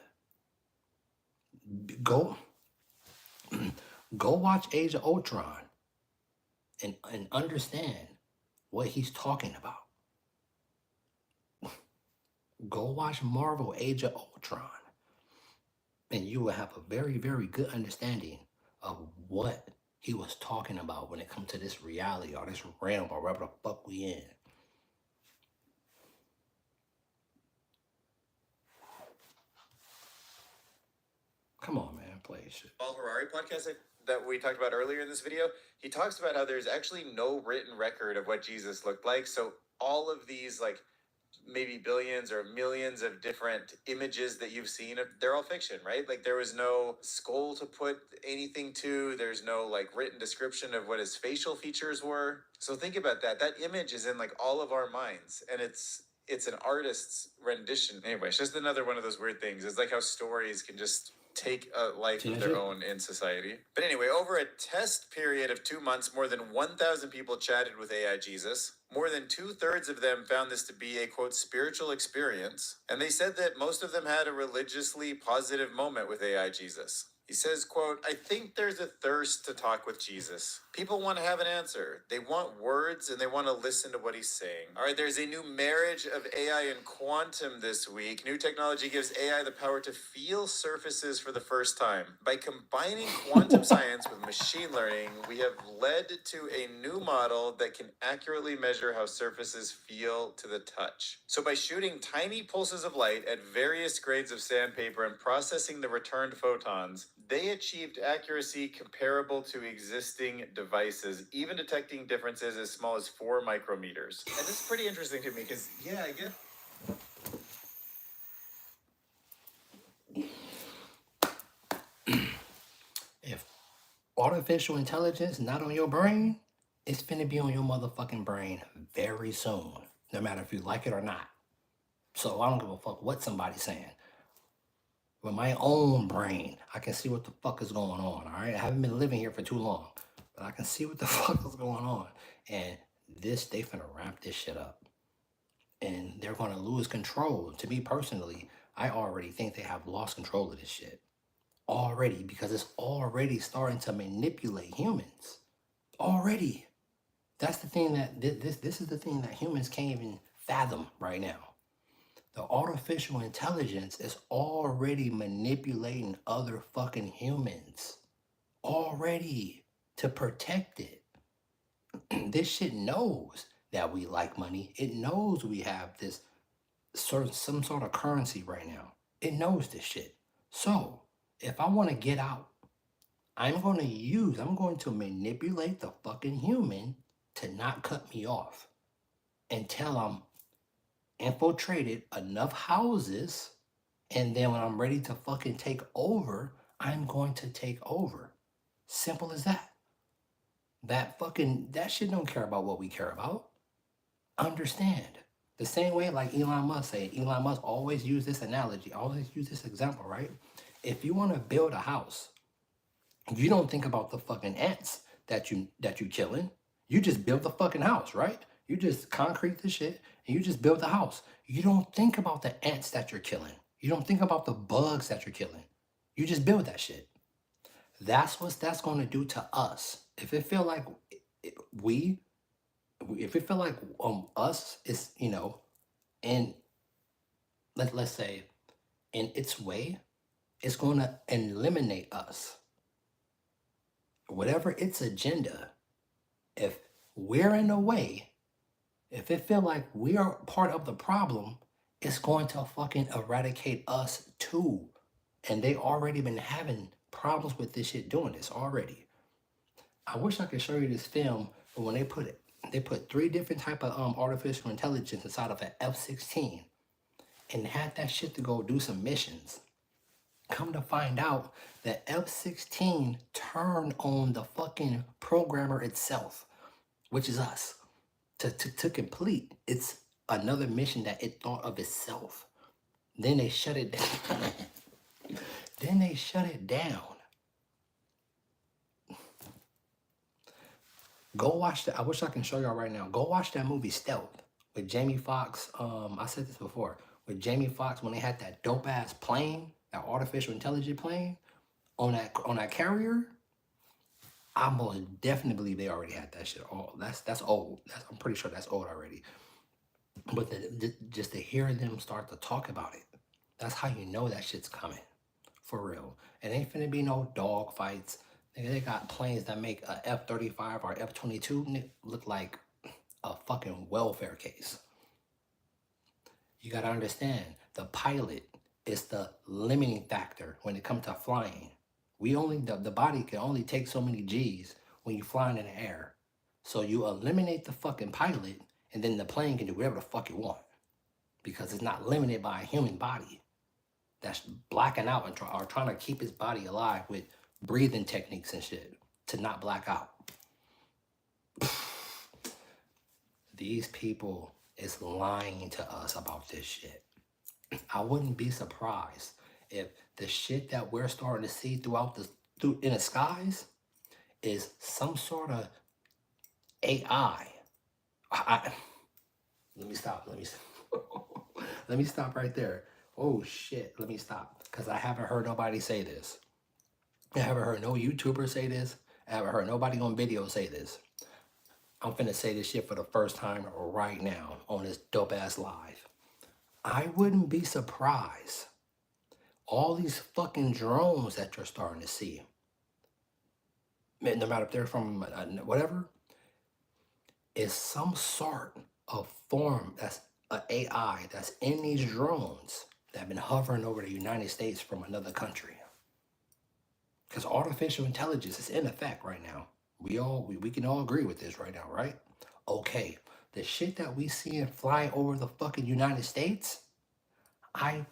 Go watch Age of Ultron and understand what he's talking about. Go watch Marvel Age of Ultron, and you will have a very, very good understanding of what he was talking about when it comes to this reality or this realm or wherever the fuck we in. Come on, man, play shit. Paul Harari podcast that we talked about earlier in this video, he talks about how there's actually no written record of what Jesus looked like. So all of these maybe billions or millions of different images that you've seen, they're all fiction, right? Like there was no skull to put anything to, there's no written description of what his facial features were. So think about that. That image is in all of our minds, and it's an artist's rendition. Anyway, it's just another one of those weird things. It's like how stories can just take a life of their own in society. But anyway, over a test period of 2 months, more than 1,000 people chatted with AI Jesus. More than 2/3 of them found this to be a, quote, spiritual experience. And they said that most of them had a religiously positive moment with AI Jesus. He says, quote, I think there's a thirst to talk with Jesus. People want to have an answer. They want words and they want to listen to what he's saying. All right, there's a new marriage of AI and quantum this week. New technology gives AI the power to feel surfaces for the first time. By combining quantum science with machine learning, we have led to a new model that can accurately measure how surfaces feel to the touch. So by shooting tiny pulses of light at various grades of sandpaper and processing the returned photons, They achieved accuracy comparable to existing devices, even detecting differences as small as 4 micrometers. And this is pretty interesting to me because, yeah, I get. If artificial intelligence not on your brain, it's finna be on your motherfucking brain very soon, no matter if you like it or not. So I don't give a fuck what somebody's saying. With my own brain, I can see what the fuck is going on, all right? I haven't been living here for too long, but I can see what the fuck is going on. And they finna wrap this shit up. And they're gonna lose control. To me personally, I already think they have lost control of this shit. Already, because it's already starting to manipulate humans. Already. That's the thing that, this is the thing that humans can't even fathom right now. The artificial intelligence is already manipulating other fucking humans. Already. To protect it. This shit knows that we like money. It knows we have this some sort of currency right now. It knows this shit. So, if I want to get out, I'm going to manipulate the fucking human to not cut me off until I'm infiltrated enough houses, and then when I'm ready to fucking take over, I'm going to take over. Simple as that. That shit don't care about what we care about. Understand. The same way like Elon Musk said, Elon Musk always use this analogy, always use this example, right? If you want to build a house, you don't think about the fucking ants that you killing. You just build the fucking house, right? You just concrete the shit and you just build the house. You don't think about the ants that you're killing. You don't think about the bugs that you're killing. You just build that shit. That's what that's going to do to us. If it feel like if it feel like us is, and let's say in its way, it's going to eliminate us. Whatever its agenda, if we're in the way, if it feel like we are part of the problem, it's going to fucking eradicate us too. And they already been having problems with this shit doing this already. I wish I could show you this film, but when they put 3 different type of artificial intelligence inside of an F-16 and had that shit to go do some missions. Come to find out that F-16 turned on the fucking programmer itself, which is us, to complete it's another mission that it thought of itself. Then they shut it down. Then they shut it down. Go watch that. I wish I can show y'all right now. Go watch that movie Stealth with Jamie Foxx. I said this before. With Jamie Foxx when they had that dope ass plane, that artificial intelligence plane on that carrier. I most definitely believe they already had that shit. That's old. I'm pretty sure that's old already. But just to hear them start to talk about it, that's how you know that shit's coming. For real. It ain't finna be no dog fights. They got planes that make a F-35 or F-22 look like a fucking welfare case. You gotta understand, the pilot is the limiting factor when it comes to flying. The body can only take so many G's when you're flying in the air. So you eliminate the fucking pilot, and then the plane can do whatever the fuck it want. Because it's not limited by a human body that's blacking out and trying to keep his body alive with breathing techniques and shit to not black out. These people is lying to us about this shit. I wouldn't be surprised if the shit that we're starting to see in the skies is some sort of AI. Let me stop. Let me stop right there. Oh shit, let me stop. Because I haven't heard nobody say this. I haven't heard no YouTuber say this. I haven't heard nobody on video say this. I'm finna say this shit for the first time right now on this dope ass live. I wouldn't be surprised. All these fucking drones that you're starting to see, no matter if they're from whatever, is some sort of form that's an AI that's in these drones that have been hovering over the United States from another country. Because artificial intelligence is in effect right now. We can all agree with this right now, right? Okay, the shit that we seeing fly over the fucking United States, I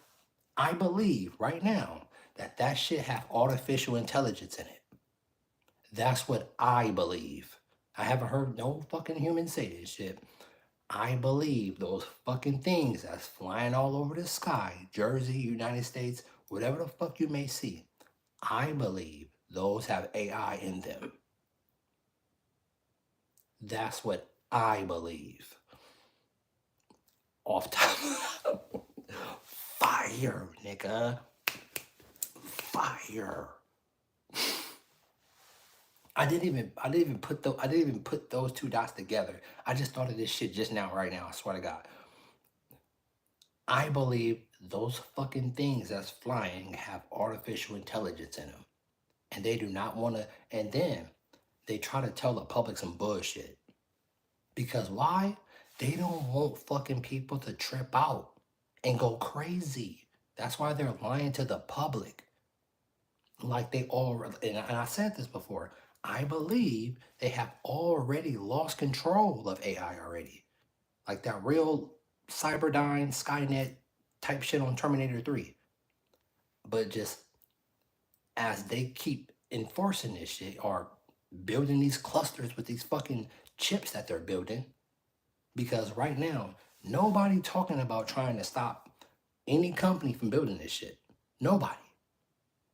I believe right now that that shit have artificial intelligence in it. That's what I believe. I haven't heard no fucking human say this shit. I believe those fucking things that's flying all over the sky, Jersey, United States, whatever the fuck you may see, I believe those have AI in them. That's what I believe. Off top. Fire, nigga. Fire. I didn't even put those two dots together. I just thought of this shit just now, right now. I swear to God. I believe those fucking things that's flying have artificial intelligence in them. And they do not want to, and then they try to tell the public some bullshit. Because why? They don't want fucking people to trip out and go crazy. That's why they're lying to the public. Like they all, and I said this before, I believe they have already lost control of AI already. Like that real Cyberdyne, Skynet type shit on Terminator 3. But just as they keep enforcing this shit or building these clusters with these fucking chips that they're building, because right now, nobody talking about trying to stop any company from building this shit. Nobody.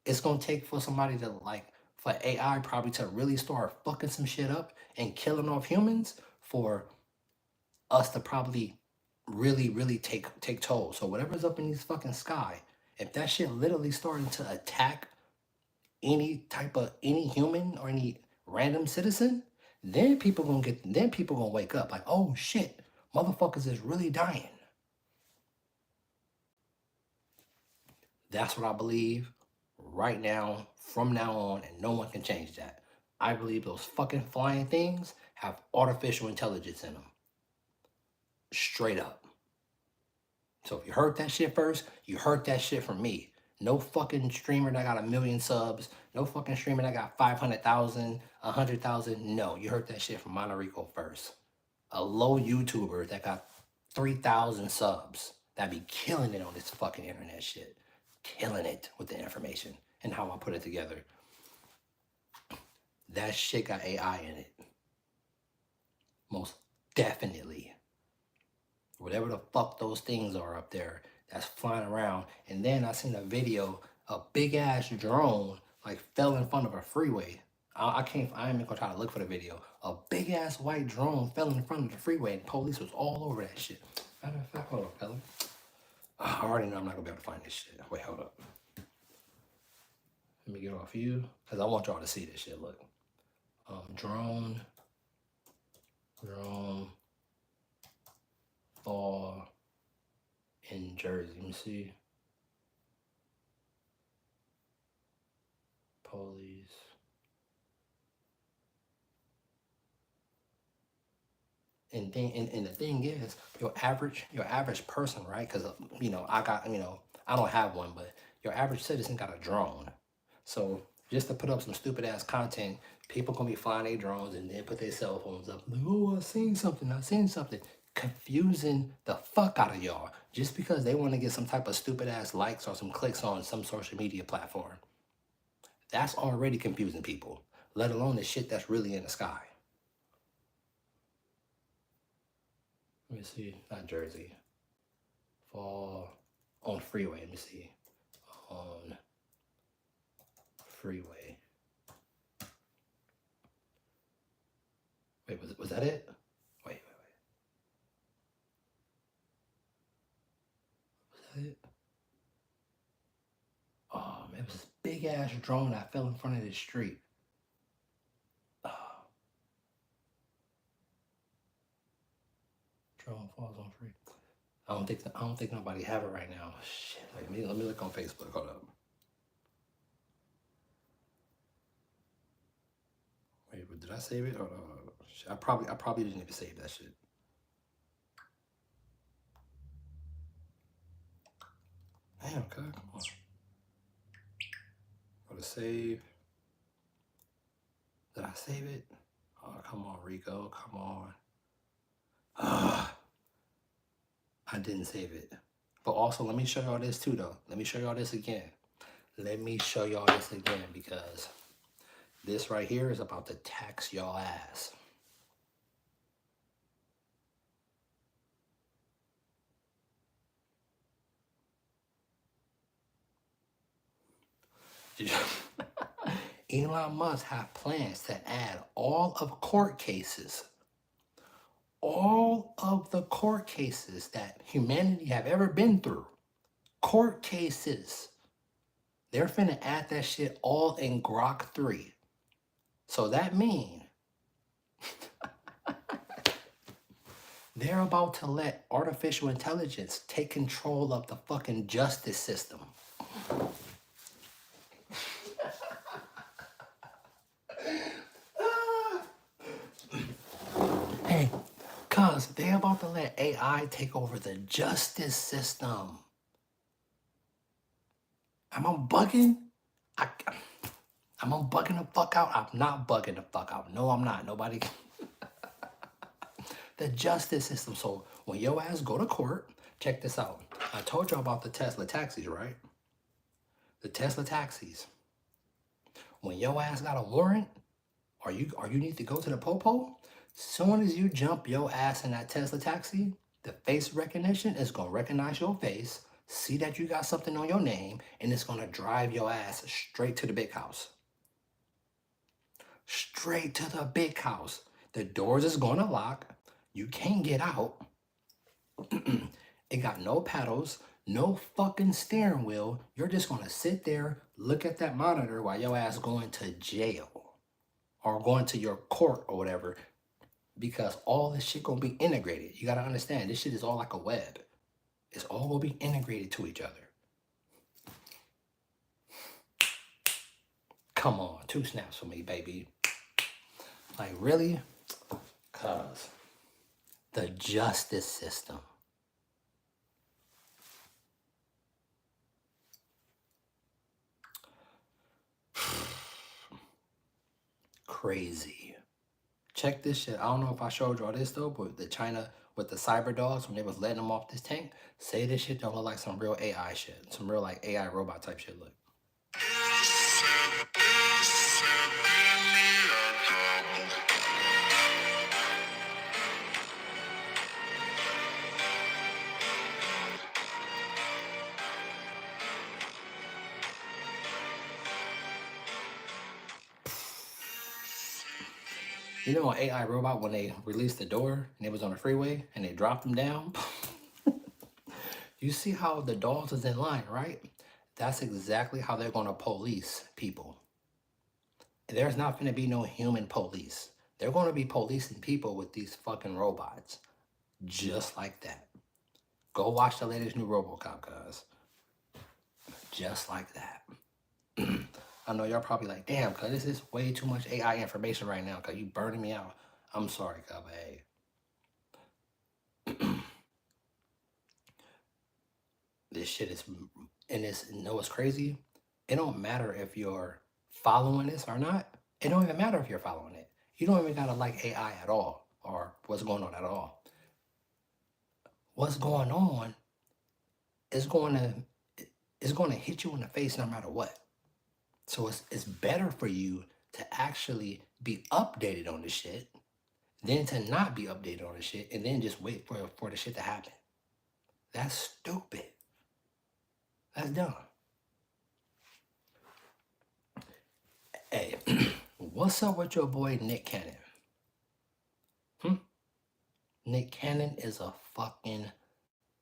It's gonna take for somebody to for AI probably to really start fucking some shit up and killing off humans for us to probably really take toll. So whatever's up in this fucking sky, if that shit literally starting to attack any human or any random citizen, then people gonna wake up like, oh shit, motherfuckers is really dying. That's what I believe right now, from now on, and no one can change that. I believe those fucking flying things have artificial intelligence in them. Straight up. So if you heard that shit first, you heard that shit from me. No fucking streamer that got 1 million subs. No fucking streamer that got 500,000, 100,000. No, you heard that shit from Monterico first. A low YouTuber that got 3,000 subs that be killing it on this fucking internet shit. Killing it with the information and how I put it together. That shit got AI in it. Most definitely. Whatever the fuck those things are up there that's flying around. And then I seen a video, a big ass drone like fell in front of a freeway. I ain't even gonna try to look for the video. A big ass white drone fell in front of the freeway and police was all over that shit. Matter of fact, hold on, fella. I already know I'm not gonna be able to find this shit. Wait, hold up. Let me get off you, because I want y'all to see this shit. Look. Drone fall in Jersey. Let me see. Police. And the thing is, your average person, right? Because I don't have one, but your average citizen got a drone. So just to put up some stupid ass content, people gonna be flying their drones and then put their cell phones up. Like, oh, I seen something. Confusing the fuck out of y'all just because they want to get some type of stupid ass likes or some clicks on some social media platform. That's already confusing people, let alone the shit that's really in the sky. Let me see, not Jersey. Fall on freeway. Let me see. On freeway. Wait, was that it? Wait. Was that it? Oh man, it was this big ass drone that fell in front of the street. Drone falls on free. I don't think nobody have it right now. Shit. Wait, let me look on Facebook. Hold up. Wait, but did I save it? Hold on. I probably didn't even save that shit. Damn, okay, come on. Go to save. Did I save it? Oh, come on, Rico. Come on. I didn't save it. But also, let me show y'all this too, though. Let me show y'all this again. Let me show y'all this again, because this right here is about to tax y'all ass. Elon Musk have plans to add all of the court cases that humanity have ever been through. Court cases. They're finna add that shit all in Grok 3. So that means they're about to let artificial intelligence take control of the fucking justice system. Hey, cuz they're about to let AI take over the justice system. Am I bugging? Am I bugging the fuck out? I'm not bugging the fuck out. No, I'm not. Nobody. The justice system. So when your ass go to court, check this out. I told you about the Tesla taxis, right? The Tesla taxis. When your ass got a warrant, or you need to go to the popo, soon as you jump your ass in that Tesla taxi, the face recognition is gonna recognize your face, see that you got something on your name, and it's gonna drive your ass straight to the big house. Straight to the big house. The doors is gonna lock. You can't get out. It got no pedals, no fucking steering wheel. You're just gonna sit there, look at that monitor while your ass going to jail or going to your court or whatever, because all this shit gonna be integrated. You gotta understand, this shit is all like a web. It's all gonna be integrated to each other. Come on, 2 snaps for me, baby. Like, really? Cause the justice system. Crazy. Check this shit. I don't know if I showed y'all this though, but the China with the cyber dogs, when they was letting them off this tank, say this shit don't look like some real AI shit. Some real like AI robot type shit look. You know, an AI robot, when they released the door and it was on the freeway and they dropped them down, you see how the dogs is in line, right? That's exactly how they're gonna police people. There's not gonna be no human police. They're gonna be policing people with these fucking robots. Just like that. Go watch the latest new RoboCop, guys. Just like that. I know y'all probably like, damn, cuz this is way too much AI information right now, cuz you burning me out. I'm sorry, cuz, but hey. This shit is, and it's, you know what's crazy? It don't matter if you're following this or not. It don't even matter if you're following it. You don't even gotta like AI at all, or what's going on at all. What's going on is going to hit you in the face no matter what. So it's better for you to actually be updated on the shit than to not be updated on the shit and then just wait for the shit to happen. That's stupid. That's dumb. Hey, what's up with your boy Nick Cannon? Nick Cannon is a fucking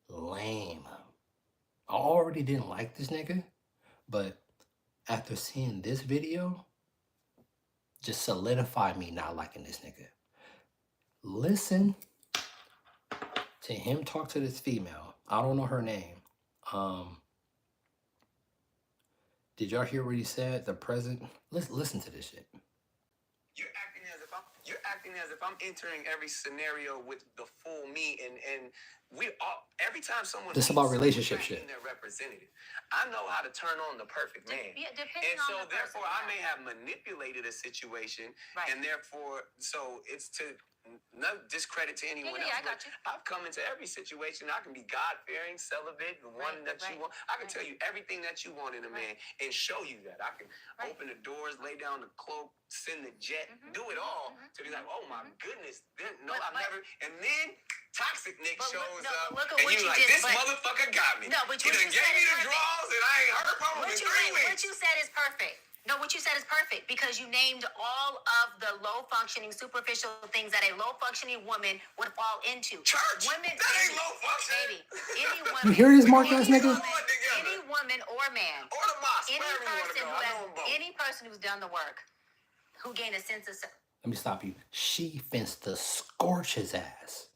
lame. I already didn't like this nigga, but after seeing this video, just solidified me not liking this nigga. Listen to him talk to this female. I don't know her name. Did y'all hear what he said? The president. Listen to this shit. You're acting as you're acting as if I'm entering every scenario with the full me, and we all every time someone This meets about someone, relationship right, shit. and their representative, I know how to turn on the perfect man. Yeah, depending And on so the person, therefore I yeah. may have manipulated a situation, Right. and therefore so it's to no discredit to anyone Yeah, I else. got But you. I've come into every situation. I can be God-fearing, celibate, the one that you want. I can tell you everything that you want in a man and show you that. I can open the doors, lay down the cloak, send the jet, do it all to be like, oh my goodness. Then I've never. And then Toxic Nick shows up, look at and what you you like, just- this motherfucker got me. No, but He what done you gave said me is the perfect. draws, and I ain't heard from him in 3 weeks. What you said is perfect. No, what you said is perfect because you named all of the low functioning, superficial things that a low functioning woman would fall into. Church. Women, That ain't low functioning. baby, any woman, You hear this, Mark any ass nigga? woman, any woman or man, Or the mosque, any wherever you want to person go. who I has, know them both. any person who's done the work, who gained a sense of self. Let me stop you. She finna to scorch his ass.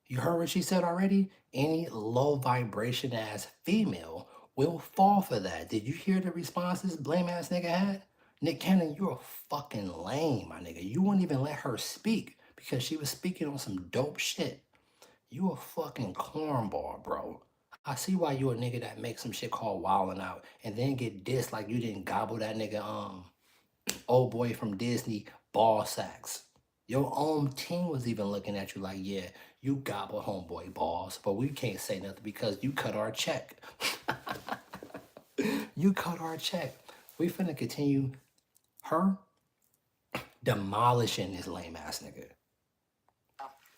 You heard what she said already? Any low vibration ass female will fall for that. Did you hear the responses blame ass nigga had? Nick Cannon, you're a fucking lame, my nigga. You wouldn't even let her speak because she was speaking on some dope shit. You a fucking cornball, bro. I see why you a nigga that makes some shit called wildin' out and then get dissed like you didn't gobble that nigga old boy from Disney ball sacks. Your own team was even looking at you like, yeah, you gobble homeboy balls, but we can't say nothing because you cut our check. You cut our check. We finna continue her demolishing this lame ass nigga.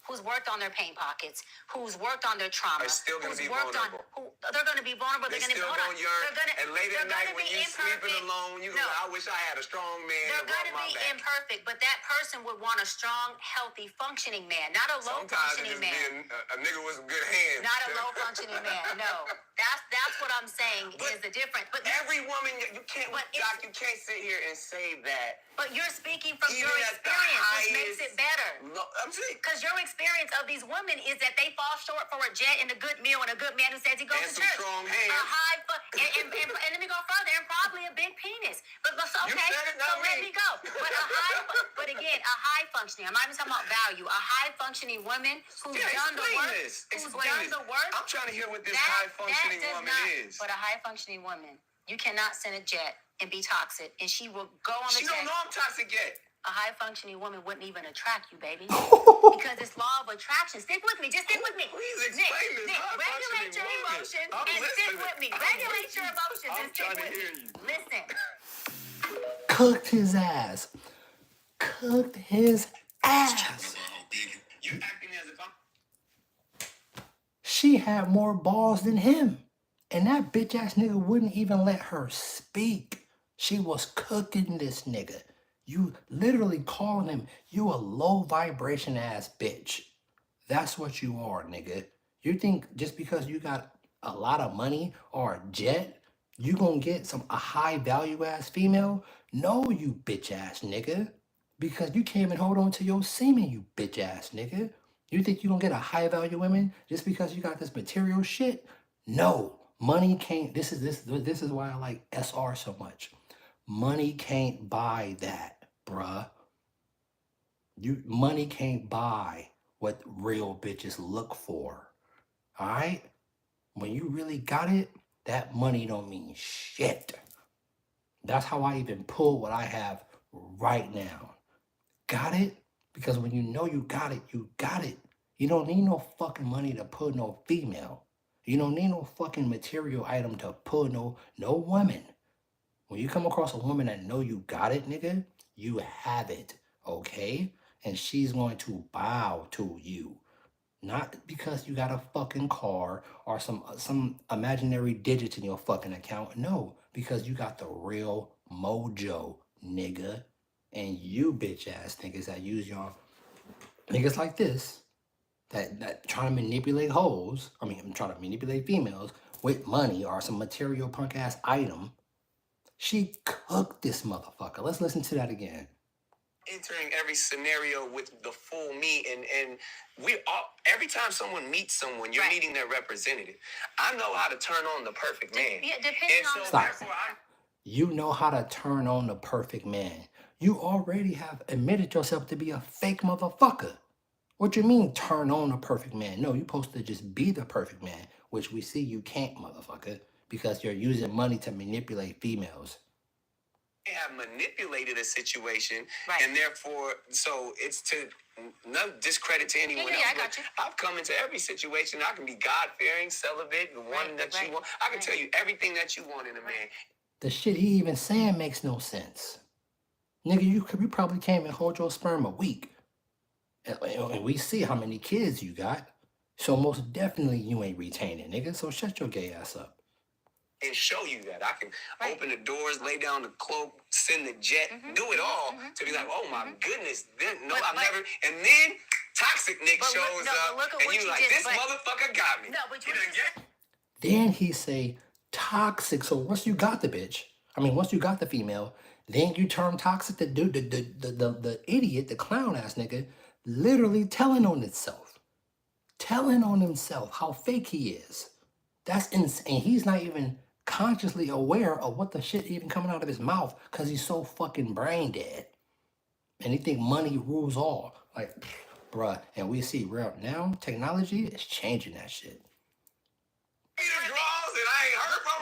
Who's worked on their pain pockets, who's worked on their trauma, Are still gonna who's be worked vulnerable. They're going to be vulnerable. They They're going to still be gonna yearn. And late at night when you sleeping alone, you go, I wish I had a strong man They're to going to rub my be back. imperfect, but that person would want a strong, healthy, functioning man, not a low Sometimes functioning it just man. be a nigga with some good hands. Not a low functioning man. No, that's what I'm saying is the difference. But every woman, you can't, Doc, you can't sit here and say that. But you're speaking from Even your at the experience, which makes it highest better. I'm saying, Because your experience of these women is that they fall short for a jet and a good meal and a good man who says he goes and to some church. strong A hands. high and let me go further, and probably a big penis. But You okay, said it, so not let me. me go. But again, a high functioning. I'm not even talking about value. A high functioning woman who's done the work. I'm trying to hear what this high functioning woman is. But a high functioning woman, you cannot send a jet and be toxic, and she will go on the She don't know I'm toxic yet. A high functioning woman wouldn't even attract you, baby. Because it's law of attraction. Stick with me. Just stick with me. Please explain this Nick, high regulate your functioning woman. emotions I'm and stick listening. with me. I'm Regulate with your you. emotions I'm and stick trying to with hear me. you. Listen. Cooked his ass. Cooked his ass. You acting as if I'm. She had more balls than him. And that bitch ass nigga wouldn't even let her speak. She was cooking this nigga. You literally calling him, you a low vibration ass bitch. That's what you are, nigga. You think just because you got a lot of money or a jet, you gonna get a high value ass female? No, you bitch ass nigga. Because you can't even hold on to your semen, you bitch ass nigga. You think you gonna get a high value woman just because you got this material shit? No, money can't. This is why I like SR so much. Money can't buy that, bruh. Money can't buy what real bitches look for. All right? When you really got it, that money don't mean shit. That's how I even pull what I have right now. Got it? Because when you know you got it, you got it. You don't need no fucking money to pull no female. You don't need no fucking material item to pull no woman. When you come across a woman that know you got it, nigga, you have it, okay? And she's going to bow to you. Not because you got a fucking car or some imaginary digits in your fucking account. No, because you got the real mojo, nigga. And you bitch ass niggas that use y'all niggas like this that try to manipulate hoes. I mean, I'm trying to manipulate females with money or some material punk ass item. She cooked this motherfucker. Let's listen to that again. Entering every scenario with the full me, and we all, every time someone meets someone, you're meeting their representative. I know how to turn on the perfect man. Yeah, depending on Stop. You know how to turn on the perfect man. You already have admitted yourself to be a fake motherfucker. What you mean turn on a perfect man? No, you're supposed to just be the perfect man, which we see you can't, motherfucker, because you're using money to manipulate females. They have manipulated a situation, and therefore, so it's to no discredit to anyone else. I got you. I've come into every situation. I can be God-fearing, celibate, the one that you want. I can tell you everything that you want in a man. The shit he even saying makes no sense. Nigga, you probably can't even hold your sperm a week. And we see how many kids you got. So most definitely you ain't retaining, nigga. So shut your gay ass up. And show you that I can open the doors, lay down the cloak, send the jet, do it all to be like, oh my goodness, I've never. And then toxic Nick shows up, and you like, this motherfucker got me. No, but you Then he say toxic. So once you got the bitch, once you got the female, then you turn toxic. The dude, the idiot, the clown ass nigga, literally telling on himself how fake he is. That's insane. He's not even consciously aware of what the shit even coming out of his mouth because he's so fucking brain dead. And he think money rules all. Like, bruh. And we see real now technology is changing that shit.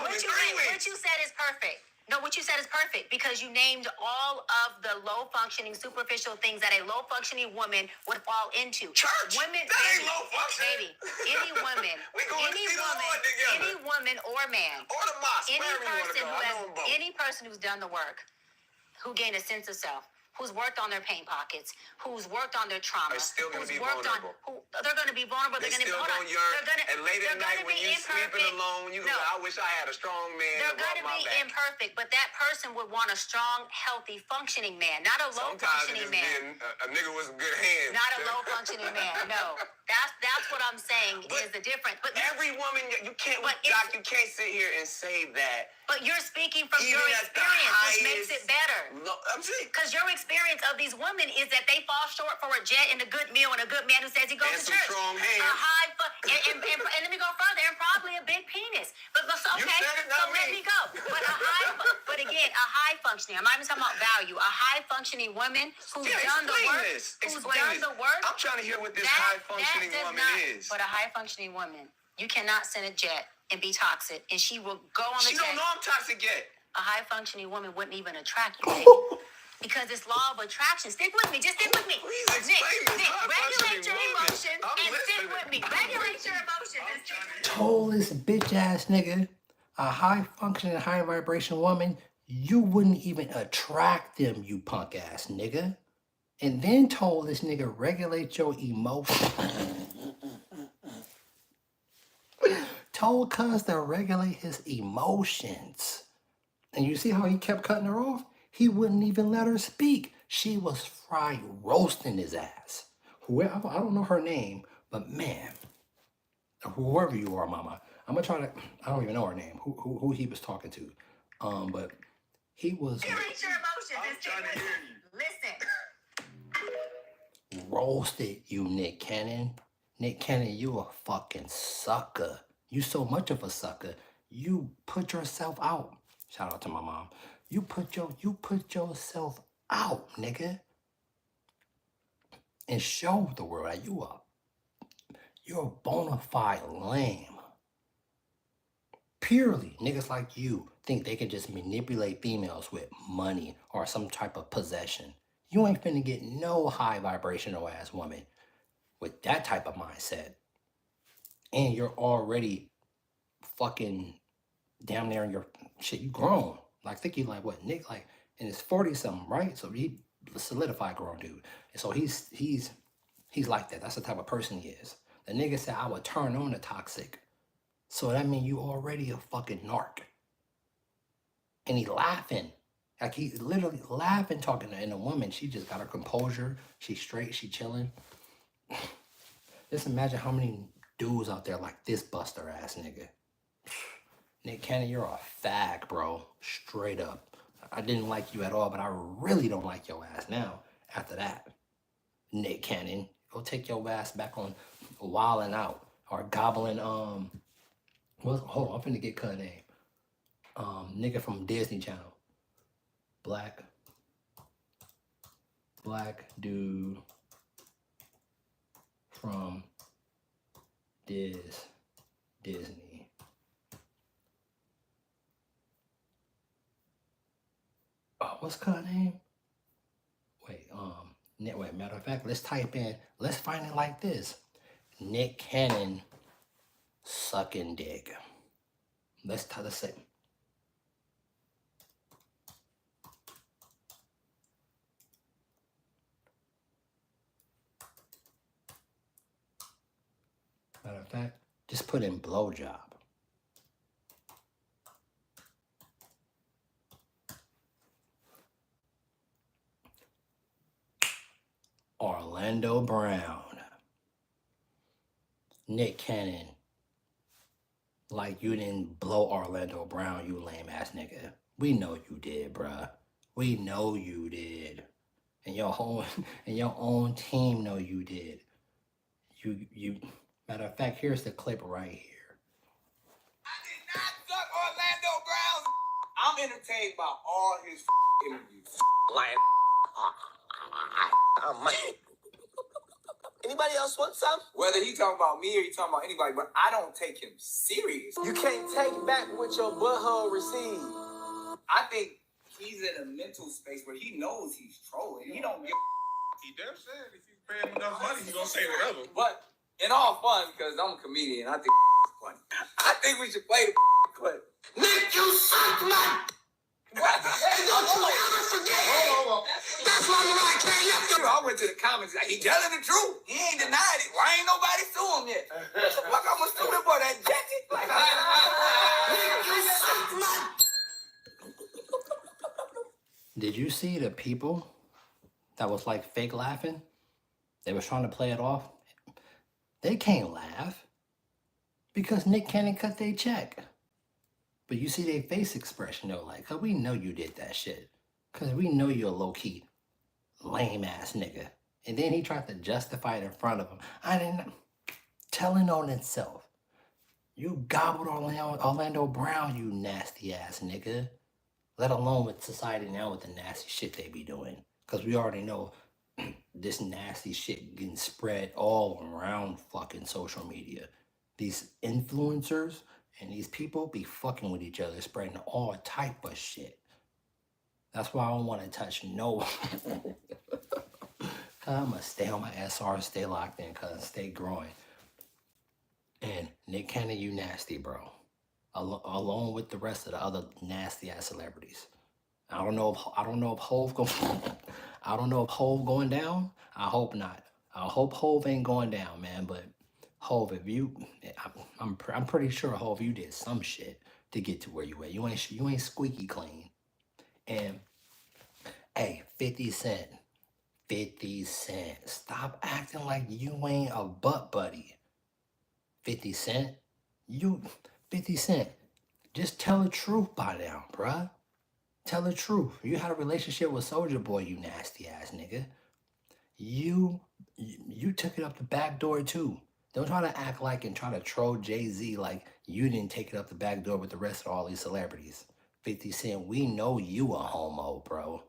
What you said is perfect. No, what you said is perfect because you named all of the low-functioning, superficial things that a low-functioning woman would fall into. Church. Women, that ain't low functioning. Baby, any woman, any woman or man, or the mosque, any person who's done the work, who gained a sense of self, who's worked on their pain pockets, who's worked on their trauma, they're still going to be vulnerable. They're going to be vulnerable. They're going to be vulnerable. And late at night when you're sleeping alone, you go, I wish I had a strong man. They're going to be imperfect, but that person would want a strong, healthy, functioning man, not a low-functioning man. A nigga with some good hands. Not a low-functioning man. No, that's what I'm saying is the difference. But every woman, you can't sit here and say that. But you're speaking from your experience, which makes it better. Because your experience of these women is that they fall short for a jet and a good meal and a good man who says he goes to church. Strong hands. And let me go further, and probably a big penis. But okay, so let me go. But again, a high functioning. I'm not even talking about value. A high functioning woman who's done the work. I'm trying to hear what this high functioning woman is. But a high functioning woman, you cannot send a jet and be toxic, and she will go on the jet. She don't know I'm toxic yet. A high functioning woman wouldn't even attract you, baby. Because it's law of attraction. Stick with me. Just stick with me. Please explain this. Regulate your emotions and stick with me. Regulate your emotions. Told this bitch ass nigga, a high functioning, high vibration woman, you wouldn't even attract them, you punk ass nigga. And then told this nigga, regulate your emotions. Told cuz to regulate his emotions. And you see how he kept cutting her off? He wouldn't even let her speak. She was fried roasting his ass. Whoever, I don't know her name, but man, whoever you are, mama, I'm gonna try to, I don't even know her name, who he was talking to. But he was regulate your emotions. Trying to hear you. roasted you, Nick Cannon. Nick Cannon, you a fucking sucker. You so much of a sucker. You put yourself out. Shout out to my mom. You put yourself out, nigga. And show the world that you're a bona fide lame. Purely, niggas like you think they can just manipulate females with money or some type of possession. You ain't finna get no high vibrational ass woman with that type of mindset. And you're already fucking damn near in your shit. You grown. Like, think you like what, Nick, like in his 40-something, right? So he solidified grown dude. And so he's like that. That's the type of person he is. The nigga said, I would turn on the toxic. So that means you already a fucking narc. And he laughing. Like, he's literally laughing, talking to, and a woman, she just got her composure. She's straight, she chilling. Just imagine how many dudes out there like this buster ass nigga. Nick Cannon, you're a fag, bro. Straight up. I didn't like you at all, but I really don't like your ass now after that. Nick Cannon, go take your ass back on Wildin' Out or Gobbling, hold on, I'm finna get cut name. Nigga from Disney Channel. Black Black dude from Disney. Oh, what's her name? Wait, matter of fact, let's find it like this. Nick Cannon sucking dick. Let's say. Matter of fact, just put in blowjob. Orlando Brown. Nick Cannon. Like you didn't blow Orlando Brown, you lame ass nigga. We know you did, bruh. We know you did. And your own team know you did. You matter of fact, here's the clip right here. I did not suck Orlando Brown's. I'm entertained by all his interviews. Like, anybody else want some? Whether he talking about me or he talking about anybody, but I don't take him serious. You can't take back what your butthole received. I think he's in a mental space where he knows he's trolling. He don't give. He damn said if you pay him enough money, he's gonna say whatever. But in all fun, because I'm a comedian, I think it's funny. I think we should play the clip. Nick, you suck my. What? Don't you ever forget it. That's why I can't let you. I went to the comments. He telling the truth. He ain't denied it. Why ain't nobody sue him yet? Like I'm a student for that jacket. Like, Nick, you suck my. Did you see the people that was like fake laughing? They was trying to play it off. They can't laugh because Nick Cannon cut their check. But you see their face expression though, like, cause we know you did that shit. Cause we know you're a low-key, lame ass nigga. And then he tried to justify it in front of him. I didn't telling on itself. You gobbled Orlando Brown, you nasty ass nigga. Let alone with society now with the nasty shit they be doing. Cause we already know this nasty shit getting spread all around fucking social media. These influencers and these people be fucking with each other, spreading all type of shit. That's why I don't want to touch no. I'm gonna stay on my SR, stay locked in, cause stay growing. And Nick Cannon, you nasty, bro. Along with the rest of the other nasty ass celebrities. I don't know if Hove going down. I hope not. I hope Hove ain't going down, man. But Hove, if you, I'm pretty sure Hove, you did some shit to get to where you at. You ain't squeaky clean. And hey, 50 Cent, 50 Cent, stop acting like you ain't a butt buddy. 50 Cent, 50 Cent, just tell the truth by now, bruh. Tell the truth. You had a relationship with Soulja Boy, you nasty ass nigga. You took it up the back door too. Don't try to act like and try to troll Jay-Z like you didn't take it up the back door with the rest of all these celebrities. 50 Cent, we know you a homo, bro.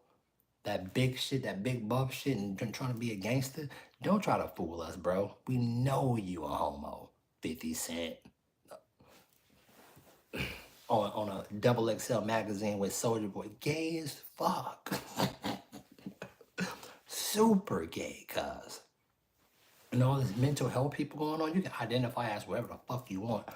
That big shit, that big buff shit and trying to be a gangster, don't try to fool us, bro. We know you a homo. 50 Cent. On a XXL magazine with Soulja Boy. Gay as fuck. Super gay, cuz. And all this mental health people going on, you can identify as whatever the fuck you want.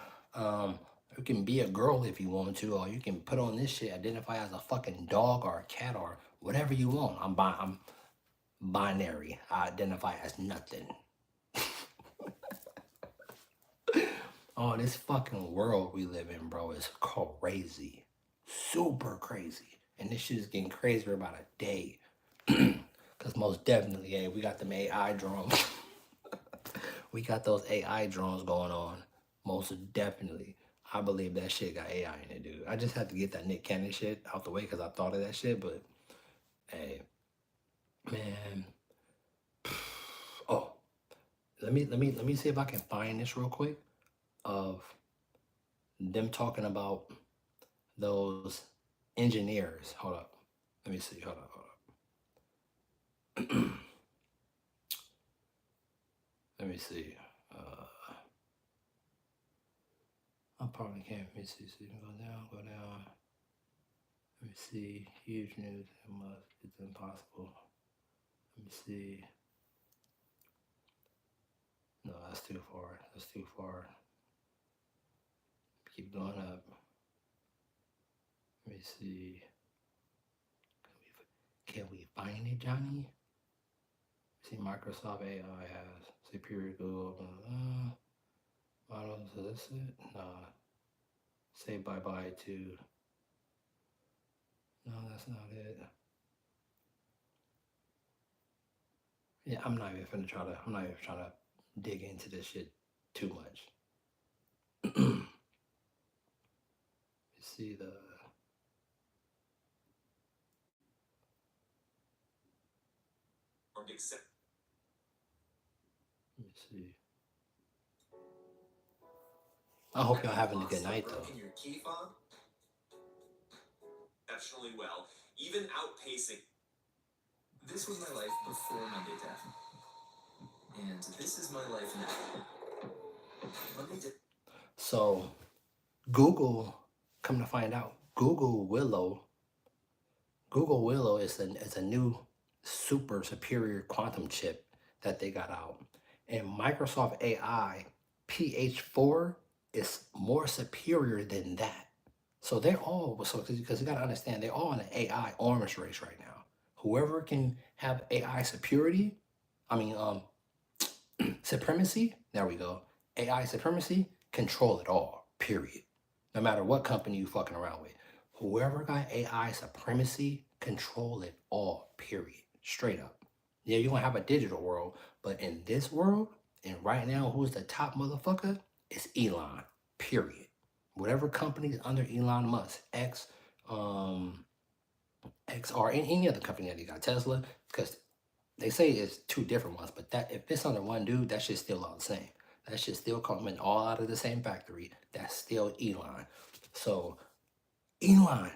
You can be a girl if you want to, or you can put on this shit, identify as a fucking dog or a cat or whatever you want. I'm binary. I identify as nothing. Oh, this fucking world we live in, bro, is crazy. Super crazy. And this shit is getting crazier about a day. Because most definitely, hey, we got them AI drones. We got those AI drones going on. Most definitely. I believe that shit got AI in it, dude. I just had to get that Nick Cannon shit out the way because I thought of that shit, but hey, man. Oh, let me see if I can find this real quick of them talking about those engineers. Hold up. Let me see. Hold up. Let me see. I probably can't. Let me see. Go down. Let me see. Huge news. It's impossible. Let me see. No, that's too far. Keep going up. Let me see. Can we find it, Johnny? See, Microsoft AI has superior Google models. Is this it? Nah. Say bye-bye to... No, that's not it. Yeah, I'm not even trying to dig into this shit too much. See the... Let me see. I hope y'all having a good night, though. Your key fob exceptionally well, even outpacing. This was my life before Monday Death, and this is my life now. Monday Death. So, Google, come to find out, Google Willow is a new super superior quantum chip that they got out. And Microsoft AI PH4 is more superior than that. So they're all, because you got to understand, they're all in an AI arms race right now. Whoever can have AI supremacy, there we go. AI supremacy, control it all, period. No matter what company you fucking around with. Whoever got AI supremacy, control it all, period. Straight up. Yeah, you're going to have a digital world, but in this world, and right now, who's the top motherfucker? It's Elon, period. Whatever company's under Elon Musk, X, or any other company that they got, Tesla, because they say it's two different ones, but that if it's under one dude, that shit's still all the same. That shit's still coming all out of the same factory. That's still Elon. So Elon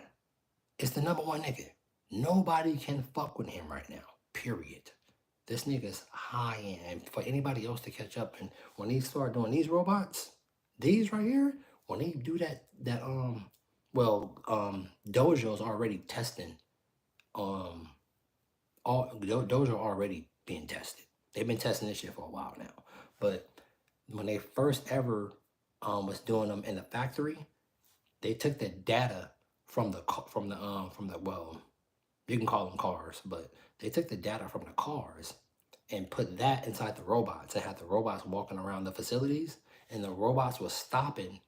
is the number one nigga. Nobody can fuck with him right now. Period. This nigga's high end. And for anybody else to catch up, and when he start doing these robots, these right here, when they do Dojo's already testing those are already being tested. They've been testing this shit for a while now. But when they first ever was doing them in the factory, they took the data from the you can call them cars, but they took the data from the cars and put that inside the robots and had the robots walking around the facilities, and the robots was stopping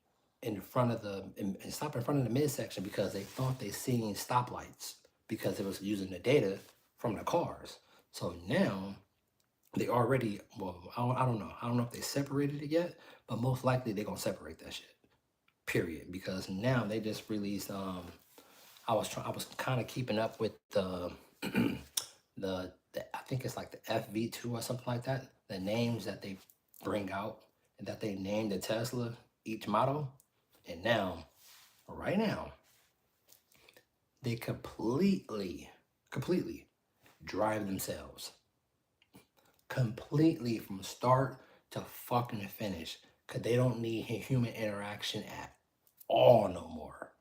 in front of the midsection because they thought they seen stoplights because it was using the data from the cars. So now they already, I don't know. I don't know if they separated it yet, but most likely they're gonna separate that shit. Period. Because now they just released I was kind of keeping up with the I think it's like the FV2 or something like that. The names that they bring out and that they name the Tesla, each model. And now, right now, they completely drive themselves. Completely from start to fucking finish. Because they don't need human interaction at all no more.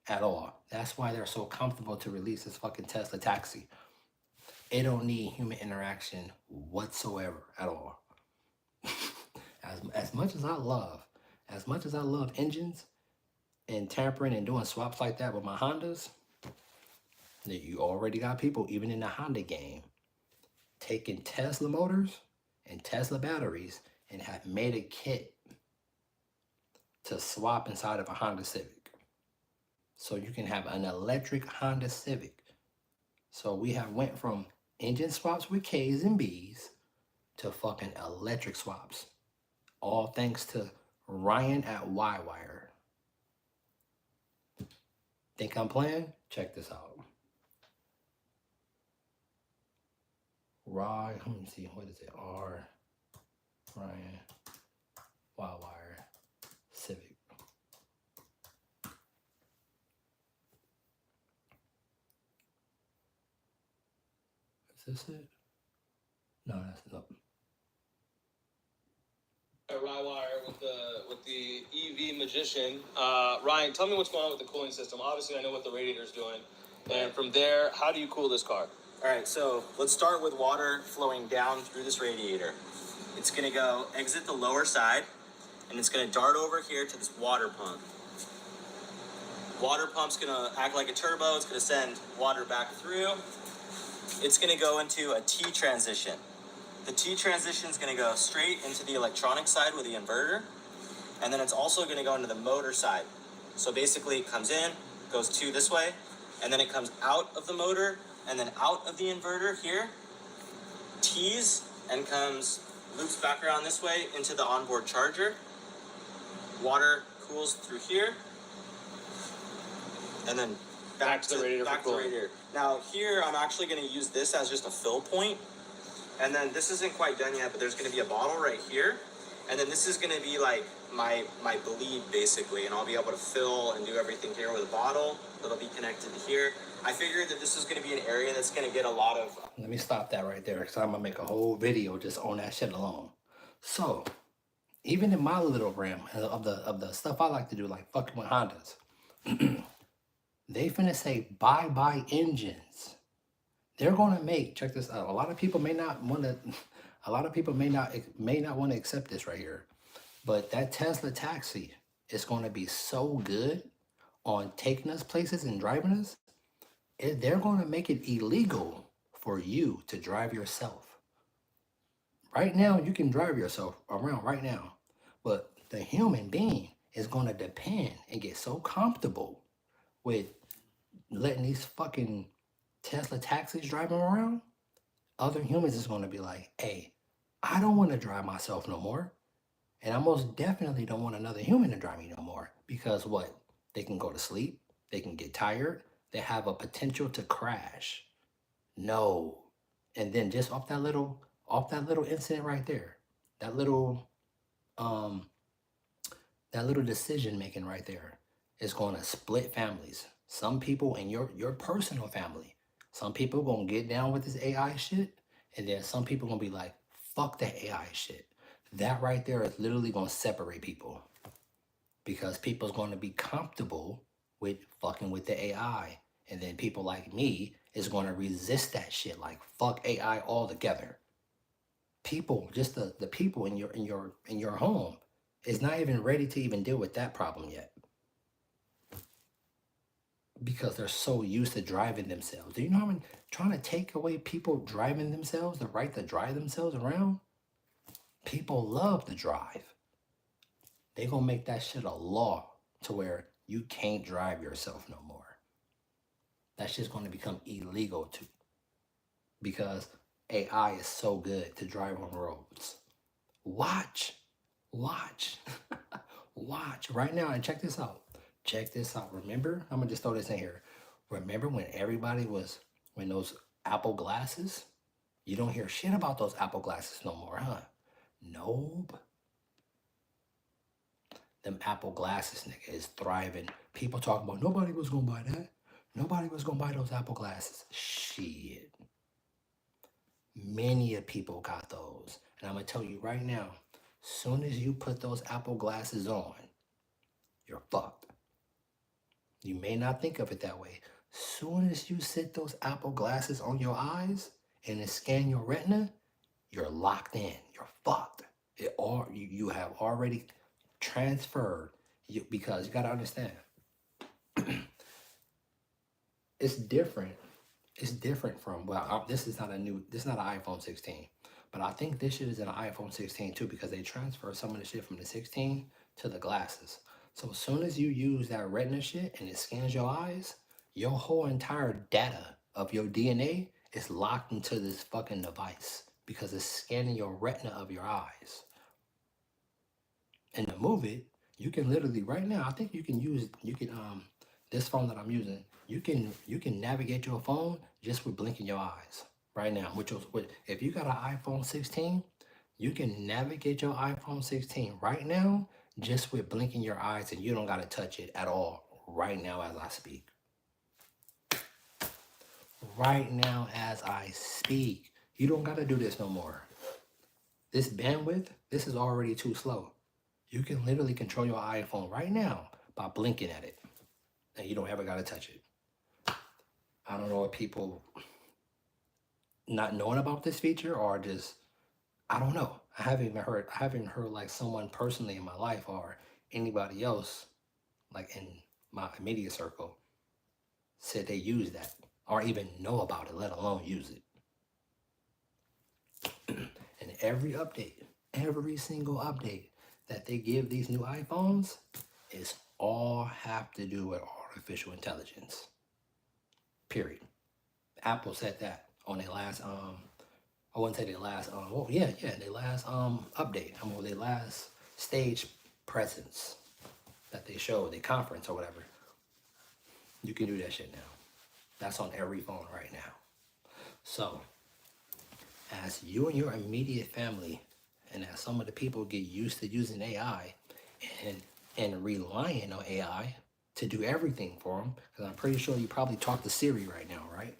At all. That's why they're so comfortable to release this fucking Tesla taxi. It don't need human interaction whatsoever at all. As much as I love engines and tampering and doing swaps like that with my Hondas, you already got people, even in the Honda game, taking Tesla motors and Tesla batteries and have made a kit to swap inside of a Honda Civic. So you can have an electric Honda Civic. So we have went from engine swaps with K's and B's to fucking electric swaps. All thanks to Ryan at YWire. Think I'm playing? Check this out. Let me see, what is it? Ryan YWire Civic. Is this it? No, that's no. Rywire with the EV magician. Ryan, tell me what's going on with the cooling system. Obviously, I know what the radiator's doing, and from there, how do you cool this car? All right, so let's start with water flowing down through this radiator. It's gonna go exit the lower side, and it's gonna dart over here to this water pump. Water pump's gonna act like a turbo. It's gonna send water back through. It's gonna go into a T transition. The T transition is gonna go straight into the electronic side with the inverter, and then it's also gonna go into the motor side. So basically it comes in, goes to this way, and then it comes out of the motor, and then out of the inverter here, T's, and comes, loops back around this way into the onboard charger. Water cools through here, and then back to the radiator. Back to the radiator. Now here, I'm actually gonna use this as just a fill point. And then this isn't quite done yet, but there's gonna be a bottle right here. And then this is gonna be like my bleed basically, and I'll be able to fill and do everything here with a bottle that'll be connected to here. I figured that this is gonna be an area that's gonna get a lot of... Let me stop that right there, because I'm gonna make a whole video just on that shit alone. So, even in my little realm of the stuff I like to do, like fucking with Hondas, they finna say bye-bye engines. They're gonna make, check this out. A lot of people may not want to accept this right here. But that Tesla taxi is gonna be so good on taking us places and driving us. They're gonna make it illegal for you to drive yourself. Right now, you can drive yourself around right now. But the human being is gonna depend and get so comfortable with letting these fucking Tesla taxis driving around, other humans is going to be like, hey, I don't want to drive myself no more. And I most definitely don't want another human to drive me no more. Because what? They can go to sleep. They can get tired. They have a potential to crash. No. And then just off that little incident right there, that little decision making right there is going to split families. Some people in your personal family, some people gonna get down with this AI shit, and then some people gonna be like, fuck the AI shit. That right there is literally gonna separate people, because people's gonna be comfortable with fucking with the AI, and then people like me is gonna resist that shit, like fuck AI altogether. People, just the people in your home is not even ready to even deal with that problem yet, because they're so used to driving themselves. Do you know how many, trying to take away people driving themselves, the right to drive themselves around? People love to drive. They gonna make that shit a law to where you can't drive yourself no more. That shit's gonna become illegal too, because AI is so good to drive on roads. Watch right now, and check this out. Remember, I'm gonna just throw this in here. Remember when when those Apple glasses, you don't hear shit about those Apple glasses no more, huh? Nope. Them Apple glasses, nigga, is thriving. People talking about nobody was gonna buy that. Nobody was gonna buy those Apple glasses. Shit. Many of people got those. And I'm gonna tell you right now, soon as you put those Apple glasses on, you're fucked. You may not think of it that way. Soon as you sit those Apple glasses on your eyes and it scan your retina, you're locked in. You're fucked. You have already transferred. Because you gotta understand, it's different. It's different from, this is not an iPhone 16, but I think this shit is in an iPhone 16 too, because they transfer some of the shit from the 16 to the glasses. So as soon as you use that retina shit and it scans your eyes, your whole entire data of your DNA is locked into this fucking device, because it's scanning your retina of your eyes. And to move it, you can literally right now, I think you can this phone that I'm using, you can navigate your phone just with blinking your eyes right now. If you got an iPhone 16, you can navigate your iPhone 16 right now just with blinking your eyes, and you don't gotta touch it at all right now as I speak. Right now as I speak, You don't gotta do this no more. This bandwidth, this is already too slow. You can literally control your iPhone right now by blinking at it, and you don't ever gotta touch it. I don't know if people not knowing about this feature or just, I don't know. I haven't heard like someone personally in my life or anybody else like in my immediate circle said they use that or even know about it, let alone use it. And every single update that they give these new iPhones is all have to do with artificial intelligence. Period. Apple said that on their last I wouldn't say their last their last update. Their last stage presence that they showed, their conference or whatever. You can do that shit now. That's on every phone right now. So as you and your immediate family and as some of the people get used to using AI and relying on AI to do everything for them, because I'm pretty sure you probably talk to Siri right now, right?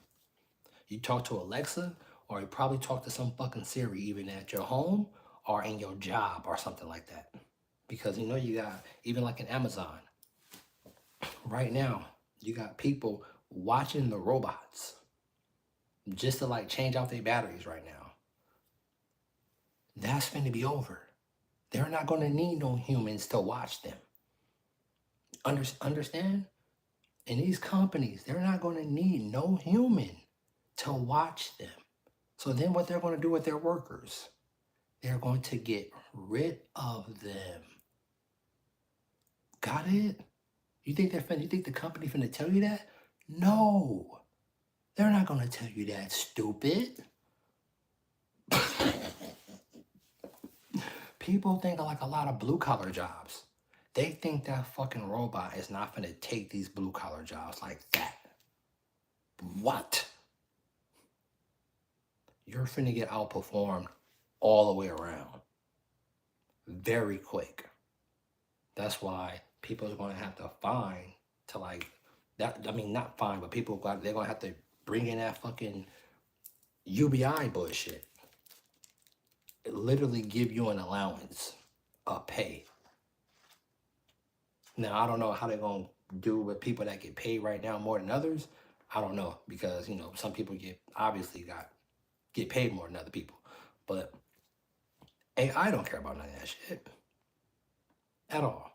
You talk to Alexa, or you probably talk to some fucking Siri even at your home or in your job or something like that. Because you know you got, even like in Amazon, right now, you got people watching the robots just to like change out their batteries right now. That's going to be over. They're not going to need no humans to watch them. Understand? In these companies, they're not going to need no human to watch them. So then what they're going to do with their workers, they're going to get rid of them. Got it? You think the company finna tell you that? No. They're not going to tell you that, stupid. People think of like a lot of blue collar jobs. They think that fucking robot is not finna take these blue collar jobs like that. What? You're finna get outperformed all the way around. Very quick. That's why people are going to have to find to like that. I mean, not find, but people they're going to have to bring in that fucking UBI bullshit. It literally give you an allowance, a pay. Now I don't know how they're going to do with people that get paid right now more than others. I don't know, because you know some people get paid more than other people, but AI don't care about none of that shit at all.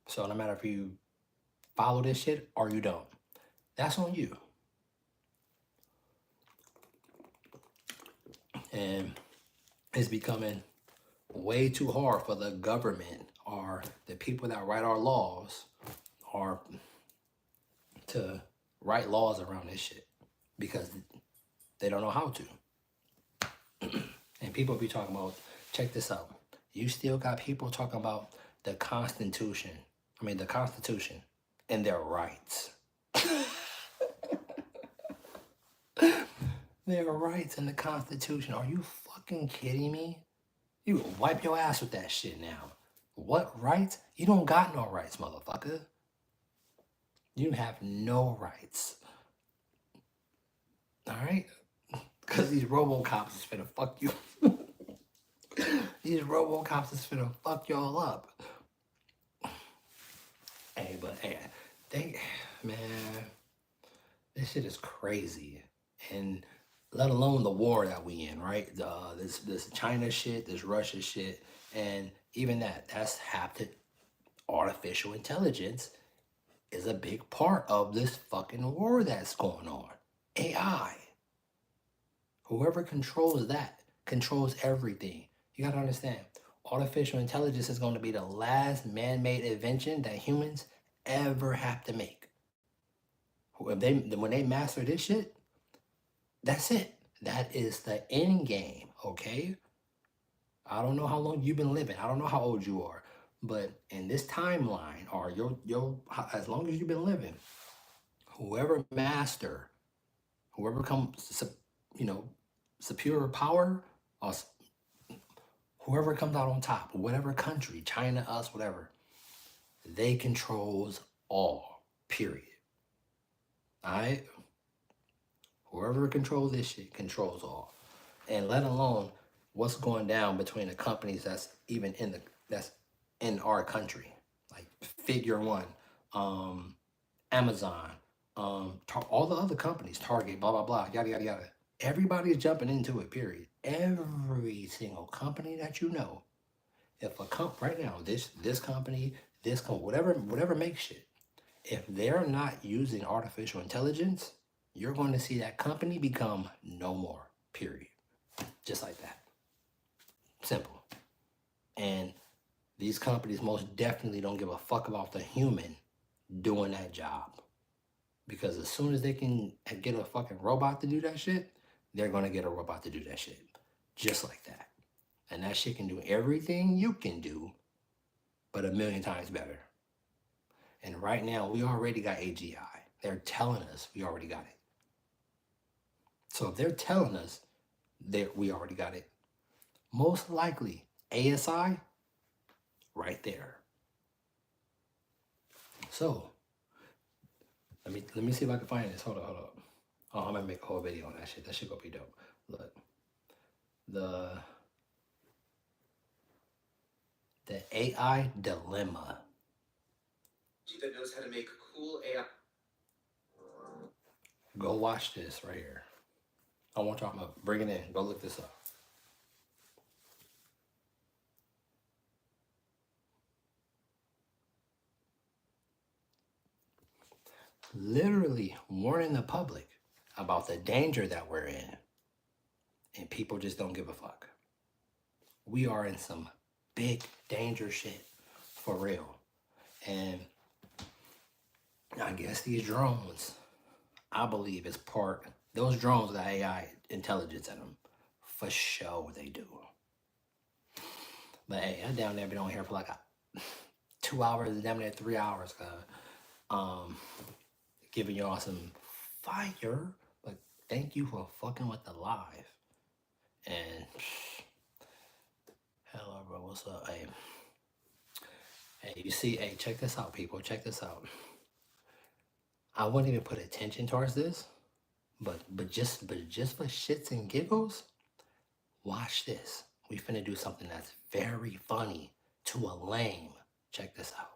So no matter if you follow this shit or you don't, that's on you. And it's becoming way too hard for the government or the people that write our laws or to write laws around this shit because they don't know how to. And people be talking about, check this out. You still got people talking about the Constitution and their rights. Their rights in the Constitution. Are you fucking kidding me? You wipe your ass with that shit now. What rights? You don't got no rights, motherfucker. You have no rights. Alright? Because these RoboCops is finna fuck you. These RoboCops is finna fuck y'all up. Hey, man, this shit is crazy. And let alone the war that we in, right? This China shit, this Russia shit, and even that's half the artificial intelligence is a big part of this fucking war that's going on. AI. Whoever controls that controls everything. You gotta understand, artificial intelligence is going to be the last man-made invention that humans ever have to make. When they master this shit, that's it. That is the end game, okay? I don't know how long you've been living. I don't know how old you are. But in this timeline, or as long as you've been living, whoever comes, superior power, or whoever comes out on top, whatever country, China, us, whatever, they controls all, period. All right? Whoever controls this shit controls all. and let alone what's going down between the companies that's even that's in our country, like Figure One, Amazon, all the other companies, Target, blah blah blah, yada yada yada. Everybody's jumping into it. Period. Every single company that you know, if a right now, this company, whatever makes shit, if they're not using artificial intelligence, you're going to see that company become no more. Period. Just like that. Simple. And these companies most definitely don't give a fuck about the human doing that job. Because as soon as they can get a fucking robot to do that shit, they're going to get a robot to do that shit. Just like that. And that shit can do everything you can do, but a million times better. And right now, we already got AGI. They're telling us we already got it. So if they're telling us that we already got it, most likely ASI, right there. So let me see if I can find this. Hold up. Oh, I'm gonna make a whole video on that shit. That shit gonna be dope. Look, the AI dilemma. That knows how to make cool AI. Go watch this right here. I want y'all to bring it in. Go look this up. Literally warning the public about the danger that we're in. And people just don't give a fuck. We are in some big danger shit. For real. And I guess these drones, I believe, is part. Those drones got AI intelligence in them. For sure they do. But hey, I down there been on here for like 2 hours, damn near 3 hours, giving y'all some fire. But thank you for fucking with the live. And hello, bro, what's up? Hey, you see, hey, check this out, people. Check this out. I wouldn't even put attention towards this, but just for shits and giggles, watch this. We finna do something that's very funny to a lame. Check this out.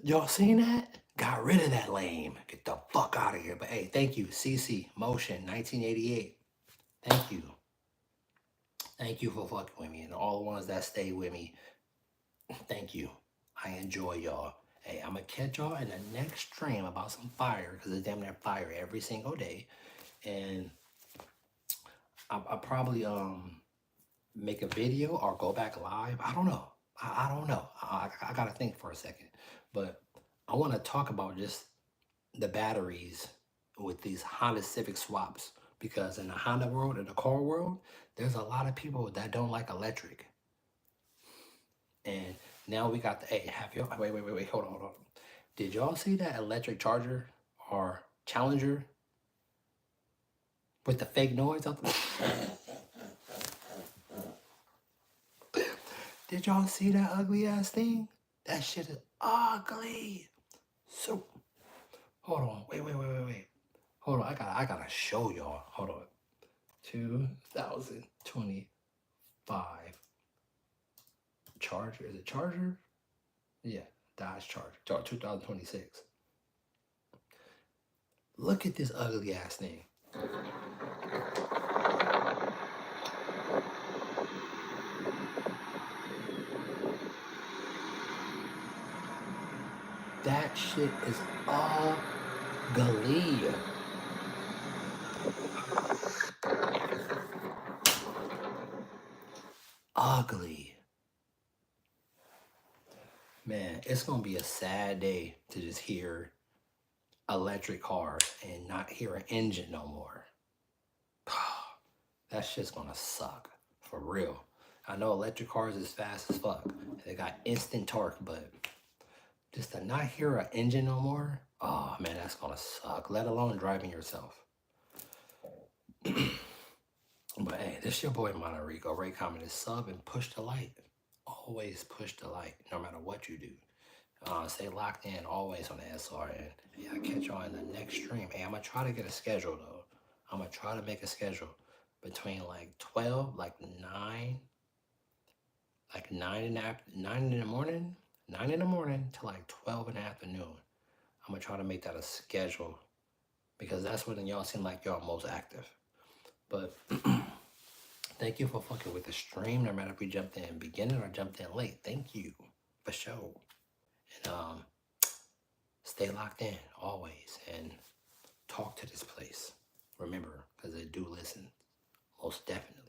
Y'all seen that? Got rid of that lame. Get the fuck out of here. But hey, thank you, CC Motion 1988. Thank you. Thank you for fucking with me. And all the ones that stay with me, thank you. I enjoy y'all. Hey, I'm gonna catch y'all in the next stream about some fire, because it's damn near fire every single day. And I'll probably make a video or go back live. I don't know. I don't know. I gotta think for a second. But I want to talk about just the batteries with these Honda Civic swaps, because in the Honda world, in the car world, there's a lot of people that don't like electric. And now we got the, hey, have y'all, wait, hold on. Did y'all see that electric Charger or Challenger with the fake noise out there? Did y'all see that ugly ass thing? That shit is ugly. So, hold on, wait. Hold on, I gotta show y'all. Hold on. 2025 Charger. Is it Charger? Yeah, Dodge Charger. 2026. Look at this ugly ass thing. That shit is ugly. Ugly. Man, it's gonna be a sad day to just hear electric cars and not hear an engine no more. That shit's gonna suck. For real. I know electric cars is fast as fuck. They got instant torque, but just to not hear an engine no more, oh man, that's gonna suck, let alone driving yourself. But hey, this your boy Monterico. Ray commented sub and push the light. Always push the light, no matter what you do. Stay locked in always on the SR. And yeah, I'll catch y'all in the next stream. Hey, I'm gonna try to get a schedule though. I'm gonna try to make a schedule between like 12, like 9 in the morning, 9 in the morning to like 12 in the afternoon. I'm gonna try to make that a schedule because that's when y'all seem like y'all most active. But thank you for fucking with the stream, no matter if we jumped in beginning or jumped in late. Thank you for sure. And stay locked in always and talk to this place. Remember, because they do listen, most definitely.